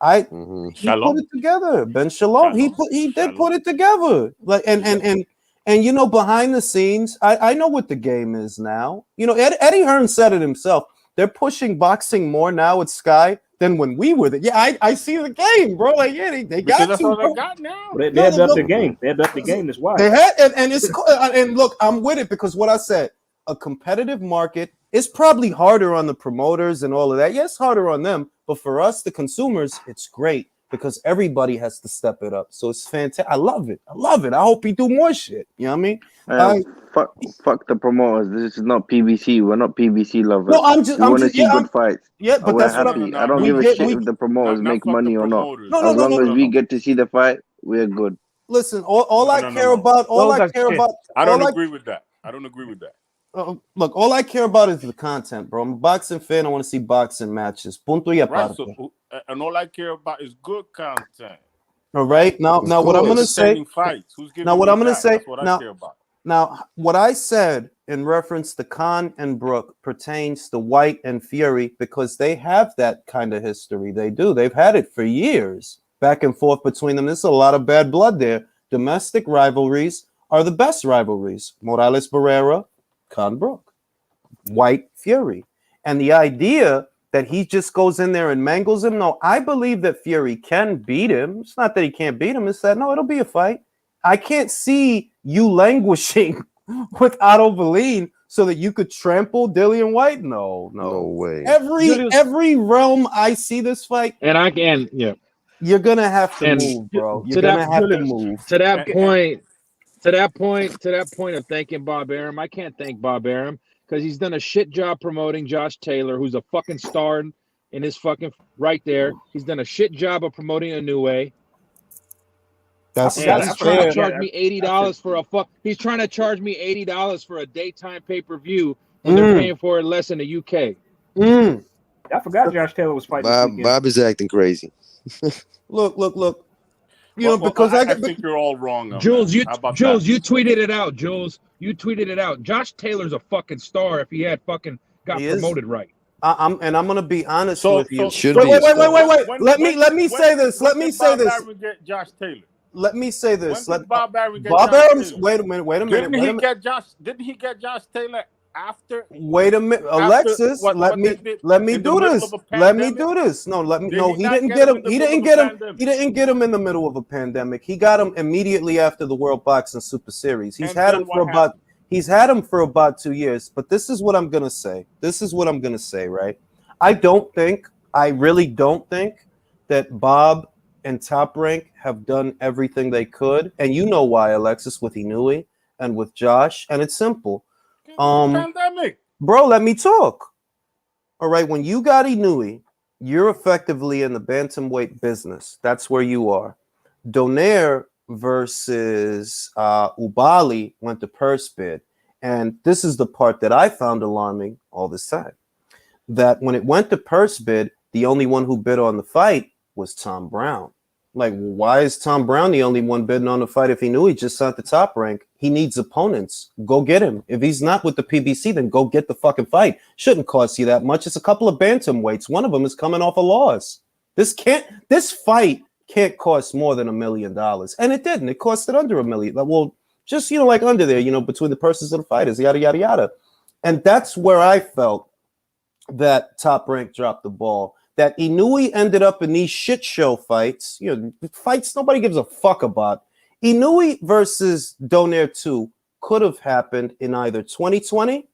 He put it together. Ben Shalom. He did put it together. Like and you know, behind the scenes, I know what the game is now. You know, Eddie Hearn said it himself. They're pushing boxing more now at Sky than when we were there. Yeah, I see the game, bro. Like, yeah, they got that's to. all they got now. They had up the game. They had up the game. That's why. They had, and it's and look, I'm with it because what I said, a competitive market is probably harder on the promoters and all of that. Yes, harder on them, but for us, the consumers, it's great because everybody has to step it up. So it's fantastic. I love it. I hope he do more shit. You know what I mean? Fuck the promoters. This is not PBC. We're not PBC lovers. No, I'm want to see good fights. Yeah, but that's happy. I don't give a shit if the promoters make money or not. As long as we get to see the fight, we're good. Listen, all I care about. I don't agree with that. I don't agree with that. Look, all I care about is the content, bro. I'm a boxing fan. I want to see boxing matches. Punto y aparte. And all I care about is good content. All right. Now what I'm gonna say. Now what I'm gonna say. That's what I care about. Now, what I said in reference to Khan and Brook pertains to Whyte and Fury because they have that kind of history. They do. They've had it for years, back and forth between them. There's a lot of bad blood there. Domestic rivalries are the best rivalries. Morales Barrera, Khan Brook, Whyte Fury. And the idea that he just goes in there and mangles him, no, I believe that Fury can beat him. It's not that he can't beat him. It's that, no, it'll be a fight. I can't see you languishing with Otto Valine so that you could trample Dillian Whyte. No way. Every realm I see this fight, and I can, you're gonna have to move, bro. You're gonna have to move. To that point of thanking Bob Arum, I can't thank Bob Arum because he's done a shit job promoting Josh Taylor, who's a fucking star in his fucking right there. He's done a shit job of promoting Inoue. He's trying to charge me $80 for a fuck. He's trying to charge me $80 for a daytime pay-per-view when they're paying for it less in the UK. I forgot Josh Taylor was fighting. Bob is acting crazy. Look. You know, because I think you're all wrong. Jules, you tweeted it out. Jules, you tweeted it out. Josh Taylor's a fucking star if he had fucking got promoted right. I'm gonna be honest with you. Wait. Let me say this. Let me say this. Get Josh Taylor. Let me say this. When did Bob Arum get Bob Josh Arum's. Taylor? Wait a minute. Didn't he get Josh Taylor after? Wait a minute, Alexis. Let me do this. Let me do this. No, he didn't get him. He didn't get him in the middle of a pandemic. He got him immediately after the World Boxing Super Series. He's had him for about 2 years. But this is what I'm gonna say. Right? I really don't think that Bob and Top Rank have done everything they could, and you know why, Alexis, with Inoue and with Josh, and it's simple. Pandemic. Bro, let me talk. All right, when you got Inoue, you're effectively in the bantamweight business. That's where you are. Donaire versus Ubali went to purse bid, and this is the part that I found alarming all this time. That when it went to purse bid, the only one who bid on the fight was Tom Brown. Like, why is Tom Brown the only one bidding on the fight if he knew he just signed the Top Rank? He needs opponents. Go get him. If he's not with the PBC, then go get the fucking fight. Shouldn't cost you that much. It's a couple of bantamweights. One of them is coming off a loss. This fight can't cost more than $1 million. And it didn't. It costed under $1 million. Well, just, like under there, between the purses of the fighters, yada, yada, yada. And that's where I felt that Top Rank dropped the ball. That Inoue ended up in these shit show fights, fights nobody gives a fuck about. Inoue versus Donaire 2 could have happened in either 2020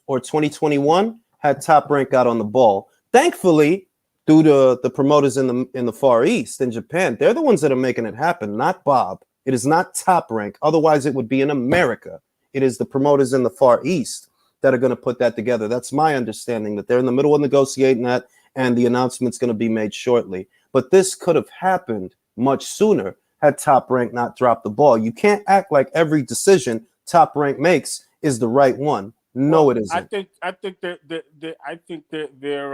or 2021 had Top Rank got on the ball. Thankfully, due to the promoters in the Far East, in Japan, they're the ones that are making it happen, not Bob. It is not Top Rank. Otherwise, it would be in America. It is the promoters in the Far East that are going to put that together. That's my understanding, that they're in the middle of negotiating that, and the announcement's going to be made shortly. but this could have happened much sooner had Top Rank not dropped the ball. You can't act like every decision Top Rank makes is the right one. No, Well, it isn't. I think that their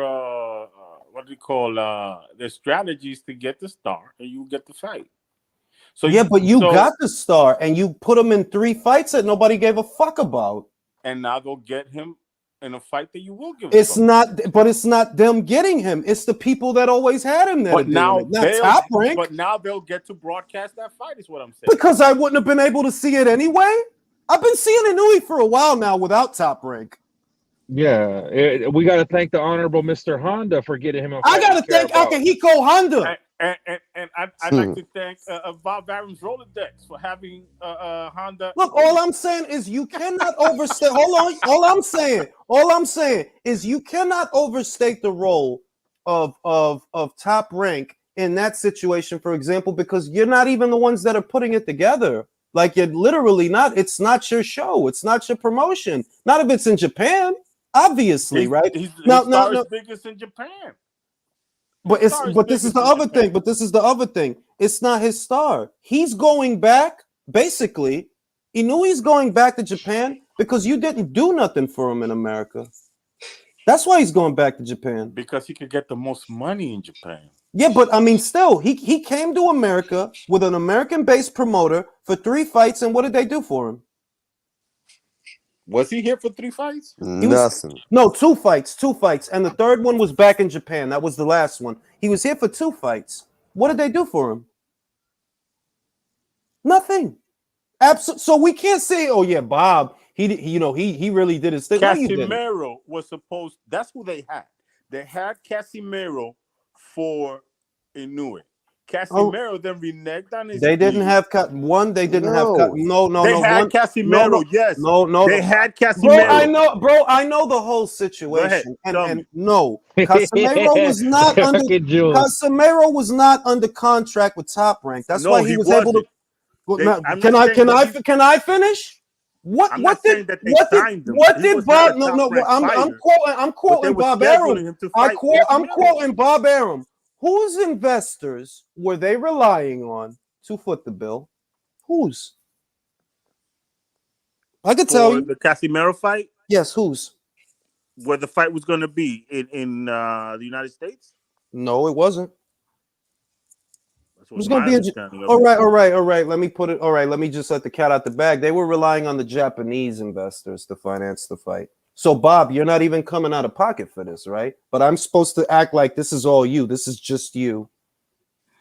what do you call their strategies to get the star and you get the fight. So yeah, but you got the star and you put him in 3 fights that nobody gave a fuck about. And now go get him in a fight that you will give. It's not, but it's not them getting him. It's the people that always had him there. But now Top Rank. But now they'll get to broadcast that fight. Is what I'm saying. Because I wouldn't have been able to see it anyway. I've been seeing Inui for a while now without Top Rank. Yeah, we got to thank the honorable Mr. Honda for getting him. I got to thank Akihiko Honda. And I'd like to thank Bob Barron's Rolodex for having Honda. Look, all I'm saying is you cannot overstate. Hold on. All I'm saying is you cannot overstate the role of Top Rank in that situation, for example, because you're not even the ones that are putting it together. Like, you're literally not. It's not your show. It's not your promotion. Not if it's in Japan, obviously, right? His star is biggest in Japan. But this is the other thing. But this is the other thing. It's not his star. He's going back. Basically, Inui's going back to Japan because you didn't do nothing for him in America. That's why he's going back to Japan. Because he could get the most money in Japan. Yeah, but I mean, still, he came to America with an American-based promoter for 3 fights, and what did they do for him? Was he here for 3 fights? Nothing. No, 2 fights, and the third one was back in Japan. That was the last one. He was here for 2 fights. What did they do for him? Nothing. So we can't say, oh yeah, Bob, he really did his thing. Casimiro was supposed. That's who they had. They had Casimiro for Inoue. Casimiro then reneged on his. They didn't have one. They didn't have no. They had Casimiro. Yes. No. They had Casimiro. Bro, I know the whole situation. And no, Casimiro was not under. Casimiro was not under contract with Top Rank. That's why he was able to. Can I finish? What did Bob? No. I'm quoting Bob Arum. I'm quoting Bob Arum. Whose investors were they relying on to foot the bill? Whose? I could tell you. The Casimiro fight? Yes, whose? Where the fight was going to be in the United States? No, it wasn't. It was going to be all right. Let me put it. All right, let me just let the cat out the bag. They were relying on the Japanese investors to finance the fight. So, Bob, you're not even coming out of pocket for this, right? But I'm supposed to act like this is all you. This is just you.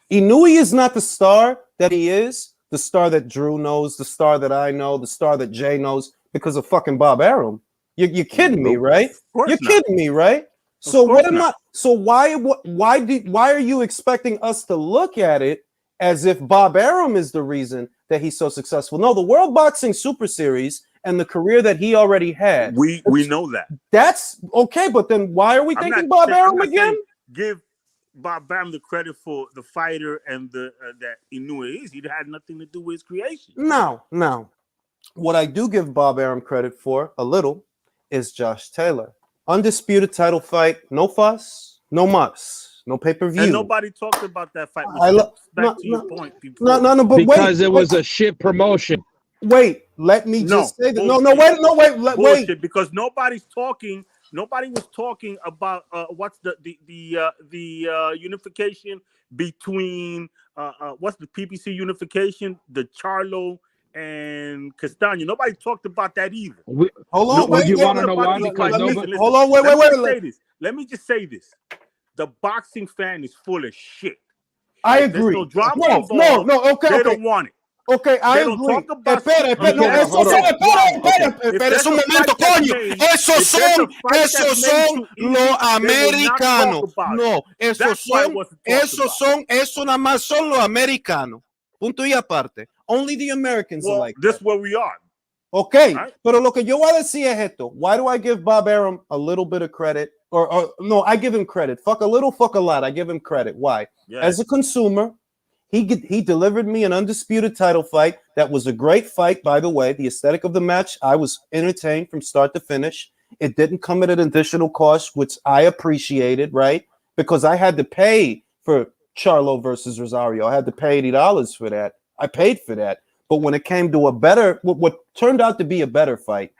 Inui is not the star that he is, the star that Drew knows, the star that I know, the star that Jay knows, because of fucking Bob Arum. You're kidding me, right? You're kidding me, right? So what am I? So why are you expecting us to look at it as if Bob Arum is the reason that he's so successful? No, the World Boxing Super Series and the career that he already had. We know that. That's okay, but then why are we thinking Bob Arum again? Give Bob Arum the credit for the fighter and that Inoue is. He had nothing to do with his creation. Now, what I do give Bob Arum credit for a little is Josh Taylor. Undisputed title fight, no fuss, no muss, no pay-per-view. And nobody talked about that fight. But because it was a shit promotion. Wait, let me just say that. Wait. Because nobody was talking about what's the unification between what's the PPC unification, the Charlo and Castagna. Nobody talked about that either. Hold on, wait. Let me just say this. The boxing fan is full of shit. I agree. Okay. They don't want it. Okay, I agree. Espera, es un momento, coño. Esos son los americanos. No, eso nada más son los americanos. Punto y aparte. Only the Americans are like this. Where we are. Okay, right. Pero lo que yo voy a decir es esto. Why do I give Bob Arum a little bit of credit? Or no, I give him credit. Fuck a little, fuck a lot. I give him credit. Why? Yes. As a consumer, he delivered me an undisputed title fight. That was a great fight, by the way. The aesthetic of the match, I was entertained from start to finish. It didn't come at an additional cost, which I appreciated, right? Because I had to pay for Charlo versus Rosario. I had to pay $80 for that. I paid for that. But when it came to a better, what turned out to be a better fight,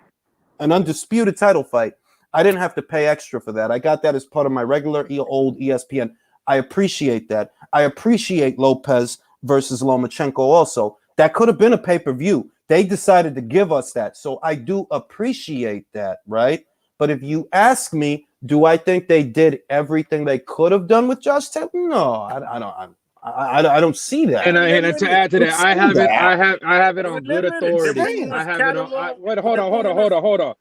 an undisputed title fight, I didn't have to pay extra for that. I got that as part of my regular old ESPN. I appreciate that. I appreciate Lopez versus Lomachenko also. That could have been a pay-per-view. They decided to give us that. So I do appreciate that, right? But if you ask me, do I think they did everything they could have done with Josh Taylor? No, I don't see that. And to add to that, I have it on good authority. I have it on. Wait, hold on.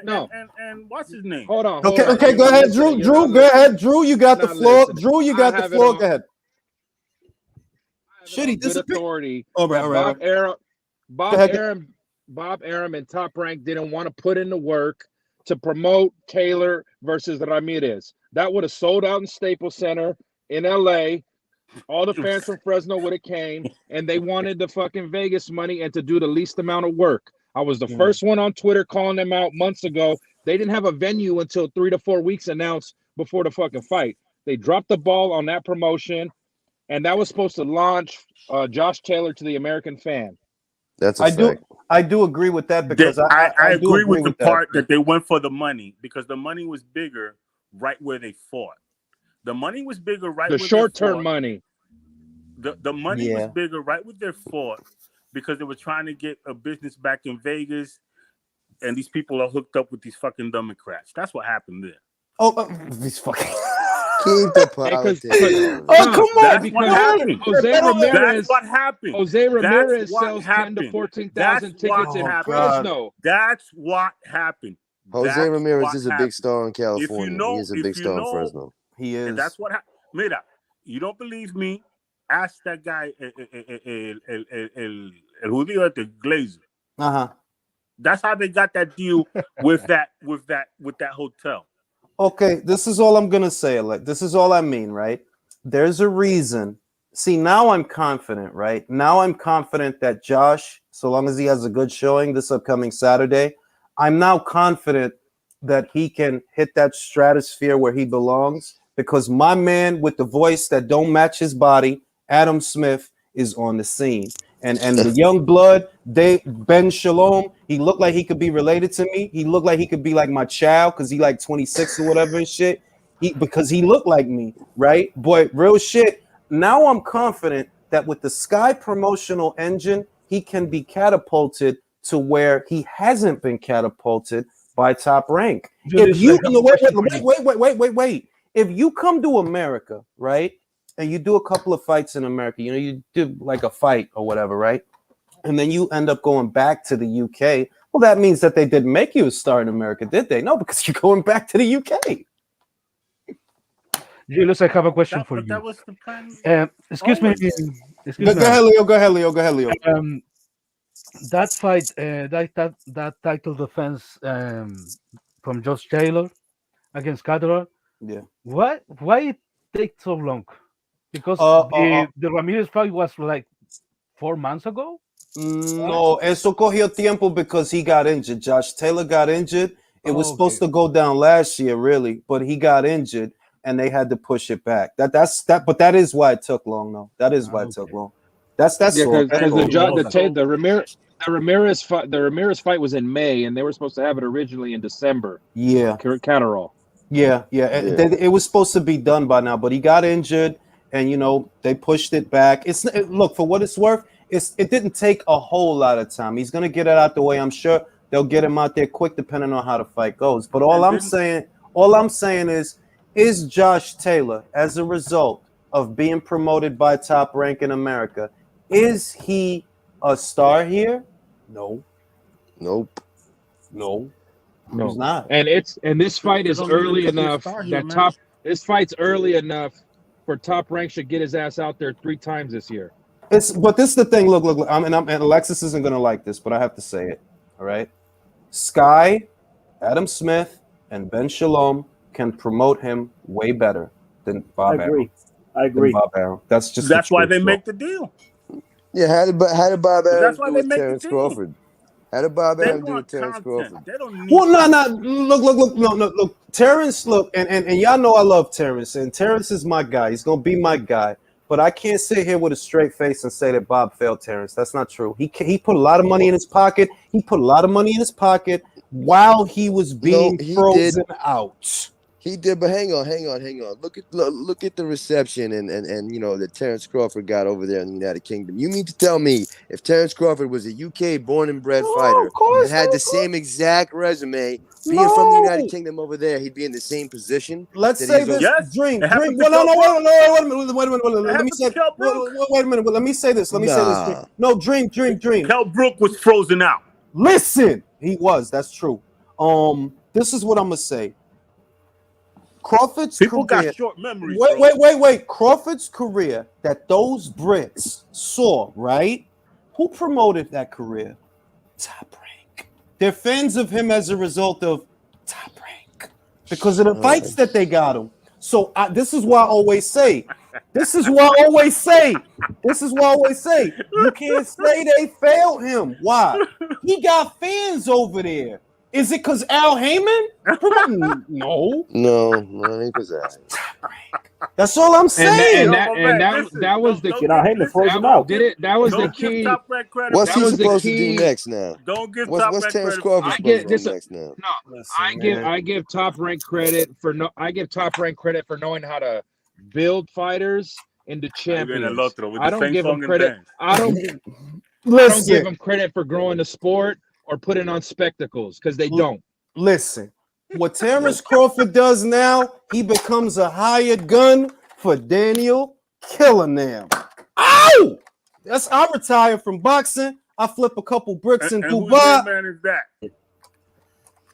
No. And what's his name? Hold on. Okay, go ahead, Drew. Go ahead, Drew. You got the floor. Drew, you got the floor. Go ahead. Shitty authority. All right. Bob Arum and Top Rank didn't want to put in the work to promote Taylor versus Ramirez. That would have sold out in Staples Center in LA. All the fans from Fresno would have came, and they wanted the fucking Vegas money and to do the least amount of work. I was the first one on Twitter calling them out months ago. They didn't have a venue until 3 to 4 weeks announced before the fucking fight. They dropped the ball on that promotion, and that was supposed to launch Josh Taylor to the American fan. That's a fact. I do agree with that because I agree with the part that they went for the money because the money was bigger right where they fought. The money was bigger right where they fought. The short-term money. The money was bigger right where they fought because they were trying to get a business back in Vegas, and these people are hooked up with these fucking Democrats. That's what happened there. Oh, these fucking... Keep the politics. Come on. That's what happened. That's what happened. Jose Ramirez sells 10 to 14,000 tickets in Fresno. That's what happened. Jose Ramirez is a big star in California. He is a big star in Fresno. He is. And that's what happened. Mira, you don't believe me? Ask that guy, el judío at the Glazer. That's how they got that deal with that hotel. Okay, this is all I'm gonna say. Like, this is all I mean, right? There's a reason. See, now I'm confident, right? Now I'm confident that Josh, so long as he has a good showing this upcoming Saturday, I'm now confident that he can hit that stratosphere where he belongs because my man with the voice that don't match his body, Adam Smith, is on the scene. And the young blood, Ben Shalom, he looked like he could be related to me. He looked like he could be like my child because he like 26 or whatever and shit. Because he looked like me, right? Boy, real shit. Now I'm confident that with the Sky promotional engine, he can be catapulted to where he hasn't been catapulted by Top Rank. If you wait. If you come to America, right? And you do a couple of fights in America, you know, you do like a fight or whatever, right? And then you end up going back to the UK. Well, that means that they didn't make you a star in America, did they? No, because you're going back to the UK. Julius, I have a question for you. That was the plan. Excuse me. Go ahead, Leo. That fight, that title defense from Josh Taylor against Catterall. Yeah. Why it take so long? Because the Ramirez fight was like 4 months ago? No, eso cogió tiempo because he got injured. Josh Taylor got injured. It was supposed to go down last year, really, but he got injured and they had to push it back. But that is why it took long, though. That is why it took long. That's because the Ramirez fight was in May and they were supposed to have it originally in December. Yeah. Catterall. Yeah. It was supposed to be done by now, but he got injured. And they pushed it back. Look, for what it's worth, it didn't take a whole lot of time. He's gonna get it out the way. I'm sure they'll get him out there quick, depending on how the fight goes. But all I'm saying is Josh Taylor, as a result of being promoted by Top Rank in America, is he a star here? No. Nope. No. He's not. And this fight is early enough this fight's early enough for Top Rank should get his ass out there 3 times this year. But this is the thing. Look. And Alexis isn't gonna like this, but I have to say it. All right. Sky, Adam Smith, and Ben Shalom can promote him way better than Bob Arum. I agree. Bob Arum. That's why they make the deal. Yeah, how did Bob Arum That's why do they with make Terrence the deal. Crawford? How did Bob They Arum do with want Terrence content. Crawford? They don't need. Well, look. Terrence, look, and y'all know I love Terrence, and Terrence is my guy. He's gonna be my guy. But I can't sit here with a straight face and say that Bob failed Terrence. That's not true. He put a lot of money in his pocket. He put a lot of money in his pocket while he was being frozen out. He did, but hang on. Look at the reception and that Terrence Crawford got over there in the United Kingdom. You mean to tell me if Terrence Crawford was a UK born and bred fighter and had the same exact resume, being from the United Kingdom over there, he'd be in the same position? Let's say this, Dream. Wait a minute. Let me say this. Dream. No, Dream. Kell Brook was frozen out. Listen, he was. That's true. This is what I'm gonna say. Crawford's People career, got short memories. Wait. Crawford's career that those Brits saw, right? Who promoted that career? Top Rank. They're fans of him as a result of Top Rank because of the fights that they got him. So this is why I always say. You can't say they failed him. Why? He got fans over there. Is it because Al Heyman? No, it was that. That's all I'm saying. That was the key. Al Heyman froze him out. That was the key. What's he supposed to do next now? Don't give what's Terrence Crawford supposed to do next now? No, I give Top Rank credit for knowing how to build fighters into champions. I don't give him credit. I don't give him credit for growing the sport or putting on spectacles because they don't. Listen, what Terrence Crawford does now, he becomes a hired gun for Daniel Killingham. Ow! I retired from boxing. I flip a couple bricks in Dubai. Whose man is that?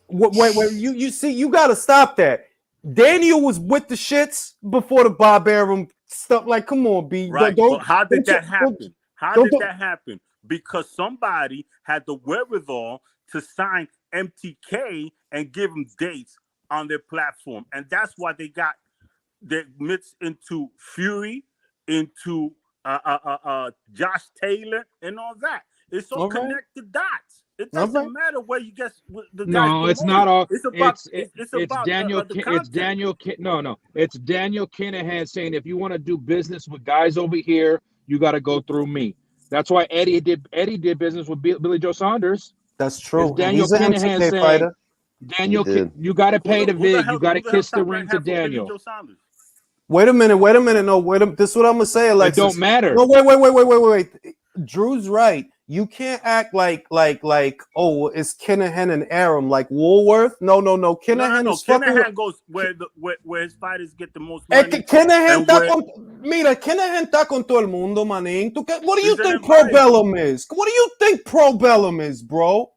Wait, you see, you gotta stop that. Daniel was with the shits before the Bob Arum stuff. Like, come on, B. Right. How did that happen? How did that happen? Because somebody had the wherewithal to sign MTK and give him dates on their platform. And that's why they got their mixed into Fury, into Josh Taylor, and all that. It's all connected dots. It doesn't matter where you get the guys. No, it's not all. It's about Daniel. It's Daniel Kinahan saying if you want to do business with guys over here, you got to go through me. That's why Eddie did business with Billy Joe Saunders. That's true. Daniel Kinahan saying, fighter. Daniel, you got to pay the vig. You got to kiss the ring to Daniel. Wait a minute. No, this is what I'm gonna say, Alexis. It don't matter. No, wait. Drew's right. You can't act like it's Kinahan and Arum like Woolworth. No. Kinahan goes where his fighters get the most money. Kinahan está con todo el mundo, manín. What do you think Probellum is? What do you think Probellum is, bro?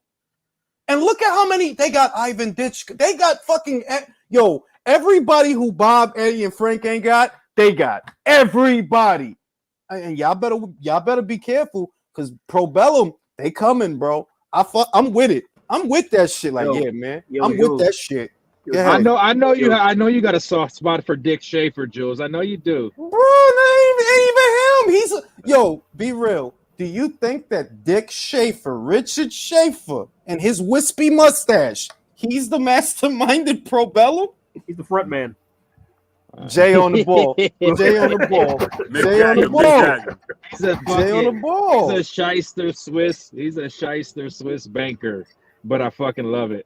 And look at how many they got. Ivan Ditch. They got fucking everybody who Bob, Eddie, and Frank ain't got. They got everybody. And y'all better be careful. Because Probellum, they coming, bro. I'm with it. I'm with that shit. Like, man. I'm with that shit. I know you got a soft spot for Dick Schaefer, Jules. I know you do. Bro, not even him. Be real. Do you think that Dick Schaefer, Richard Schaefer, and his wispy mustache, he's the masterminded Probellum? He's the front man. Jay on the ball. Jay on the ball. He's a shyster Swiss. He's a shyster Swiss banker. But I fucking love it.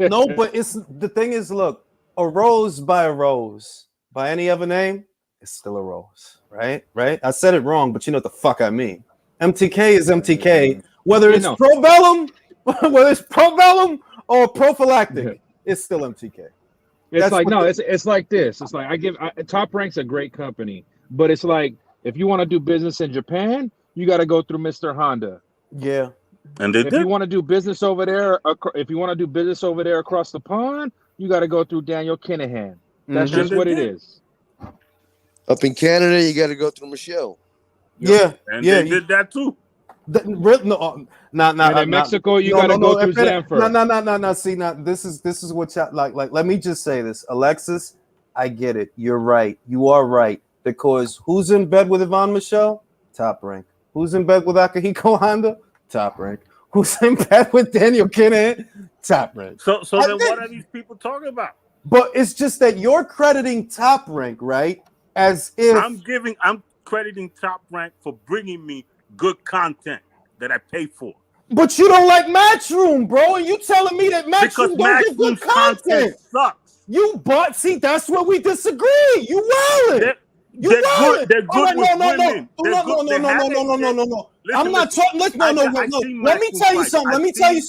No, but the thing is, look, a rose by a rose. By any other name, it's still a rose. Right? I said it wrong, but you know what the fuck I mean. MTK is MTK. Whether it's Probellum, or prophylactic, it's still MTK. It's like this. It's like Top Rank's a great company, but it's like if you want to do business in Japan, you got to go through Mr. Honda. Yeah. And if you want to do business over there, across the pond, you got to go through Daniel Kinahan. That's just what it is. Up in Canada, you got to go through Michelle. Yeah. They did that too. In Mexico, you got to go through Zanfer. No. See, now this is what y'all like. Let me just say this, Alexis. I get it. You're right. You are right. Because who's in bed with Yvonne Michelle? Top Rank. Who's in bed with Akihiko Honda? Top Rank. who's in bed with Daniel Kinahan, Top Rank. So then what are these people talking about? But it's just that you're crediting Top Rank, right? As if I'm crediting Top Rank for bringing me good content that I pay for. But you don't like Matchroom, bro, and you telling me that Matchroom don't give good content. Sucks. See, that's where we disagree. You wildin'. They're good with women. No. I'm not talking. No. Let me tell you something. Let me tell you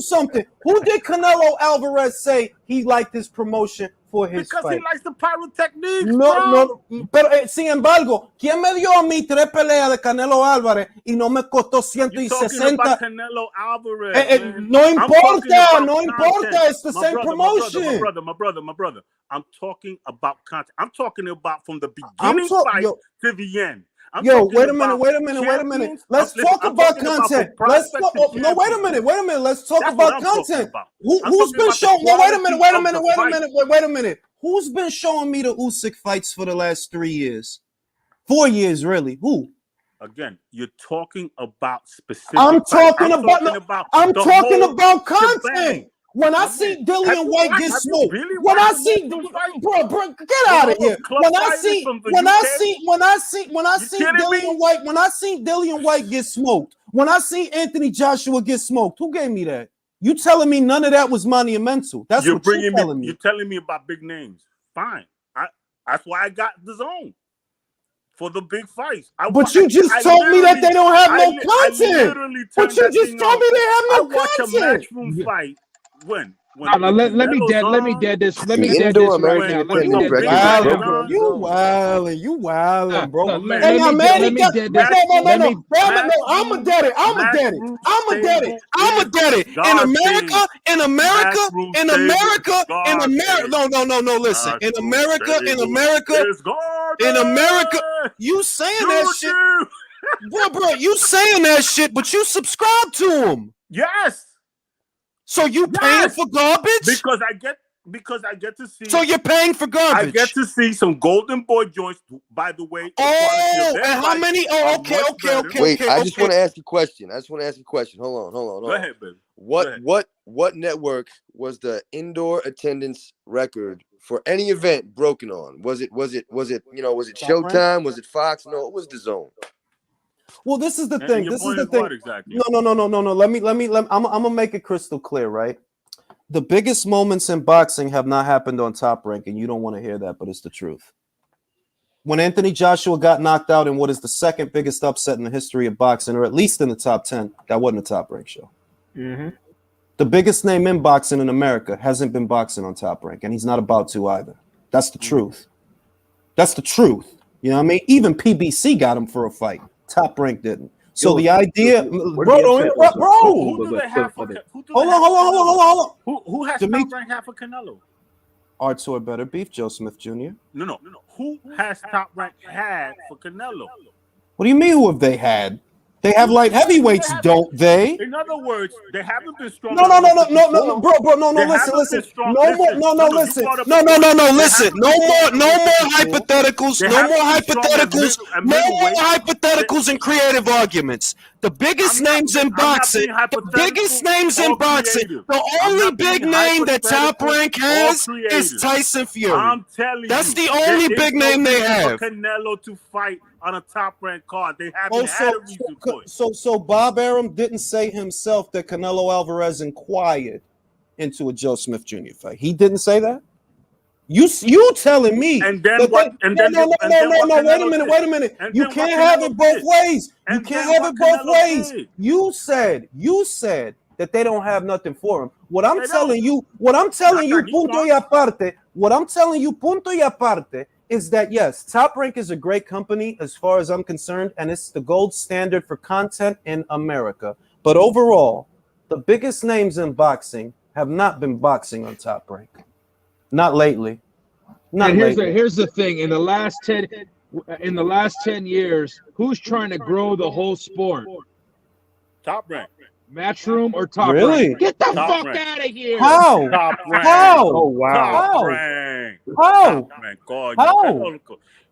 something. Who did Canelo Alvarez say he liked this promotion for his because fight? He likes the pyrotechnics. No. Pero sin embargo, ¿quién me dio a mí 3 peleas de Canelo Álvarez y no me costó 160? Canelo Álvarez, no importa. It's the same promotion. My brother. I'm talking about content. I'm talking about from the beginning fight to the end. Wait a minute. Let's talk about content. Let's talk about content. Who's been showing? No, wait a minute. Who's been showing me the Usyk fights for the last 3 years? 4 years, really? Who? Again, you're talking about specific. I'm talking about content. When I see Dillian Whyte get smoked, bro, get out of here. When I see Dillian Whyte get smoked, when I see Anthony Joshua get smoked, who gave me that? You telling me none of that was monumental? That's what you're telling me. You're telling me about big names. Fine. That's why I got the zone for the big fights. But you just told me that they don't have no content. But you just told me they have no content. I watch a Matchroom let me dead this right now. You wildin', bro. I'm a dead it. In America. No. Listen. In America, you saying that shit, bro. You saying that shit, but you subscribe to him. Yes. So you paying for garbage? Because I get to see. So you're paying for garbage? I get to see some Golden Boy joints. By the way. Oh, and how many? Oh, okay. Wait, I just want to ask you a question. Hold on. Go ahead, baby. What network was the indoor attendance record for any event broken on? Was it Showtime? Was it Fox? No, it was the Zone. Well, this is the thing. Exactly? No. Let me. I'm gonna make it crystal clear, right? The biggest moments in boxing have not happened on Top Rank, and you don't want to hear that, but it's the truth. When Anthony Joshua got knocked out in what is the second biggest upset in the history of boxing, or at least in the top 10, that wasn't a Top Rank show. Mm-hmm. The biggest name in boxing in America hasn't been boxing on Top Rank, and he's not about to either. That's the truth. You know what I mean? Even PBC got him for a fight. Top Rank didn't. So the idea, bro, don't interrupt, bro. Who do they have for? Hold on. Who has Top Rank have for Canelo? Artur Better Beef, Joe Smith Jr. No. Who has Top Rank had for Canelo? What do you mean? Who have they had? They have light heavyweights, don't they? In other words, they haven't been strong. No, bro. No, listen. No more. Listen. No more hypotheticals. No more hypotheticals and creative arguments. The biggest names in boxing. The only big name that Top Rank has is Tyson Fury. I'm telling you, that's the only big name they have. Canelo to fight on a Top Rank card. They haven't had a reason for it. So Bob Arum didn't say himself that Canelo Alvarez inquired into a Joe Smith Jr. fight. He didn't say that? You telling me? And then no, what? Wait a minute. You can't have it both ways. You said that they don't have nothing for him. What I'm telling you, punto y aparte, is that yes, Top Rank is a great company as far as I'm concerned, and it's the gold standard for content in America. But overall, the biggest names in boxing have not been boxing on Top Rank. Not lately. Here's the thing. In the last 10 years, who's trying to grow the whole sport? Top Rank. Matchroom or Top Rank? Get the fuck out of here. How? Top Rank. How? Oh, wow. Top Rank. How? Man, God, How?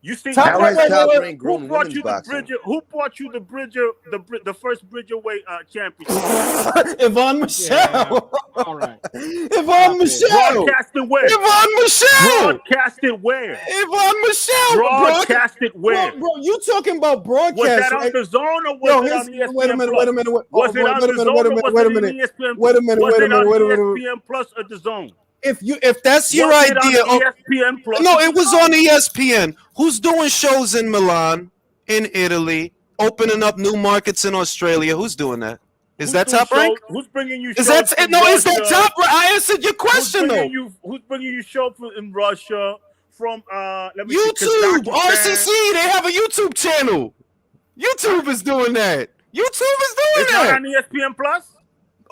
you see, Top How rank, has Top wait. Rank who grown brought women's you the boxing? Bridger? Who brought you the first Bridgerweight championship? Yvonne Michelle. Yeah. All right. Yvonne Stop it. Michelle. Broadcasted where? Yvonne Michelle. Broadcasted where? Yvonne Michelle. Broadcasted where? Bro, you talking about Was broadcast? that on right? the zone or was Yo, it on ESPN wait a minute. Plus? Wait a minute. Was it on the zone or was Wait a it minute. on ESPN? Wait a minute. Was Wait a it on minute. Wait a minute. ESPN Plus or the zone? If that's your Was it on idea, ESPN Plus? no, it was on ESPN. Who's doing shows in Milan, in Italy, opening up new markets in Australia? Who's doing that? Is that Top Rank? Who's bringing you? Is shows that from no? Is that Russia? Top Rank? I answered your question though. Who's bringing you show in Russia from? Let me YouTube, see, Kazakhstan? RCC. They have a YouTube channel. YouTube is doing that. YouTube is doing It's that. not on ESPN Plus.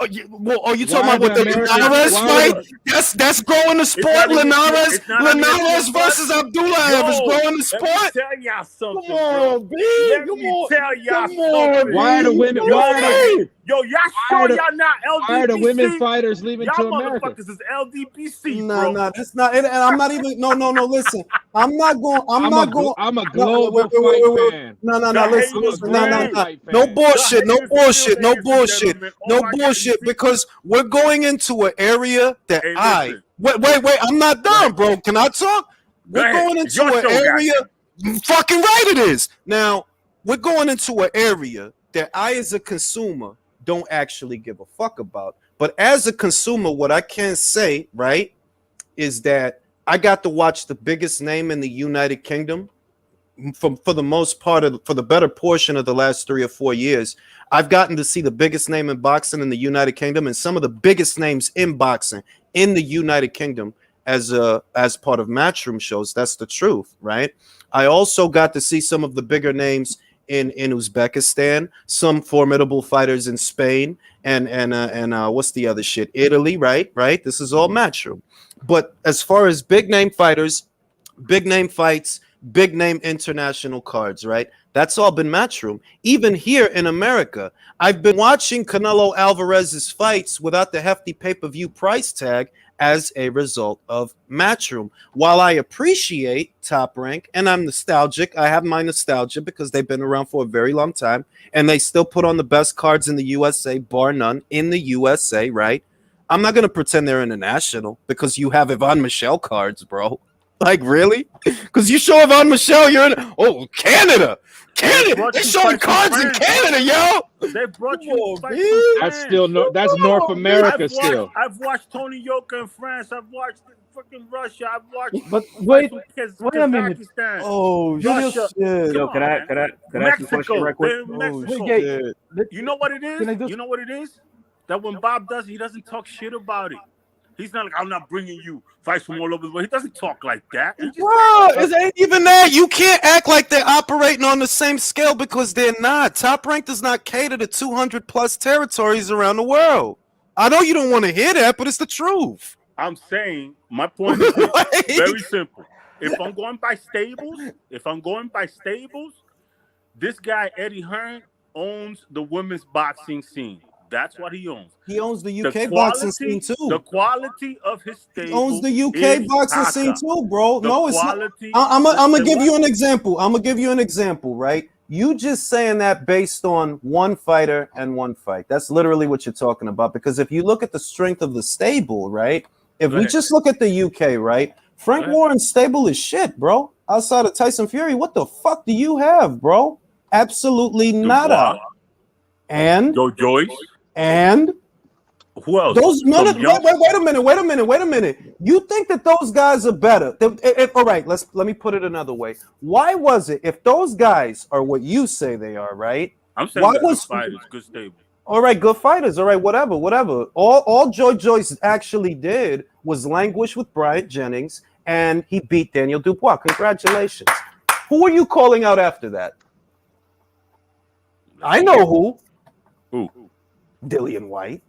Oh, you talking Why about what the the American- Linares why fight? That's growing the sport. not on Linares it's not on Linares ESPN Plus. versus Abdulayev is growing the sport. Let me tell y'all something, Come bro. on, B. Let Come me on. tell y'all Come on, something. Why are the women? Yo, Why are the, Yo, y'all Why sure are the- y'all not LDBC? why are the women fighters leaving Y'all to America? motherfuckers is LDBC, No, bro. no, that's not. And I'm not even. No. Listen, I'm not going. I'm a global fight fan. No. The Listen. haters No. win. Fight No fan. bullshit. No The haters bullshit. win, No ladies and bullshit. gentlemen. No Oh, I gotta bullshit. see- Because we're going into an area that Hey, I. listen. Wait. I'm not Go done, ahead. bro. Can I talk? Go We're ahead. going It's into your an show, area. goddamn. Fucking right it is. Now we're going into an area that I, as a consumer, don't actually give a fuck about. But as a consumer, what I can say, right, is that I got to watch the biggest name in the United Kingdom for the most part for the better portion of the last 3 or 4 years. I've gotten to see the biggest name in boxing in the United Kingdom and some of the biggest names in boxing in the United Kingdom as part of Matchroom shows. That's the truth, right? I also got to see some of the bigger names in Uzbekistan, some formidable fighters in Spain, and what's the other shit? Italy, right? This is all Matchroom. But as far as big name fighters, big name fights, big name international cards, right? That's all been Matchroom. Even here in America, I've been watching Canelo Alvarez's fights without the hefty pay-per-view price tag as a result of Matchroom. While I appreciate Top Rank and I'm nostalgic, I have my nostalgia because they've been around for a very long time and they still put on the best cards in the USA, bar none, in the USA, right? I'm not going to pretend they're international because you have Yvonne Michelle cards, bro. Like, really? Because you show Yvonne Michelle, you're in, Canada. They're showing cards in Canada, yo. They brought you on, fights B. from That's France. still that's North America still. I've watched Tony Yoka in France. I've watched fucking Russia. I've watched. But wait fights from wait a minute. Kazakhstan. Oh, Russia. shit. Yo, Come can on, I man. can I ask you a question Mexico. right quick? They're in Mexico. Wait, shit. You know what it is? Can I do- You know what it is? That when Bob does, he doesn't talk shit about it. He's not like, I'm not bringing you fights from all over the world. He doesn't talk like that. He just- Bro, it ain't even that. You can't act like they're operating on the same scale because they're not. Top Rank does not cater to 200 plus territories around the world. I know you don't want to hear that, but it's the truth. I'm saying my point is this, very simple. If I'm going by stables, this guy Eddie Hearn owns the women's boxing scene. That's what he owns. He owns the UK boxing scene too. The quality of his stable. He owns the UK boxing Taka. scene too, bro. The No, it's not. quality- I'm gonna give you what? an example. I'm gonna give you an example, right? You just saying that based on one fighter and one fight. That's literally what you're talking about. Because if you look at the strength of the stable, right? If Go we ahead. just look at the UK, right? Frank Go ahead. Warren's stable is shit, bro. Outside of Tyson Fury, what the fuck do you have, bro? Absolutely nada. Dubois. And Joe Joyce. and Who else? those none of, Some young- wait a minute. You think that those guys are better? All right, let me put it another way. Why was it if those guys are what you say they are, right? I'm saying Why good was- fighters, good stable. All right, good fighters. All right, whatever. All Joe Joyce actually did was languish with Bryant Jennings, and he beat Daniel Dubois. Congratulations. Who are you calling out after that? I know who. Who? Dillian Whyte.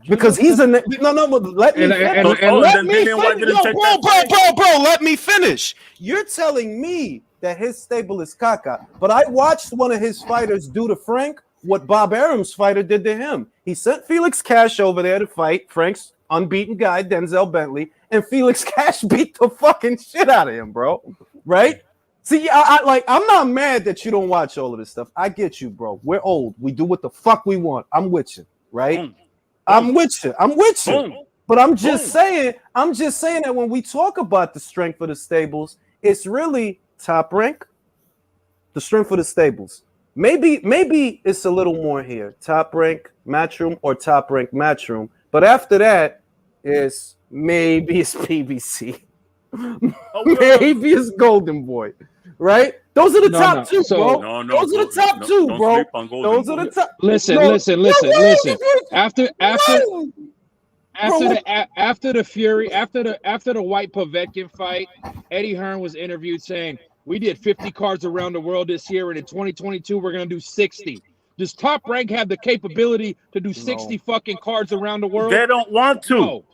Because he's a no. But let me finish. and Let me Dillian Whyte finish. didn't Yo, take that bro. Let me finish. You're telling me that his stable is caca, but I watched one of his fighters do to Frank what Bob Arum's fighter did to him. He sent Felix Cash over there to fight Frank's unbeaten guy, Denzel Bentley, and Felix Cash beat the fucking shit out of him, bro. Right? See, I'm not mad that you don't watch all of this stuff. I get you, bro. We're old. We do what the fuck we want. I'm with you, right? Boom. I'm with you. I'm with you. Boom. But I'm just saying that when we talk about the strength of the stables, it's really Top Rank, the strength of the stables. Maybe it's a little more here. Top Rank Matchroom or Top Rank Matchroom. But after that, it's maybe it's PBC. Maybe it's Golden Boy. Right? Those are the top two, bro. Those are the top two, bro. Those are the top. Listen. After the Fury, after the Whyte Povetkin fight, Eddie Hearn was interviewed saying, "We did 50 cards around the world this year, and in 2022 we're gonna do 60." Does Top Rank have the capability to do 60 fucking cards around the world? They don't want to. No.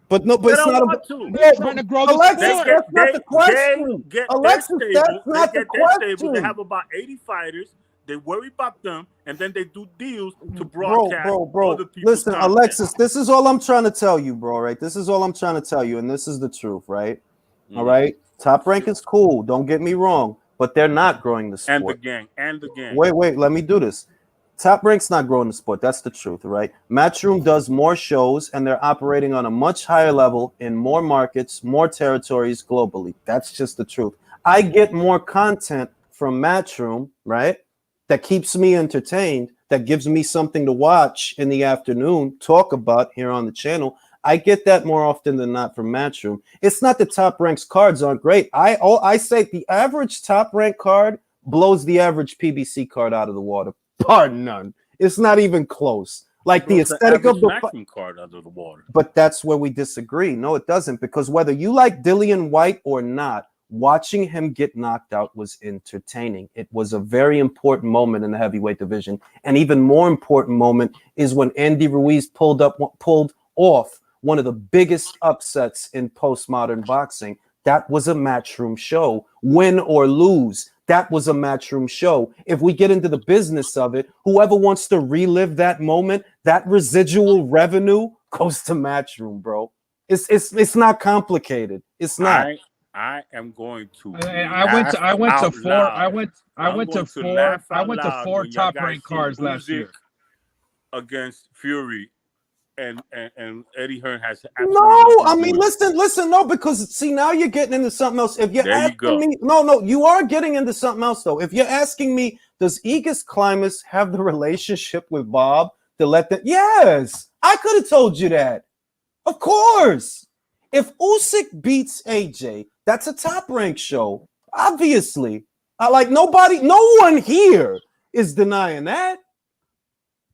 But it's not about to. They're trying to grow the Alexis, sport. that's not the question. Alexis, that's not the question. They have about 80 fighters. They worry about them, and then they do deals to broadcast other people's Listen, content. Alexis, this is all I'm trying to tell you, bro, right? This is all I'm trying to tell you, and this is the truth, right? All right? Top Rank is cool. Don't get me wrong, but they're not growing the sport. And the gang. Wait, let me do this. Top Rank's not growing the sport. That's the truth, right? Matchroom does more shows, and they're operating on a much higher level in more markets, more territories globally. That's just the truth. I get more content from Matchroom, right? That keeps me entertained, that gives me something to watch in the afternoon, talk about here on the channel. I get that more often than not from Matchroom. It's not that Top Rank's cards aren't great. I say the average Top Rank card blows the average PBC card out of the water. Pardon none. It's not even close. Like the aesthetic of the Matchroom card out of the water. But that's where we disagree. No, it doesn't, because whether you like Dillian Whyte or not, watching him get knocked out was entertaining. It was a very important moment in the heavyweight division. An even more important moment is when Andy Ruiz pulled off one of the biggest upsets in postmodern boxing. That was a Matchroom show. Win or lose, that was a Matchroom show. If we get into the business of it, whoever wants to relive that moment, that residual revenue goes to Matchroom, bro. It's not complicated. It's not. I am going to. I went to four Top Rank cards last year against Fury. And Eddie Hearn has no. I mean, listen. No, because see, now you're getting into something else. If you're asking me, no, you are getting into something else though. If you're asking me, does Aegis Climas have the relationship with Bob to let them? Yes, I could have told you that. Of course. If Usyk beats AJ, that's a Top Rank show. Obviously, no one here is denying that.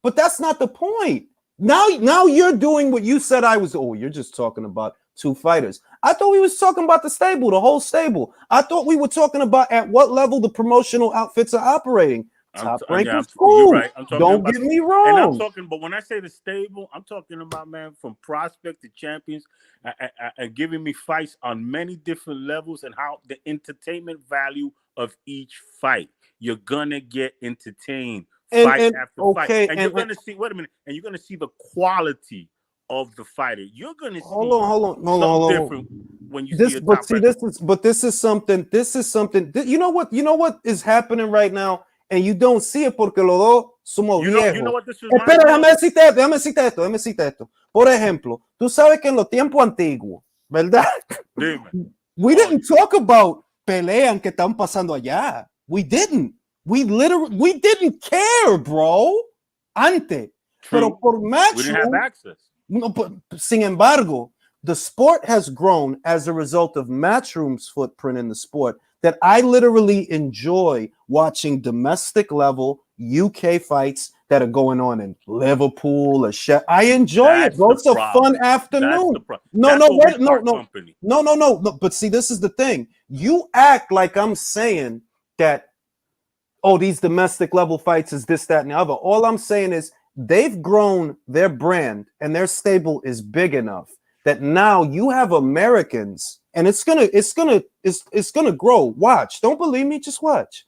But that's not the point. Now you're doing what you said I was. Oh, you're just talking about two fighters. I thought we was talking about the stable, the whole stable. I thought we were talking about at what level the promotional outfits are operating. Top Rank is cool. Right. Don't get me wrong. And I'm talking, but when I say the stable, I'm talking about, man, from prospect to champions, and giving me fights on many different levels and how the entertainment value of each fight. You're gonna get entertained. Fight after fight, and you're gonna see. Wait a minute, and you're gonna see the quality of the fighter. You're gonna see. Hold on. Different when you see. This is something. You know what is happening right now, and you don't see it porque los dos somos viejos. You know what this is. Espera, déjame citar esto. Por ejemplo, tú sabes que en los tiempos antiguos, ¿verdad? Dime. We didn't talk about peleas que están pasando allá. We didn't. We didn't care, bro. Ante. Pero por Matchroom, we didn't have access. No, but sin embargo, the sport has grown as a result of Matchroom's footprint in the sport that I literally enjoy watching domestic level UK fights that are going on in Liverpool or I enjoy it, bro. It's a fun afternoon. No. But see, this is the thing. You act like I'm saying that, oh, these domestic level fights is this, that, and the other. All I'm saying is they've grown their brand and their stable is big enough that now you have Americans, and it's gonna grow. Watch. Don't believe me, just watch.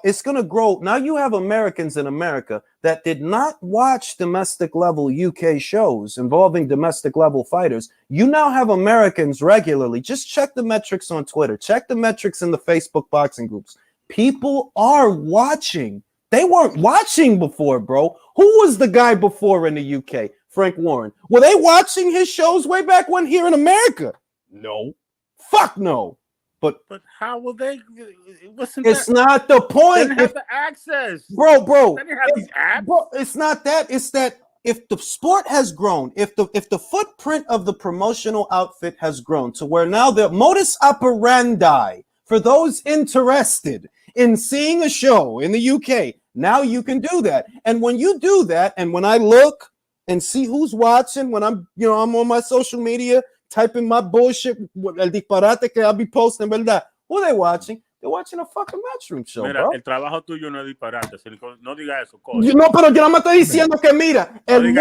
It's gonna grow. Now you have Americans in America that did not watch domestic level UK shows involving domestic level fighters, you now have Americans regularly. Just check the metrics on Twitter. Check the metrics in the Facebook boxing groups. People are watching. They weren't watching before, bro. Who was the guy before in the UK? Frank Warren. Were they watching his shows way back when here in America? No. Fuck no. But how will they? It's not the point. They didn't have the access, bro. They didn't have these apps. Bro, it's not that. It's that if the sport has grown, if the footprint of the promotional outfit has grown to where now the modus operandi for those interested in seeing a show in the UK, now you can do that. And when you do that, and when I look and see who's watching, when I'm on my social media typing my bullshit, el disparate que I'll be posting, ¿verdad? Who are they watching? They're watching a fucking matchroom show, mira, bro. El trabajo tuyo no es disparate. No diga eso, coño. No, pero yo no me estoy diciendo que, mira, el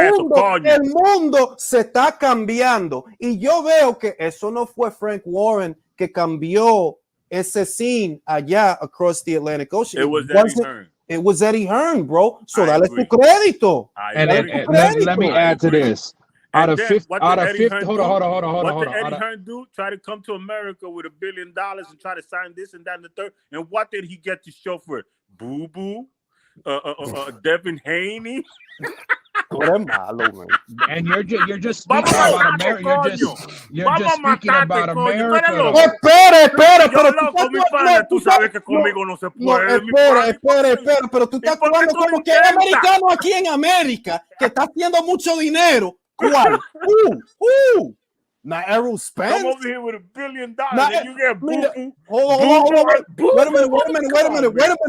mundo se está cambiando. Y yo veo que eso no fue Frank Warren que cambió ese scene allá across the Atlantic Ocean. It was Eddie Hearn. It was Eddie Hearn, bro. So dale su crédito. Let me add to this. Out of 50, hold on. What did Eddie Hearn do? Try to come to America with $1 billion and try to sign this and that and the third. And what did he get to show for it? Boo Boo, Devin Haney. And you're just speaking about America. You're just speaking about America. Espera, pero tú sabes que conmigo no se puede. Espera, pero tú estás hablando como que hay americano aquí en América que está haciendo mucho dinero. ¿Cuál? Not Errol Spence. Come over here with $1 billion and you get boo. Hold on.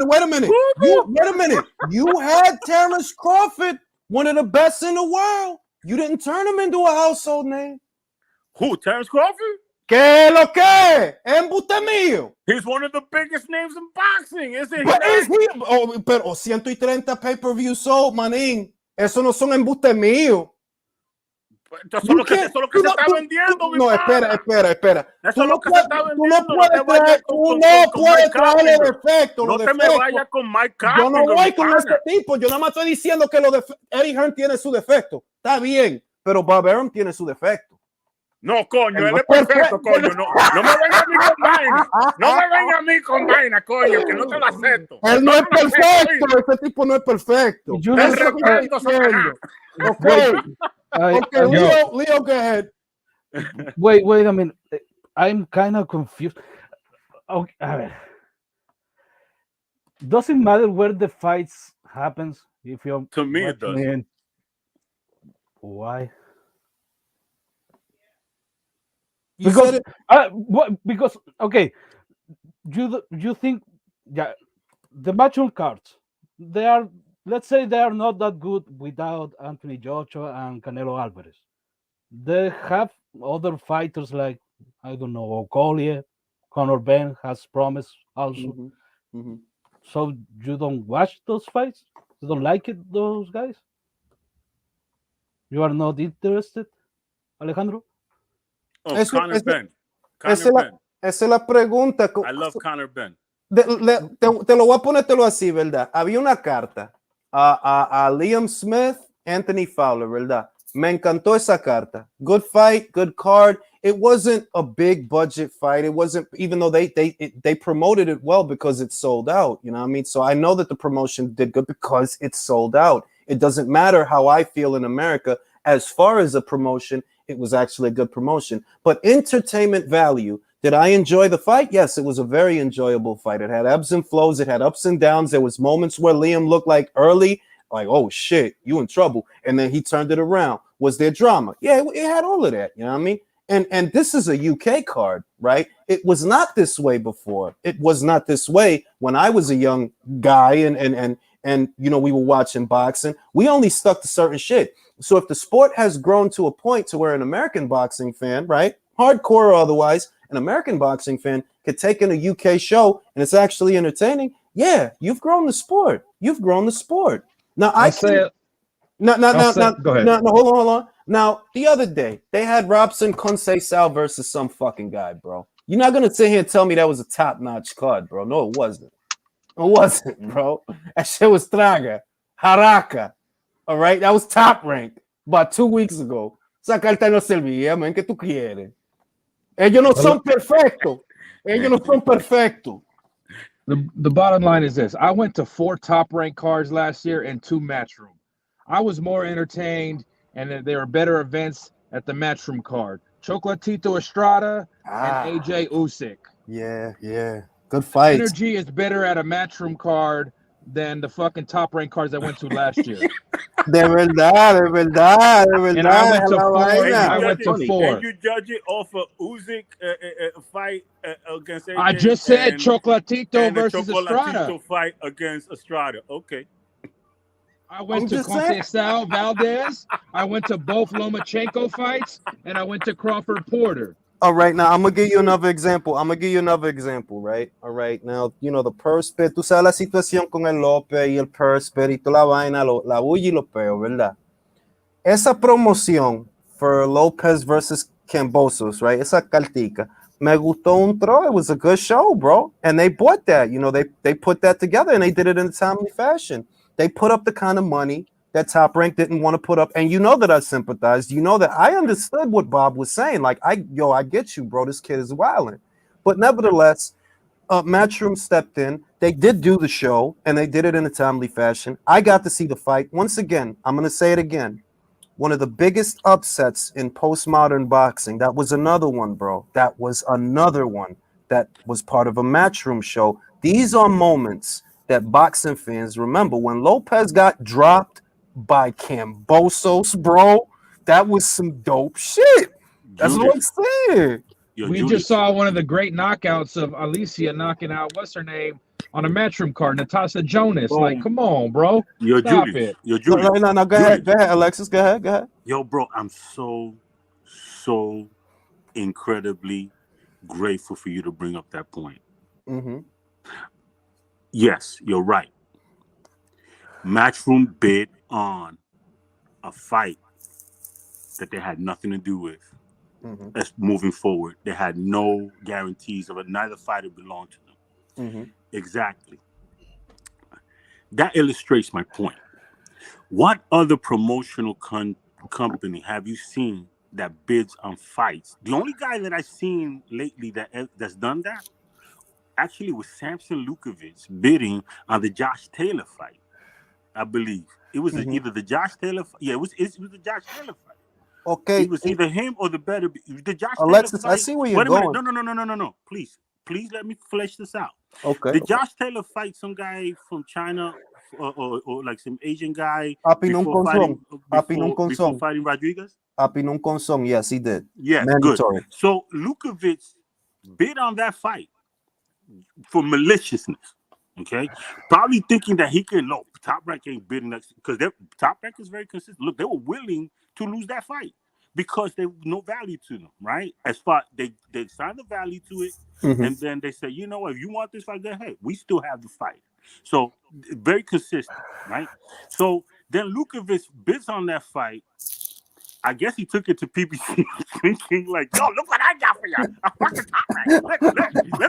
Wait a minute. You had Terrence Crawford, one of the best in the world. You didn't turn him into a household name. Who? Terrence Crawford? ¿Qué lo que? Embuste mío. He's one of the biggest names in boxing, isn't he? But is he? Pero 130 pay-per-view sold, manín. Eso no son embustes míos. Eso es lo que se está vendiendo. No, espera. Eso es lo que se está vendiendo. Tú no puedes traerle defectos. No te me vayas con Mike Conley. Yo no voy con este tipo. Yo nada más estoy diciendo que Eddie Hearn tiene su defecto. Está bien, pero Bob Arum tiene su defecto. No, coño, él es perfecto, coño. No me venga a mí con vaina. No me venga a mí con vaina, coño, que no te lo acepto. Él no es perfecto. Ese tipo no es perfecto. Okay, Leo, go ahead. Wait a minute. I'm kind of confused. Okay, a ver. Doesn't matter where the fights happens. If you're to me, it does. Why? Because okay, you think the matchroom cards, they are, let's say, they are not that good without Anthony Joshua and Canelo Alvarez. They have other fighters like, I don't know, Okolie, Conor Ben has promised also. So you don't watch those fights? You don't like it, those guys? You are not interested, Alejandro? Conor Ben. Esa es la pregunta. I love Conor Ben. Te lo voy a ponértelo así, ¿verdad? Había una carta a Liam Smith, Anthony Fowler, ¿verdad? Me encantó esa carta. Good fight, good card. It wasn't a big budget fight. It wasn't, even though they promoted it well because it sold out. You know what I mean? So I know that the promotion did good because it sold out. It doesn't matter how I feel in America. As far as a promotion, it was actually a good promotion. But entertainment value, did I enjoy the fight? Yes, it was a very enjoyable fight. It had ebbs and flows. It had ups and downs. There was moments where Liam looked like early, like, oh, shit, you in trouble. And then he turned it around. Was there drama? Yeah, it had all of that. You know what I mean? And this is a UK card, right? It was not this way before. It was not this way when I was a young guy and you know, we were watching boxing. We only stuck to certain shit. So if the sport has grown to a point to where an American boxing fan, right, hardcore or otherwise, an American boxing fan could take in a UK show and it's actually entertaining, yeah, you've grown the sport. You've grown the sport. Now go ahead. Hold on. Now, the other day, they had Robson Conceição versus some fucking guy, bro. You're not going to sit here and tell me that was a top-notch card, bro. No, it wasn't. It wasn't, bro. That shit was traga. Haraka. All right, that was Top Rank about 2 weeks ago. Esa carta no servía, man. ¿Qué tú quieres? Ellos no son perfectos. Ellos no son perfectos. The bottom line is this. I went to 4 top-ranked cards last year and 2 Matchroom. I was more entertained, and there were better events at the Matchroom card. Chocolatito Estrada and AJ Usyk. Yeah. Good fight. Energy is better at a Matchroom card than the fucking top-ranked cards I went to last year. De verdad. And I went to 4. I went to 4. And you judge it off of Usyk fight against AJ. I just said Chocolatito and versus the Chocolatito Estrada. fight against Estrada. Okay. I went to Conceição Valdez. I went to both Lomachenko fights, and I went to Crawford Porter. All right, now I'm gonna give you another example. Right? All right, now, you know, the purse bid. Tú sabes la situación con el López y el purse bid y toda la vaina, la bulla y lo peo, ¿verdad? Esa promoción for Lopez versus Cambosos, right? Esa cartica. Me gustó un tro. It was a good show, bro. And they bought that. You know, they put that together and they did it in a timely fashion. They put up the kind of money that Top Rank didn't want to put up. And you know that I sympathized. You know that I understood what Bob was saying. Like, I get you, bro. This kid is wilding. But nevertheless, Matchroom stepped in. They did do the show, and they did it in a timely fashion. I got to see the fight. Once again, I'm going to say it again. One of the biggest upsets in postmodern boxing. That was another one, bro. That was another one that was part of a Matchroom show. These are moments that boxing fans remember. When Lopez got dropped by Cambosos, bro, that was some dope shit. That's what I'm saying. We just saw one of the great knockouts of Alicia knocking out what's her name on a Matchroom card, Natasha Jonas. Boom. Like, come on, bro. Stop it. No, go ahead, Alexis. Go ahead. Yo, bro, I'm so incredibly grateful for you to bring up that point. Mm-hmm. Yes, you're right. Matchroom bid on a fight that they had nothing to do with. Mm-hmm. That's moving forward. They had no guarantees of it. Neither fighter belonged to them. Mm-hmm. Exactly. That illustrates my point. What other promotional company have you seen that bids on fights? The only guy that I've seen lately that's done that actually was Samson Lukovic bidding on the Josh Taylor fight. I believe it was either the Josh Taylor. Yeah, it was the Josh Taylor fight. Okay, it was either him or the better. The Josh Alexis, Taylor fight. I see where you're going. No. Please let me flesh this out. Okay. The Josh Taylor fight some guy from China or like some Asian guy before fighting Rodriguez? Apinun Consong, yes, he did. Yes, mandatory. Good. So Lukovic bid on that fight for maliciousness. Okay, probably thinking that he can. No, Top Rank ain't bidding next because Top Rank is very consistent. Look, they were willing to lose that fight because there was no value to them, right? As far they signed the value to it, and then they said, you know what, if you want this fight, go ahead. We still have the fight. So very consistent, right? So then Lukovic bids on that fight. I guess he took it to PBC thinking like, yo, look what I got for you. I'm fucking Top Rank. Look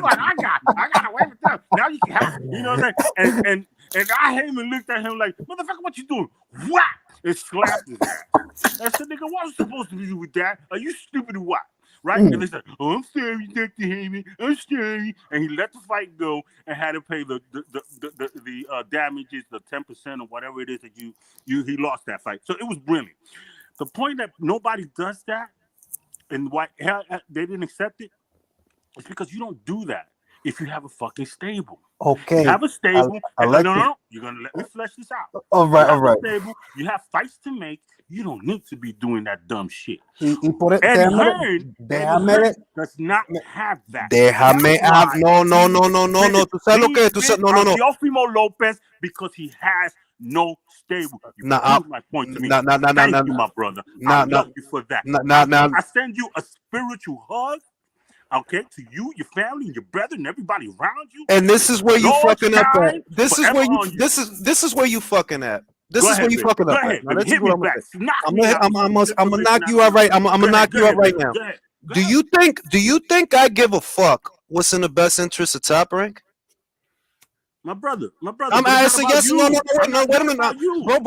what I got. I got away with them. Now you can have, you know what I'm saying? And I came and looked at him like, motherfucker, what you doing? What? And slapped his ass. I said, nigga, what was supposed to do with that? Are you stupid or what? Right? And they said, oh, I'm sorry, Dr. Heyman. I'm sorry. And he let the fight go and had to pay the damages, the 10% or whatever it is that he lost that fight. So it was brilliant. The point that nobody does that and why they didn't accept it is because you don't do that if you have a fucking stable. Okay. You have a stable. No. You're going to let me flesh this out. All right. Stable, you have fights to make. You don't need to be doing that dumb shit. Y por Hearn does not have that. No. Tú sabes lo que no. Teofimo Lopez because he has no stable. You prove my point to me. Thank you, my brother. I love you for that. I send you a spiritual hug. Okay, to you, your family, and your brother, and everybody around you. And this is where you fucking up at. This is where you fucking at. This is where you fucking up at. Now, this is what I'm gonna knock you out right. I'm gonna knock you out right now. Do you think I give a fuck what's in the best interest of Top Rank? My brother. I'm asking yes. No, wait a minute, bro.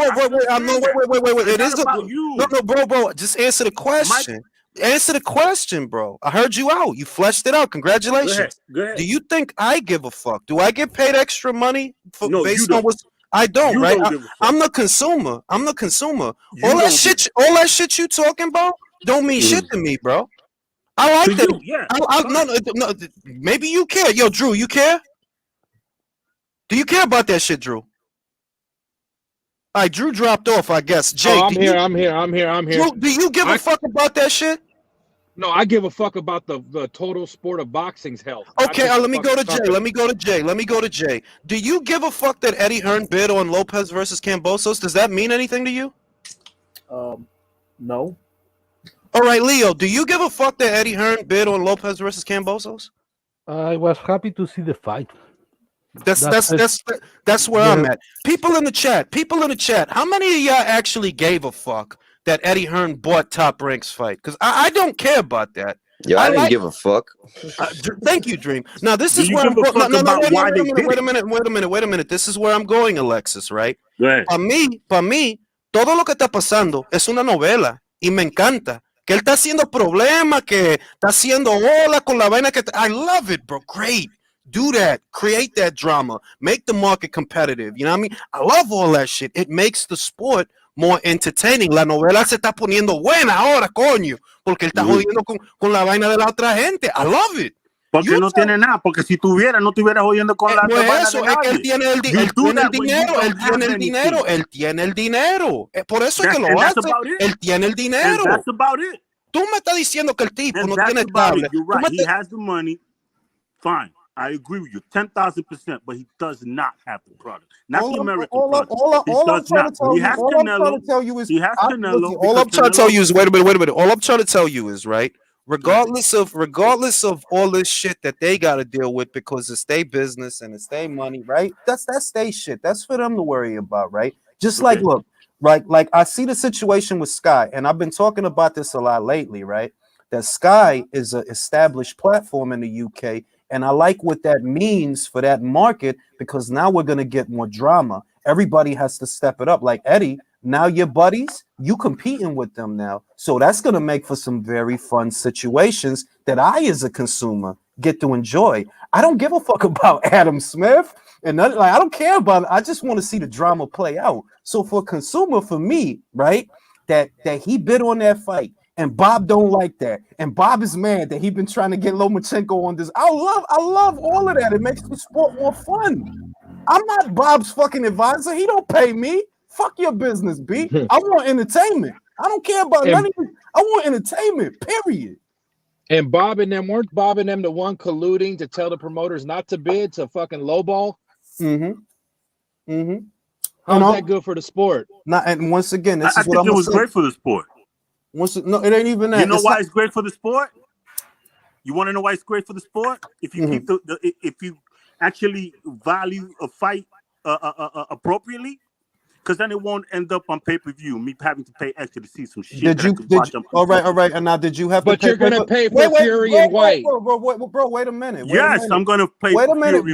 Wait. It is about you. No, bro. Just answer the question. Answer the question, bro. I heard you out. You fleshed it out. Congratulations. Go ahead. Do you think I give a fuck? Do I get paid extra money based on what? I don't, you right? Don't give a fuck. I'm the consumer. All that shit you talking about don't mean shit to me, bro. I like that. No. Maybe you care. Yo, Drew, you care? Do you care about that shit, Drew? All right, Drew dropped off, I guess. Jake, I'm here. Drew, do you give a fuck about that shit? No, I give a fuck about the total sport of boxing's health. Okay, let me go to Jay. Do you give a fuck that Eddie Hearn bid on Lopez versus Kambosos? Does that mean anything to you? No. All right, Leo, do you give a fuck that Eddie Hearn bid on Lopez versus Kambosos? I was happy to see the fight. That's where I'm at. People in the chat. How many of y'all actually gave a fuck that Eddie Hearn bought Top Rank's fight? Because I don't care about that. Yeah, I didn't give a fuck. Thank you, Dream. Now this is where I'm going. Wait a minute. This is where I'm going, Alexis. Right? Para mí, todo lo que está pasando es una novela y me encanta. Que él está haciendo problema, que está haciendo ola con la vaina que. I love it, bro. Great. Do that. Create that drama. Make the market competitive. You know what I mean? I love all that shit. It makes the sport more entertaining. La novela se está poniendo buena ahora, coño. Porque él está jodiendo con la vaina de la otra gente. I love it. Porque no tiene nada. Porque si tuviera, no estuviera jodiendo con la vaina de nadie. Él tiene el dinero. Por eso es que lo hace. Él tiene el dinero. That's about it. Tú me estás diciendo que el tipo no tiene tablet. You're right. He has the money. Fine. I agree with you 10,000%, but he does not have the product. Not the American product. All I'm trying to tell you is, wait a minute. All I'm trying to tell you is, right, regardless of all this shit that they got to deal with because it's their business and it's their money, right? That's their shit. That's for them to worry about, right? Just like, look, right, like I see the situation with Sky, and I've been talking about this a lot lately, right? That Sky is an established platform in the UK. And I like what that means for that market because now we're going to get more drama. Everybody has to step it up. Like Eddie, now your buddies, you competing with them now. So that's going to make for some very fun situations that I, as a consumer, get to enjoy. I don't give a fuck about Adam Smith. And I don't care about it. I just want to see the drama play out. So for a consumer, for me, right, that he bid on that fight. And Bob don't like that. And Bob is mad that he been trying to get Lomachenko on this. I love all of that. It makes the sport more fun. I'm not Bob's fucking advisor. He don't pay me. Fuck your business, B. I want entertainment. I don't care about money. I want entertainment, period. And weren't Bob and them the one colluding to tell the promoters not to bid to fucking lowball? How's that good for the sport? And once again, I think it was great for the sport. No, it ain't even that. You know why it's great for the sport? You want to know why it's great for the sport? If you keep if you actually value a fight appropriately, because then it won't end up on pay-per-view. Me having to pay extra to see some shit. All right. And now, did you have? But you're gonna pay for Fury and Whyte. Bro, wait a minute. Yes, I'm gonna pay. Wait a minute,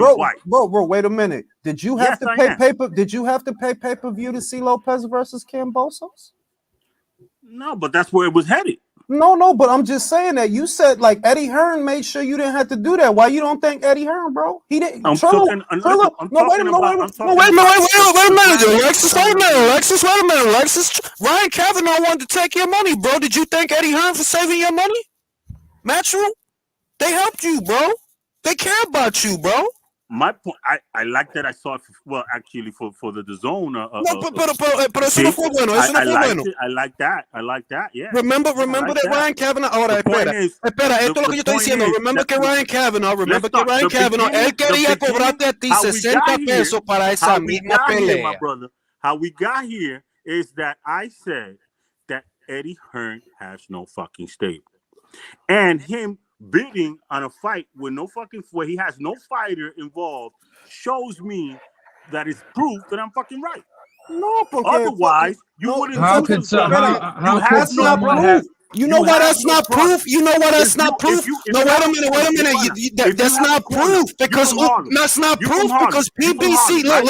bro. Wait a minute. Did you have to pay paper? Did you have to pay pay-per-view to see Lopez versus Kambosos? No, but that's where it was headed. No, but I'm just saying that you said like Eddie Hearn made sure you didn't have to do that. Why you don't think Eddie Hearn, bro? He didn't. Wait a minute. Alexis. Ryan Kavanaugh wanted to take your money, bro. Did you thank Eddie Hearn for saving your money? Matchroom? They helped you, bro. They care about you, bro. My point, I like that I saw it. Well, actually, for the zone. Pero eso no fue bueno. Eso no fue bueno. I like that. Yeah. Remember that Ryan Kavanaugh. Ahora, espera. Esto es lo que yo estoy diciendo. Remember que Ryan Kavanaugh, él quería cobrarte a ti 60 pesos para esa misma pelea. My brother, how we got here is that I said that Eddie Hearn has no fucking stable, and him bidding on a fight with where he has no fighter involved shows me that it's proof that I'm fucking right. No, otherwise you wouldn't. How could someone have You know why that's not proof? You know why that's not proof? No, wait a minute. That's not proof because that's not proof because PBC. Look,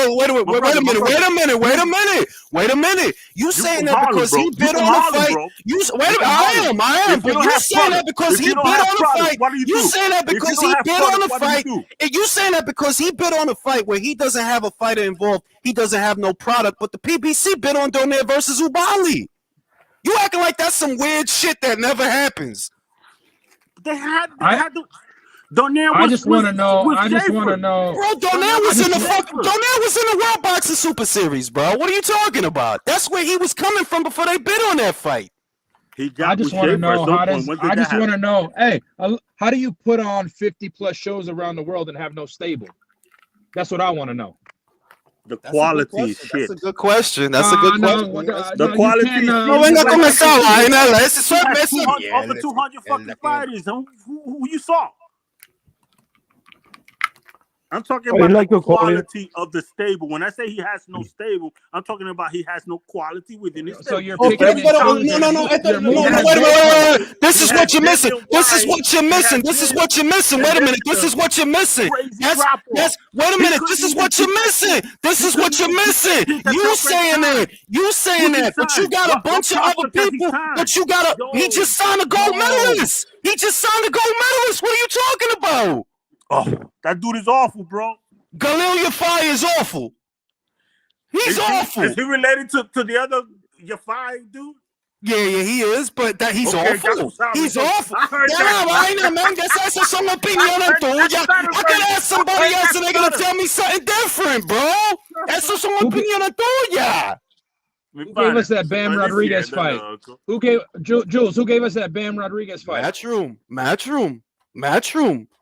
wait a minute. You saying that because he bid on the fight? I am. But you saying that because he bid on the fight? You saying that because he bid on the fight? And you saying that because he bid on a fight where he doesn't have a fighter involved, he doesn't have no product, but the PBC bid on Donaire versus Ubali. You acting like that's some weird shit that never happens. They had to. Donaire I just want to know. Bro, Donaire was in the World Boxing Super Series, bro. What are you talking about? That's where he was coming from before they bid on that fight. I just want to know hey, how do you put on 50 plus shows around the world and have no stable? That's what I want to know. The quality is shit. That's a good question. That's a good question. The quality is over 200 fucking fighters. Who you saw? I'm talking about the quality of the stable. When I say he has no stable, I'm talking about he has no quality within his stable. So you're picking no. Wait a minute. This is what you're missing. Wait a minute. This is what you're missing. Wait a minute. This is what you're missing. You saying that. But you got a bunch of other people. He just signed a gold medalist. What are you talking about? Oh, that dude is awful, bro. Galil Yafai is awful. He's awful. Is he related to the other Yafai dude? Yeah, he is, but he's awful. He's awful. I heard that. Man, esa son opiniones tuyas. I can ask somebody else and they're going to tell me something different, bro. Esas son opiniones tuyas. Who gave us that Bam Rodriguez fight? Jules, who gave us that Bam Rodriguez fight? Matchroom.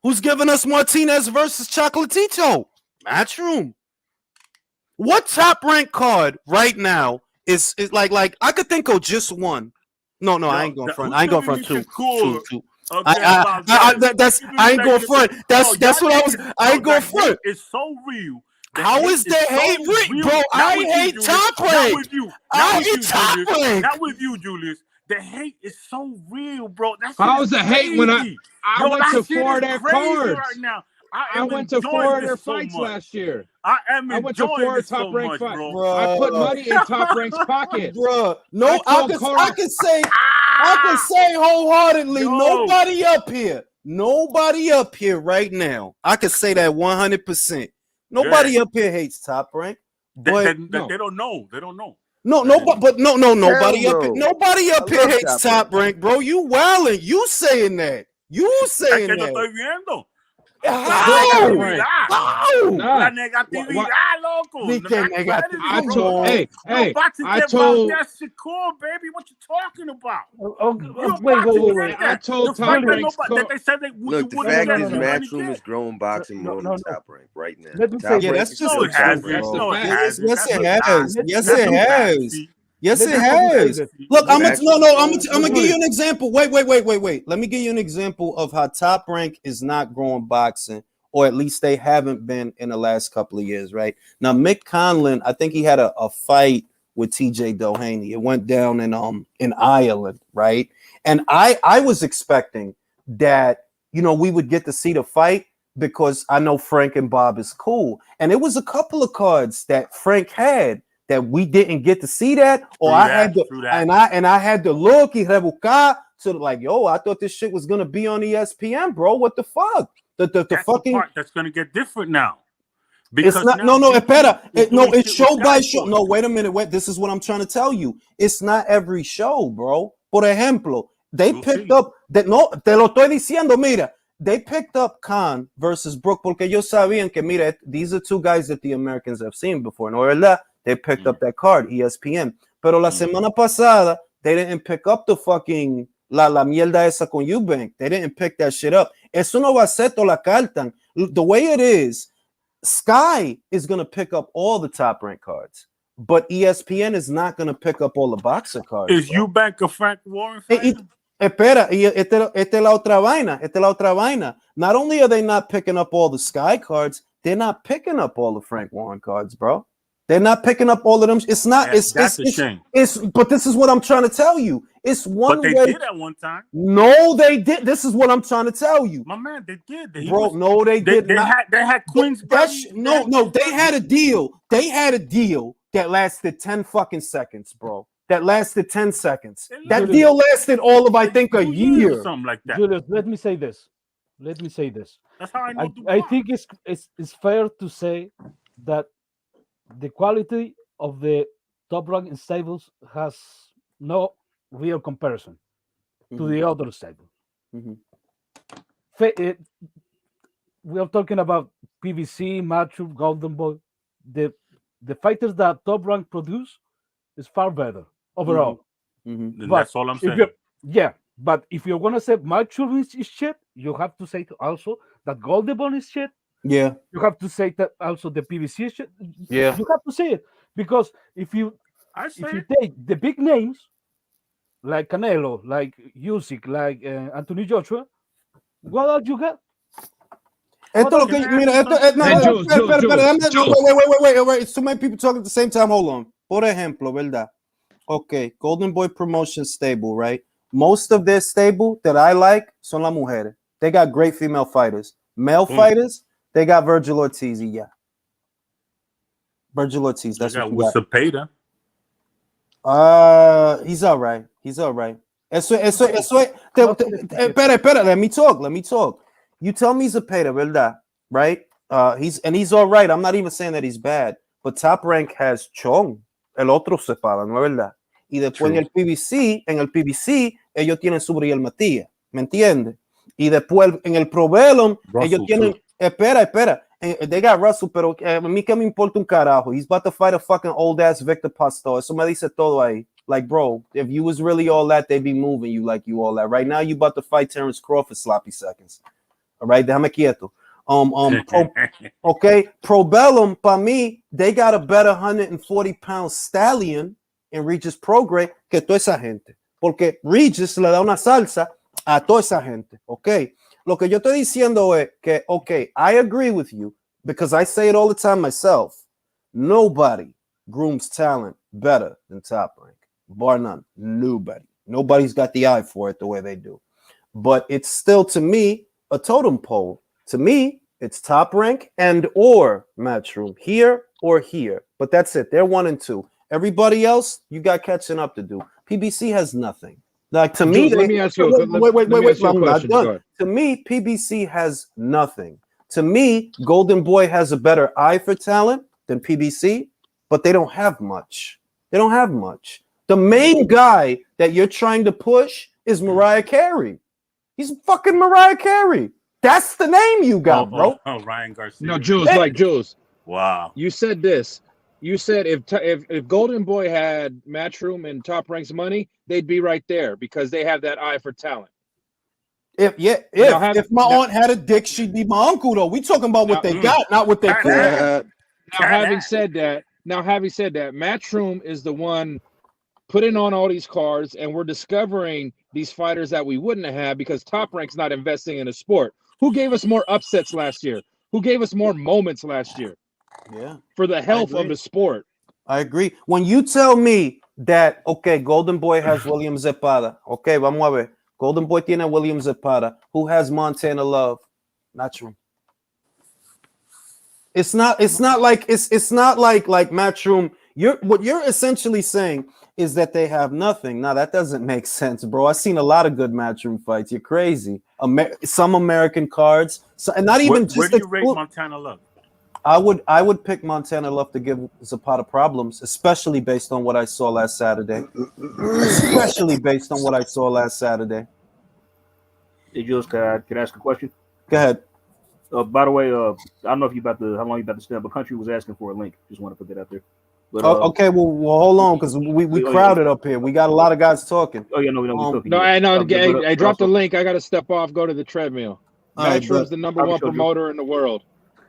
Who's giving us Martinez versus Chocolatito? Matchroom. What top rank card right now is like I could think of just one. No, I ain't going front. I ain't going front two. I ain't going front. That's what I was. I ain't going front. It's so real. How is the hate real, bro? I hate top rank. I hate top rank. Not with you, Julius. The hate is so real, bro. How's the hate when I went to 4 of their cards? Right now. I went to 4 of their fights last year. I went to 4 top ranked fights. I put money in Top Rank's pocket, bro. No, I can say wholeheartedly, nobody up here right now. I can say that 100%. Nobody up here hates Top Rank. But they don't know. They don't know. Nobody up here hates Top Rank, bro. You wildin'. You saying that. How? La negatividad, loco. I told that's cool, baby. What you talking about? Wait. I told Top Rank. Look, the fact is, Matchroom is growing boxing more than Top Rank right now. Let me say, that's just it has. Yes, it has. Look, I'm gonna give you an example. Wait. Let me give you an example of how Top Rank is not growing boxing, or at least they haven't been in the last couple of years, right? Now, Mick Conlon, I think he had a fight with TJ Doheny. It went down in Ireland, right? And I was expecting that, we would get to see the fight because I know Frank and Bob is cool. And it was a couple of cards that Frank had that we didn't get to see that, or I had to look y rebuscar to like, I thought this shit was gonna be on ESPN, bro. What the fuck? That's fucking the part that's gonna get different now. Because it's not. It's show by show. No, wait a minute. This is what I'm trying to tell you. It's not every show, bro. Por ejemplo, they picked up that. No, te lo estoy diciendo. Mira, they picked up Khan versus Brook porque ellos sabían que mira, these are two guys that the Americans have seen before. No, verdad. They picked up that card, ESPN. Pero la semana pasada, they didn't pick up the fucking la mierda esa con Eubank. They didn't pick that shit up. Eso no va a ser toda la carta. The way it is, Sky is going to pick up all the top rank cards, but ESPN is not going to pick up all the boxer cards. Is Eubank a Frank Warren fan? Espera, esta la otra vaina. Not only are they not picking up all the Sky cards, they're not picking up all the Frank Warren cards, bro. They're not picking up all of them. It's not. That's a shame. But this is what I'm trying to tell you. It's one But they way. did at one time. No, they did. This is what I'm trying to tell you. My man, they did. No, they did not. They had Queensberry. No, they had a deal. They had a deal that lasted 10 fucking seconds, bro. That lasted 10 seconds. That deal lasted all of, I think, a year. Or something like that. Julius, let me say this. That's how I know. I think it's fair to say that the quality of the Top Rank stables has no real comparison to the other stables. We are talking about PBC, Matchroom, Golden Boy. The fighters that Top Rank produce is far better overall. That's all I'm saying. But if you're gonna say Matchroom is shit, you have to say also that Golden Boy is shit. Yeah. You have to say that also the PBC is shit. Yeah. You have to say it because if you take the big names like Canelo, like Usyk, like Anthony Joshua, what else you got? Wait. It's too many people talking at the same time. Hold on. Por ejemplo, ¿verdad? Okay, Golden Boy Promotion stable, right? Most of their stable that I like son las mujeres. They got great female fighters. Male fighters, they got Virgil Ortiz. Yeah. Virgil Ortiz. That's what you got. Cepeda. He's all right. Espera, let me talk. You tell me Cepeda, ¿verdad? Right? He's all right. I'm not even saying that he's bad, but Top Rank has Chong, el otro Cepeda, ¿no es verdad? Y después en el PBC, ellos tienen su Briel Matías, ¿me entiendes? Y después en el Pro Bellum, ellos tienen, espera, they got Russell, pero a mí que me importa un carajo. He's about to fight a fucking old ass Victor Pastor. Eso me dice todo ahí. Like, bro, if you was really all that, they'd be moving you like you all that. Right now, you about to fight Terrence Crawford sloppy seconds. All right, déjame quieto. Pro Bellum, para mí, they got a better 140-pound stallion in Regis Prograis que toda esa gente. Porque Regis le da una salsa a toda esa gente. Okay. Lo que yo estoy diciendo es que, I agree with you because I say it all the time myself. Nobody grooms talent better than Top Rank. Bar none. Nobody. Nobody's got the eye for it the way they do. But it's still, to me, a totem pole. To me, it's Top Rank and or Matchroom. Here or here. But that's it. They're 1 and 2. Everybody else, you got catching up to do. PBC has nothing. Like to me, let me ask you a question. To me, PBC has nothing. To me, Golden Boy has a better eye for talent than PBC, but they don't have much. The main guy that you're trying to push is Mariah Carey. He's fucking Mariah Carey. That's the name you got, bro. Ryan Garcia. No, Jules. Wow. You said this. You said if Golden Boy had Matchroom and Top Rank's money, they'd be right there because they have that eye for talent. If my aunt had a dick, she'd be my uncle. Though we talking about what they got, not what they got. Now, having said that, Matchroom is the one putting on all these cards, and we're discovering these fighters that we wouldn't have because Top Rank's not investing in a sport. Who gave us more upsets last year? Who gave us more moments last year? Yeah, for the health of the sport. I agree. When you tell me that, Golden Boy has William Zepeda. Vamos a ver. Golden Boy tiene William Zepeda. Who has Montana Love? Not true. It's not like Matchroom. What you're essentially saying is that they have nothing. Now that doesn't make sense, bro. I've seen a lot of good Matchroom fights. You're crazy. Some American cards, and not even where do you rate Montana Love? I would pick Montana Love to give Zapata problems, especially based on what I saw last Saturday. Hey, Jules, can I ask a question? Go ahead. By the way, I don't know if how long you about to stand, but Country was asking for a link. Just want to put that out there. But, well, hold on, because we crowded up here. We got a lot of guys talking. Oh yeah, no, I dropped the link. I got to step off, go to the treadmill. Matchroom's the number one promoter in the world.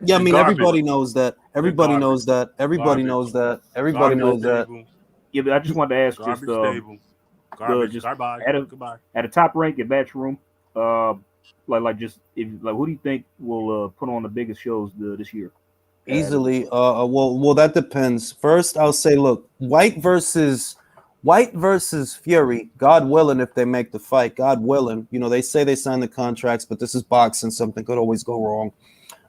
Yeah, I mean, everybody knows that. Everybody knows that. Yeah, but I just wanted to ask at a Top Rank at Matchroom, who do you think will put on the biggest shows this year? Easily. Well, that depends. First, I'll say, look, Whyte versus Fury. God willing, if they make the fight, God willing. You know, they say they signed the contracts, but this is boxing. Something could always go wrong.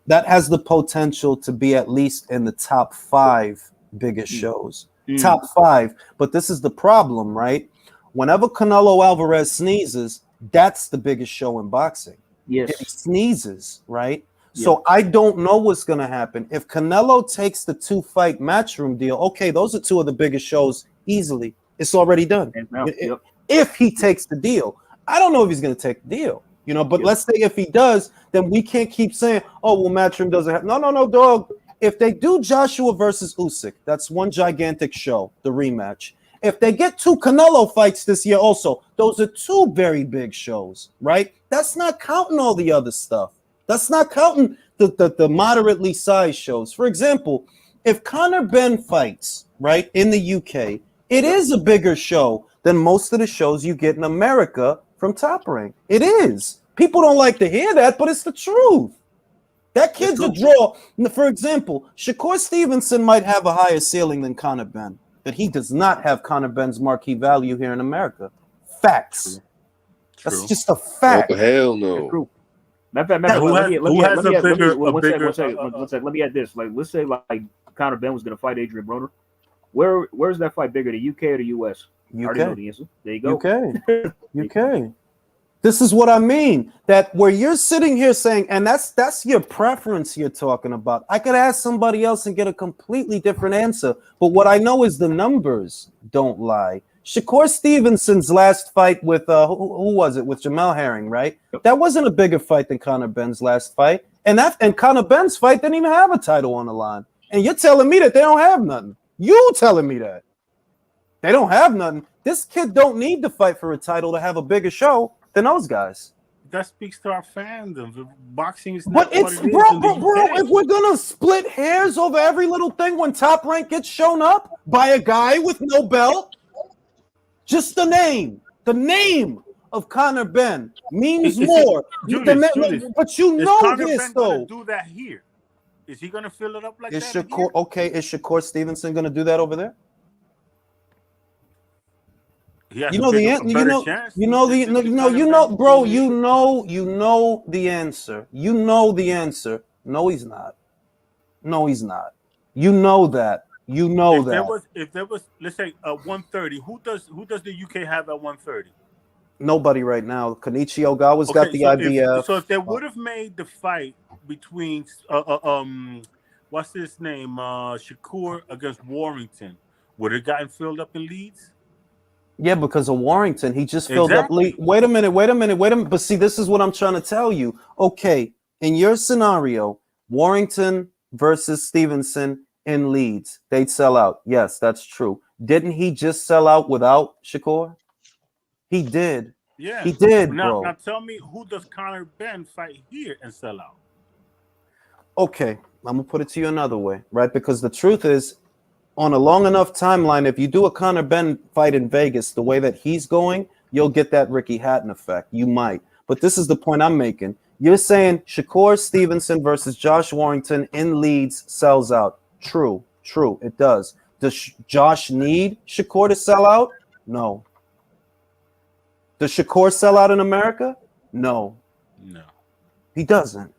That has the potential to be at least in the top 5 biggest shows. Top 5. But this is the problem, right? Whenever Canelo Alvarez sneezes, that's the biggest show in boxing. Yes. If he sneezes, right? Yeah. So I don't know what's going to happen. If Canelo takes the 2-fight matchroom deal, okay, those are 2 of the biggest shows easily. It's already done. If he takes the deal. I don't know if he's going to take the deal, you know, but let's say if he does, then we can't keep saying, oh, well, matchroom doesn't have. No, dog. If they do Joshua versus Usyk, that's one gigantic show, the rematch. If they get 2 Canelo fights this year also, those are 2 very big shows, right? That's not counting all the other stuff. That's not counting the moderately sized shows. For example, if Conor Benn fights, right, in the UK, it is a bigger show than most of the shows you get in America from Top Rank. It is. People don't like to hear that, but it's the truth. That kid's a draw. For example, Shakur Stevenson might have a higher ceiling than Conor Benn, but he does not have Conor Benn's marquee value here in America. Facts. True. That's just a fact. Oh, hell no. Let me add this. Like, let's say like Conor Benn was going to fight Adrian Broner. Where's that fight bigger, the UK or the US? UK. I already know the answer. There you go. UK. This is what I mean. That where you're sitting here saying, and that's your preference you're talking about. I could ask somebody else and get a completely different answer. But what I know is the numbers don't lie. Shakur Stevenson's last fight with who was it? With Jamel Herring, right? That wasn't a bigger fight than Conor Benn's last fight. And Conor Benn's fight didn't even have a title on the line. And you're telling me that they don't have nothing. You telling me that. They don't have nothing. This kid don't need to fight for a title to have a bigger show than those guys. That speaks to our fandom. Boxing is but it's bro. If we're gonna split hairs over every little thing when Top Rank gets shown up by a guy with no belt, just the name of Conor Benn means more. But you know this though. Do that here? Is he gonna fill it up like that? Is Shakur Stevenson gonna do that over there? You know the answer. You know the answer. You know the answer. No, he's not. No, he's not. You know that. You know if there was, let's say 130. Who does the UK have at 130? Nobody right now. Kenichi Ogawa's got the IBF. So if they would have made the fight between what's his name, Shakur against Warrington, would it gotten filled up in Leeds? Yeah, because of Warrington, he just filled up. Wait a minute. But see, this is what I'm trying to tell you. Okay, in your scenario, Warrington versus Stevenson in Leeds, they'd sell out. Yes, that's true. Didn't he just sell out without Shakur? He did. Yeah, he did, bro. Now tell me, who does Conor Benn fight here and sell out? Okay, I'm gonna put it to you another way, right? Because the truth is, on a long enough timeline, if you do a Conor Benn fight in Vegas the way that he's going, you'll get that Ricky Hatton effect. You might. But this is the point I'm making. You're saying Shakur Stevenson versus Josh Warrington in Leeds sells out. True, it does. Does Josh need Shakur to sell out? No. Does Shakur sell out in America? No. He doesn't.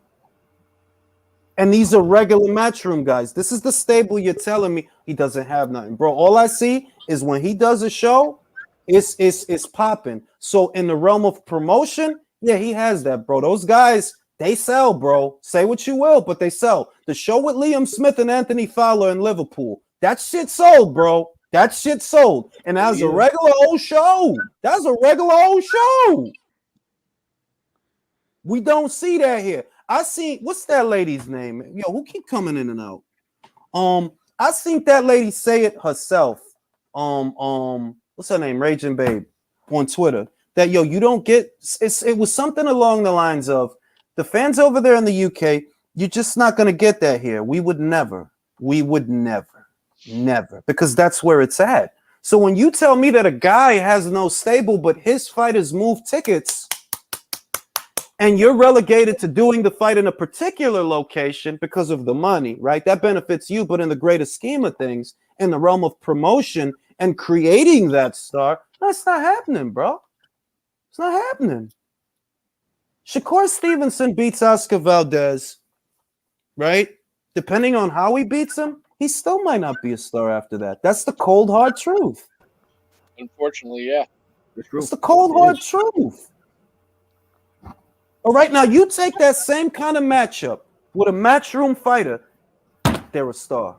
And these are regular matchroom guys. This is the stable you're telling me he doesn't have nothing. Bro, all I see is when he does a show, it's popping. So in the realm of promotion, yeah, he has that, bro. Those guys, they sell, bro. Say what you will, but they sell. The show with Liam Smith and Anthony Fowler in Liverpool, that shit sold, bro. That shit sold. And that was a regular old show. That's a regular old show. We don't see that here. I seen, what's that lady's name? Yo, who keep coming in and out? I seen that lady say it herself. What's her name? Raging Babe on Twitter. That you don't get it was something along the lines of the fans over there in the UK, you're just not gonna get that here. We would never, because that's where it's at. So when you tell me that a guy has no stable, but his fighters move tickets, and you're relegated to doing the fight in a particular location because of the money, right? That benefits you, but in the greater scheme of things, in the realm of promotion and creating that star, that's not happening, bro. It's not happening. Shakur Stevenson beats Oscar Valdez, right? Depending on how he beats him, he still might not be a star after that. That's the cold, hard truth. Unfortunately, yeah. It's true. It's the cold, hard truth. All right, now you take that same kind of matchup with a matchroom fighter, they're a star.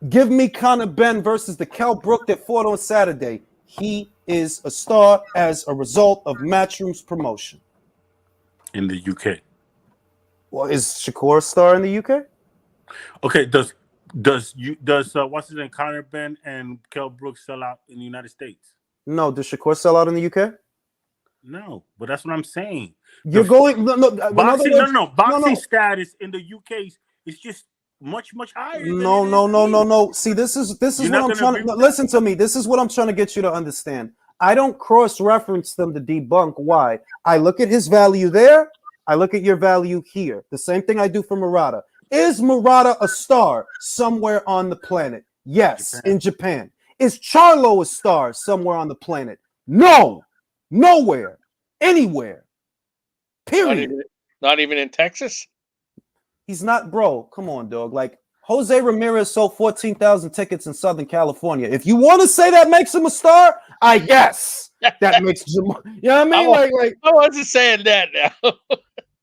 Give me Conor Ben versus the Kell Brook that fought on Saturday. He is a star as a result of Matchroom's promotion. In the UK. Well, is Shakur a star in the UK? Okay, does what's his name, Conor Ben and Kell Brooks sell out in the United States? No, does Shakur sell out in the UK? No, but that's what I'm saying. You're going Boxing status in the UK is just much higher. No. See, this is what I'm trying to listen to me. This is what I'm trying to get you to understand. I don't cross-reference them to debunk. Why? I look at his value there. I look at your value here. The same thing I do for Murata. Is Murata a star somewhere on the planet? Yes, in Japan. Is Charlo a star somewhere on the planet? No, nowhere, anywhere. Period. Not even in Texas? He's not, bro. Come on, dog. Like, Jose Ramirez sold 14,000 tickets in Southern California. If you want to say that makes him a star, I guess that makes him. You know what I mean? I wasn't saying that now.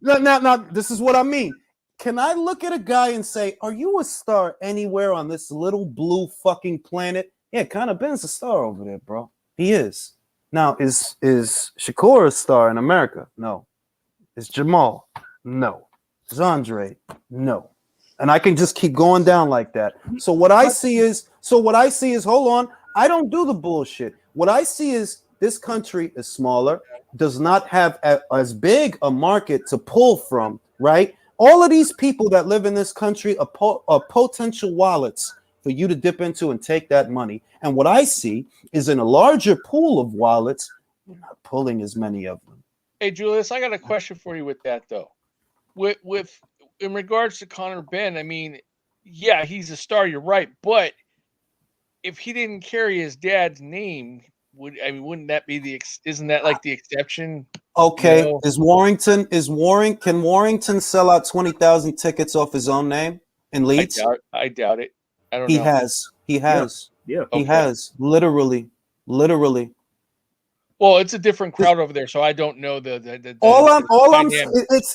Now, this is what I mean. Can I look at a guy and say, are you a star anywhere on this little blue fucking planet? Yeah, Conor Ben's a star over there, bro. He is. Now, is Shakur a star in America? No. Is Jamal? No. Is Andre? No. And I can just keep going down like that. So what I see is, hold on, I don't do the bullshit. What I see is this country is smaller, does not have as big a market to pull from, right? All of these people that live in this country are potential wallets for you to dip into and take that money. And what I see is in a larger pool of wallets, you're not pulling as many of them. Hey, Julius, I got a question for you with that, though. With in regards to Conor Ben, I mean, yeah, he's a star. You're right, but if he didn't carry his dad's name, wouldn't that be isn't that like the exception? Okay, you know? Can Warrington sell out 20,000 tickets off his own name in Leeds? I doubt it. I don't know. He has. Yeah. He has. Literally. Well, it's a different crowd over there, so I don't know the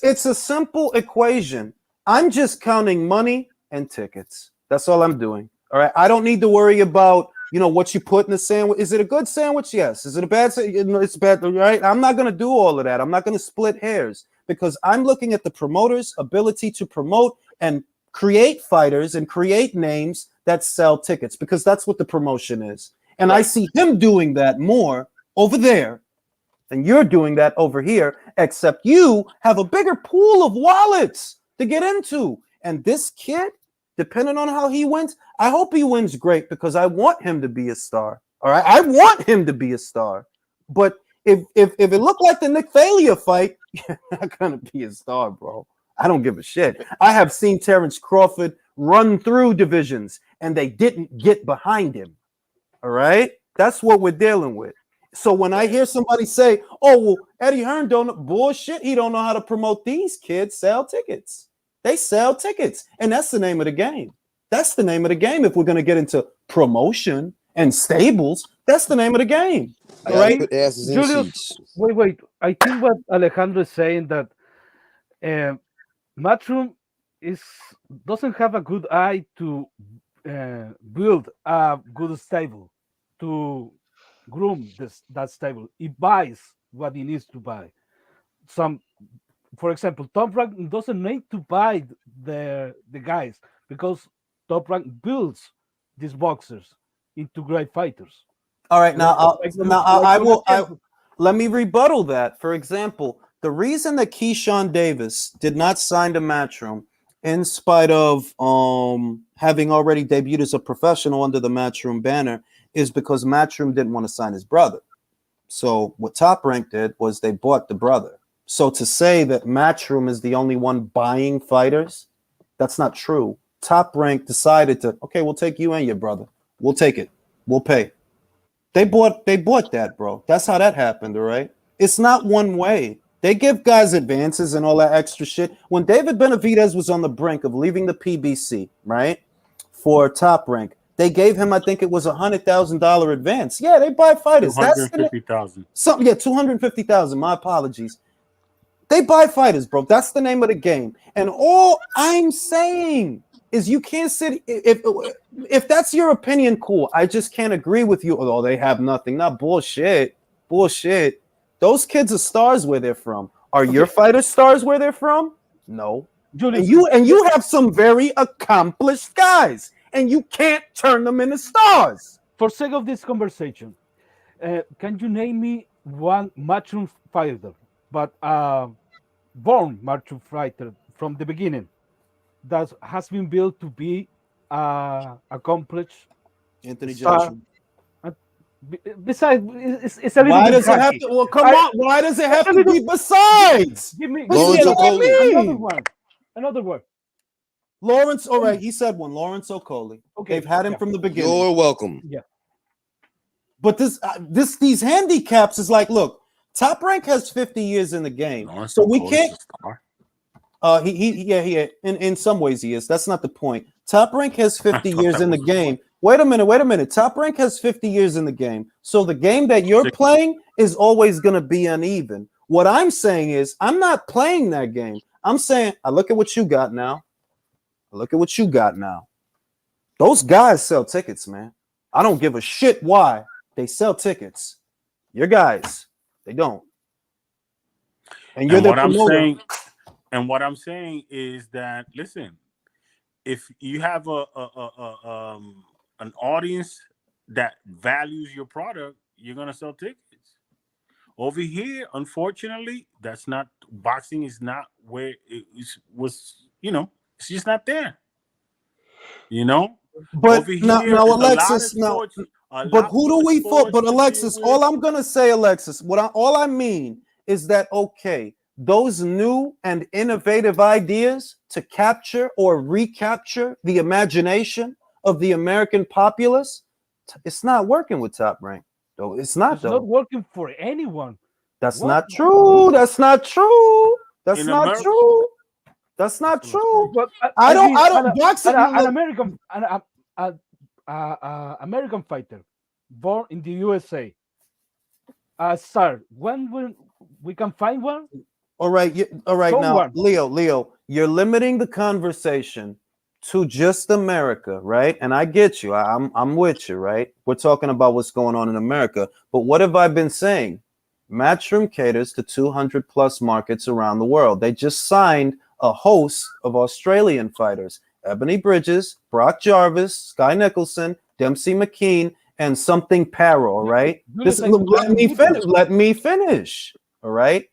it's a simple equation. I'm just counting money and tickets. That's all I'm doing. All right. I don't need to worry about, what you put in the sandwich. Is it a good sandwich? Yes. Is it a bad sandwich? It's bad, right? I'm not going to do all of that. I'm not going to split hairs because I'm looking at the promoter's ability to promote and create fighters and create names that sell tickets because that's what the promotion is. And I see him doing that more over there and you're doing that over here, except you have a bigger pool of wallets to get into. And this kid, depending on how he wins, I hope he wins great because I want him to be a star. All right. I want him to be a star. But if it looked like the Nick Thalia fight, you're not gonna be a star, bro. I don't give a shit. I have seen Terrence Crawford run through divisions and they didn't get behind him. All right. That's what we're dealing with. So when I hear somebody say, oh, well, Eddie Hearn don't bullshit, he don't know how to promote these kids, sell tickets. They sell tickets. And that's the name of the game. That's the name of the game. If we're going to get into promotion and stables, that's the name of the game. All right. Julius, wait. I think what Alejandro is saying that Matchroom doesn't have a good eye to build a good stable, to groom that stable. It buys what he needs to buy. For example, Top Rank doesn't need to buy the guys because Top Rank builds these boxers into great fighters. All right, let me rebuttal that. For example, the reason that Keyshawn Davis did not sign to Matchroom, in spite of having already debuted as a professional under the Matchroom banner, is because Matchroom didn't want to sign his brother. So what Top Rank did was they bought the brother. So to say that Matchroom is the only one buying fighters, that's not true. Top Rank decided to, okay, we'll take you and your brother. We'll take it. We'll pay. They bought that, bro. That's how that happened, all right? It's not one way. They give guys advances and all that extra shit. When David Benavidez was on the brink of leaving the PBC, right, for Top Rank, they gave him, I think it was $100,000 advance. Yeah, they buy fighters. That's $250,000. Something, yeah, $250,000. My apologies. They buy fighters, bro. That's the name of the game. And all I'm saying is you can't sit if that's your opinion, cool. I just can't agree with you. Although they have nothing. Not bullshit. Bullshit. Those kids are stars where they're from. Are your fighters stars where they're from? No. Julius, And you have some very accomplished guys, and you can't turn them into stars. For sake of this conversation, can you name me one Matchroom fighter, but born Matchroom fighter from the beginning that has been built to be accomplished? Anthony Joshua. Besides, it's a little Why bit does it have to? Well, come on. Why does it have to be besides? Give me Lawrence another one. Lawrence, all right, he said one. Lawrence Okoli. Okay, they've had him from the beginning. You're welcome. Yeah. But these handicaps is like, look, Top Rank has 50 years in the game, Lawrence so we Okoli's can't. a star. He in some ways he is. That's not the point. Top Rank has 50 years in the game. Wait a minute. Top Rank has 50 years in the game. So the game that you're playing is always going to be uneven. What I'm saying is I'm not playing that game. I'm saying I look at what you got now. Those guys sell tickets, man. I don't give a shit why they sell tickets. Your guys, they don't. And you're the promoter. And what I'm saying is that, listen, if you have an audience that values your product, you're gonna sell tickets. Over here, unfortunately, that's not boxing. Is not where it was. It's just not there. But over now, here, Alexis, but who do we for? But Alexis, all I'm gonna say, Alexis, all I mean is that okay, those new and innovative ideas to capture or recapture the imagination of the American populace, it's not working with Top Rank. Though it's not. It's not working for anyone. That's not true. That's not true. That's not true. That's not true. But I don't boxing. American fighter born in the USA. Sir, when we can find one? All right. Now, Leo, you're limiting the conversation to just America, right? And I get you. I'm with you, right? We're talking about what's going on in America. But what have I been saying? Matchroom caters to 200 plus markets around the world. They just signed a host of Australian fighters: Ebony Bridges, Brock Jarvis, Sky Nicholson, Dempsey McKean, and something Parrow, right? Let me finish, all right?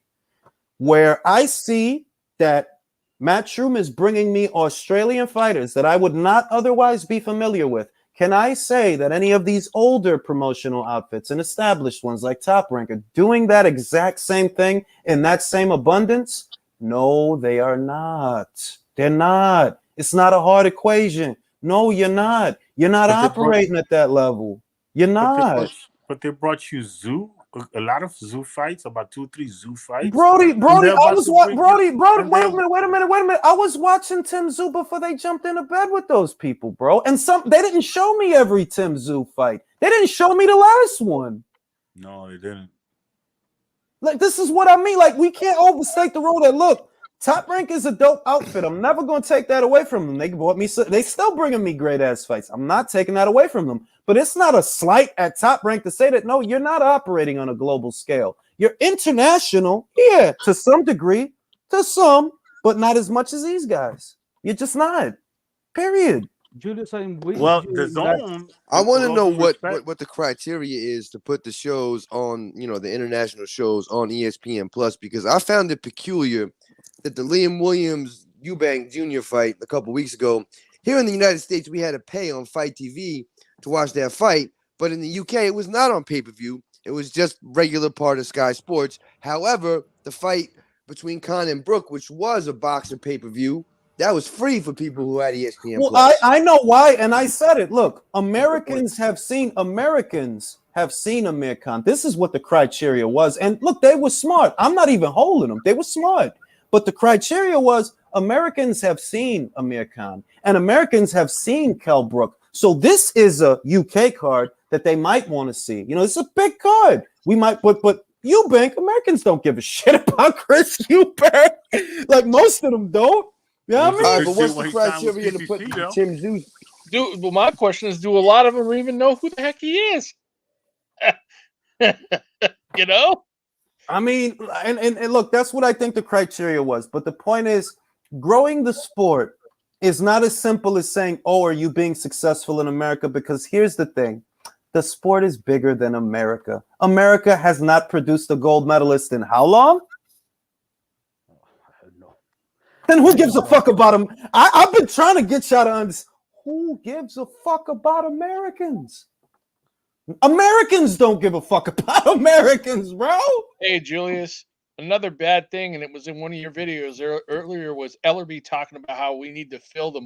Where I see that Matchroom is bringing me Australian fighters that I would not otherwise be familiar with. Can I say that any of these older promotional outfits and established ones like Top Rank are doing that exact same thing in that same abundance? No, they are not. They're not. It's not a hard equation. No, you're not. You're not operating at that level. You're not. But they brought you a lot of zoo fights, about 2-3 zoo fights. Brody, wait a minute. I was watching Tim Zoo before they jumped into bed with those people, bro. And they didn't show me every Tim Zoo fight. They didn't show me the last one. No, they didn't. Like, this is what I mean. Like, we can't overstate the role that, look, Top Rank is a dope outfit. I'm never going to take that away from them. They still bringing me great ass fights. I'm not taking that away from them. But it's not a slight at Top Rank to say that, no, you're not operating on a global scale. You're international, yeah, to some degree, but not as much as these guys. You're just not. Period. Julius, the zone. I want to know what the criteria is to put the shows on, the international shows on ESPN Plus, because I found it peculiar that the Liam Williams Eubank Jr. fight a couple weeks ago, here in the United States, we had to pay on Fight TV to watch that fight, but in the UK, it was not on pay-per-view. It was just regular part of Sky Sports. However, the fight between Khan and Brook, which was a boxing pay-per-view, that was free for people who had ESPN Well, Plus. I know why, and I said it. Look, Americans have seen Amir Khan. This is what the criteria was. And look, they were smart. I'm not even holding them. They were smart. But the criteria was Americans have seen Amir Khan and Americans have seen Kell Brook. So this is a UK card that they might want to see. You know, it's a big card. We might, but Eubank, Americans don't give a shit about Chris Eubank. Like most of them don't. You know what I mean? All right, but what's the criteria to put Tim Zeus? Well, my question is, do a lot of them even know who the heck he is? You know? I mean, and look, that's what I think the criteria was. But the point is, growing the sport is not as simple as saying, oh, are you being successful in America? Because here's the thing. The sport is bigger than America. America has not produced a gold medalist in how long? Then who gives a fuck about them? I've been trying to get y'all to understand. Who gives a fuck about Americans? Americans don't give a fuck about Americans, bro. Hey, Julius, another bad thing, and it was in one of your videos earlier, was Ellerby talking about how we need to fill the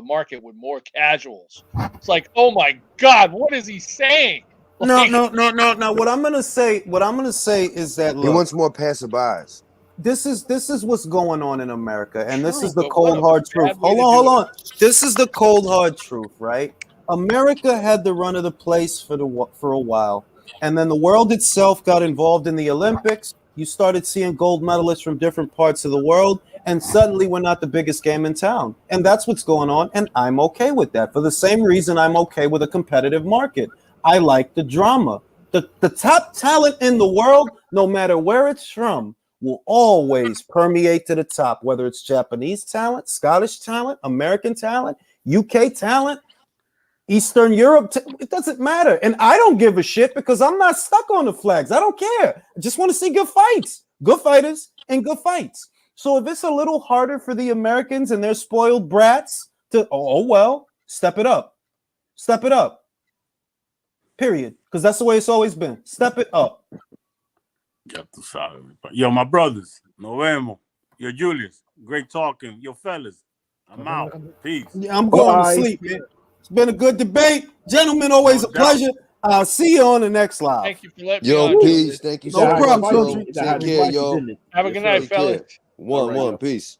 market with more casuals. It's like, oh my God, what is he saying? No. What I'm gonna say is that He wants more passerbys. This is what's going on in America, and this is the but cold what a hard truth. bad way to Hold do on. This is the cold hard truth, right? America had the run of the place for a while, and then the world itself got involved in the Olympics. You started seeing gold medalists from different parts of the world, and suddenly we're not the biggest game in town. And that's what's going on, and I'm okay with that. For the same reason I'm okay with a competitive market. I like the drama. The top talent in the world, no matter where it's from, will always permeate to the top, whether it's Japanese talent, Scottish talent, American talent, UK talent, Eastern Europe, it doesn't matter. And I don't give a shit because I'm not stuck on the flags. I don't care. I just want to see good fights, good fighters, and good fights. So if it's a little harder for the Americans and their spoiled brats to, well, step it up. Step it up. Period. Because that's the way it's always been. Step it up. Yo, my brothers, nos vemos. Yo, Julius, great talking. Yo, fellas, I'm out. Peace. Yeah, I'm going to sleep, man. It's been a good debate. Gentlemen, always a pleasure. I'll see you on the next live. Thank you for letting me on. Peace. Thank you so No much. problem, Take care, yo. Have a good night, fellas. One, peace.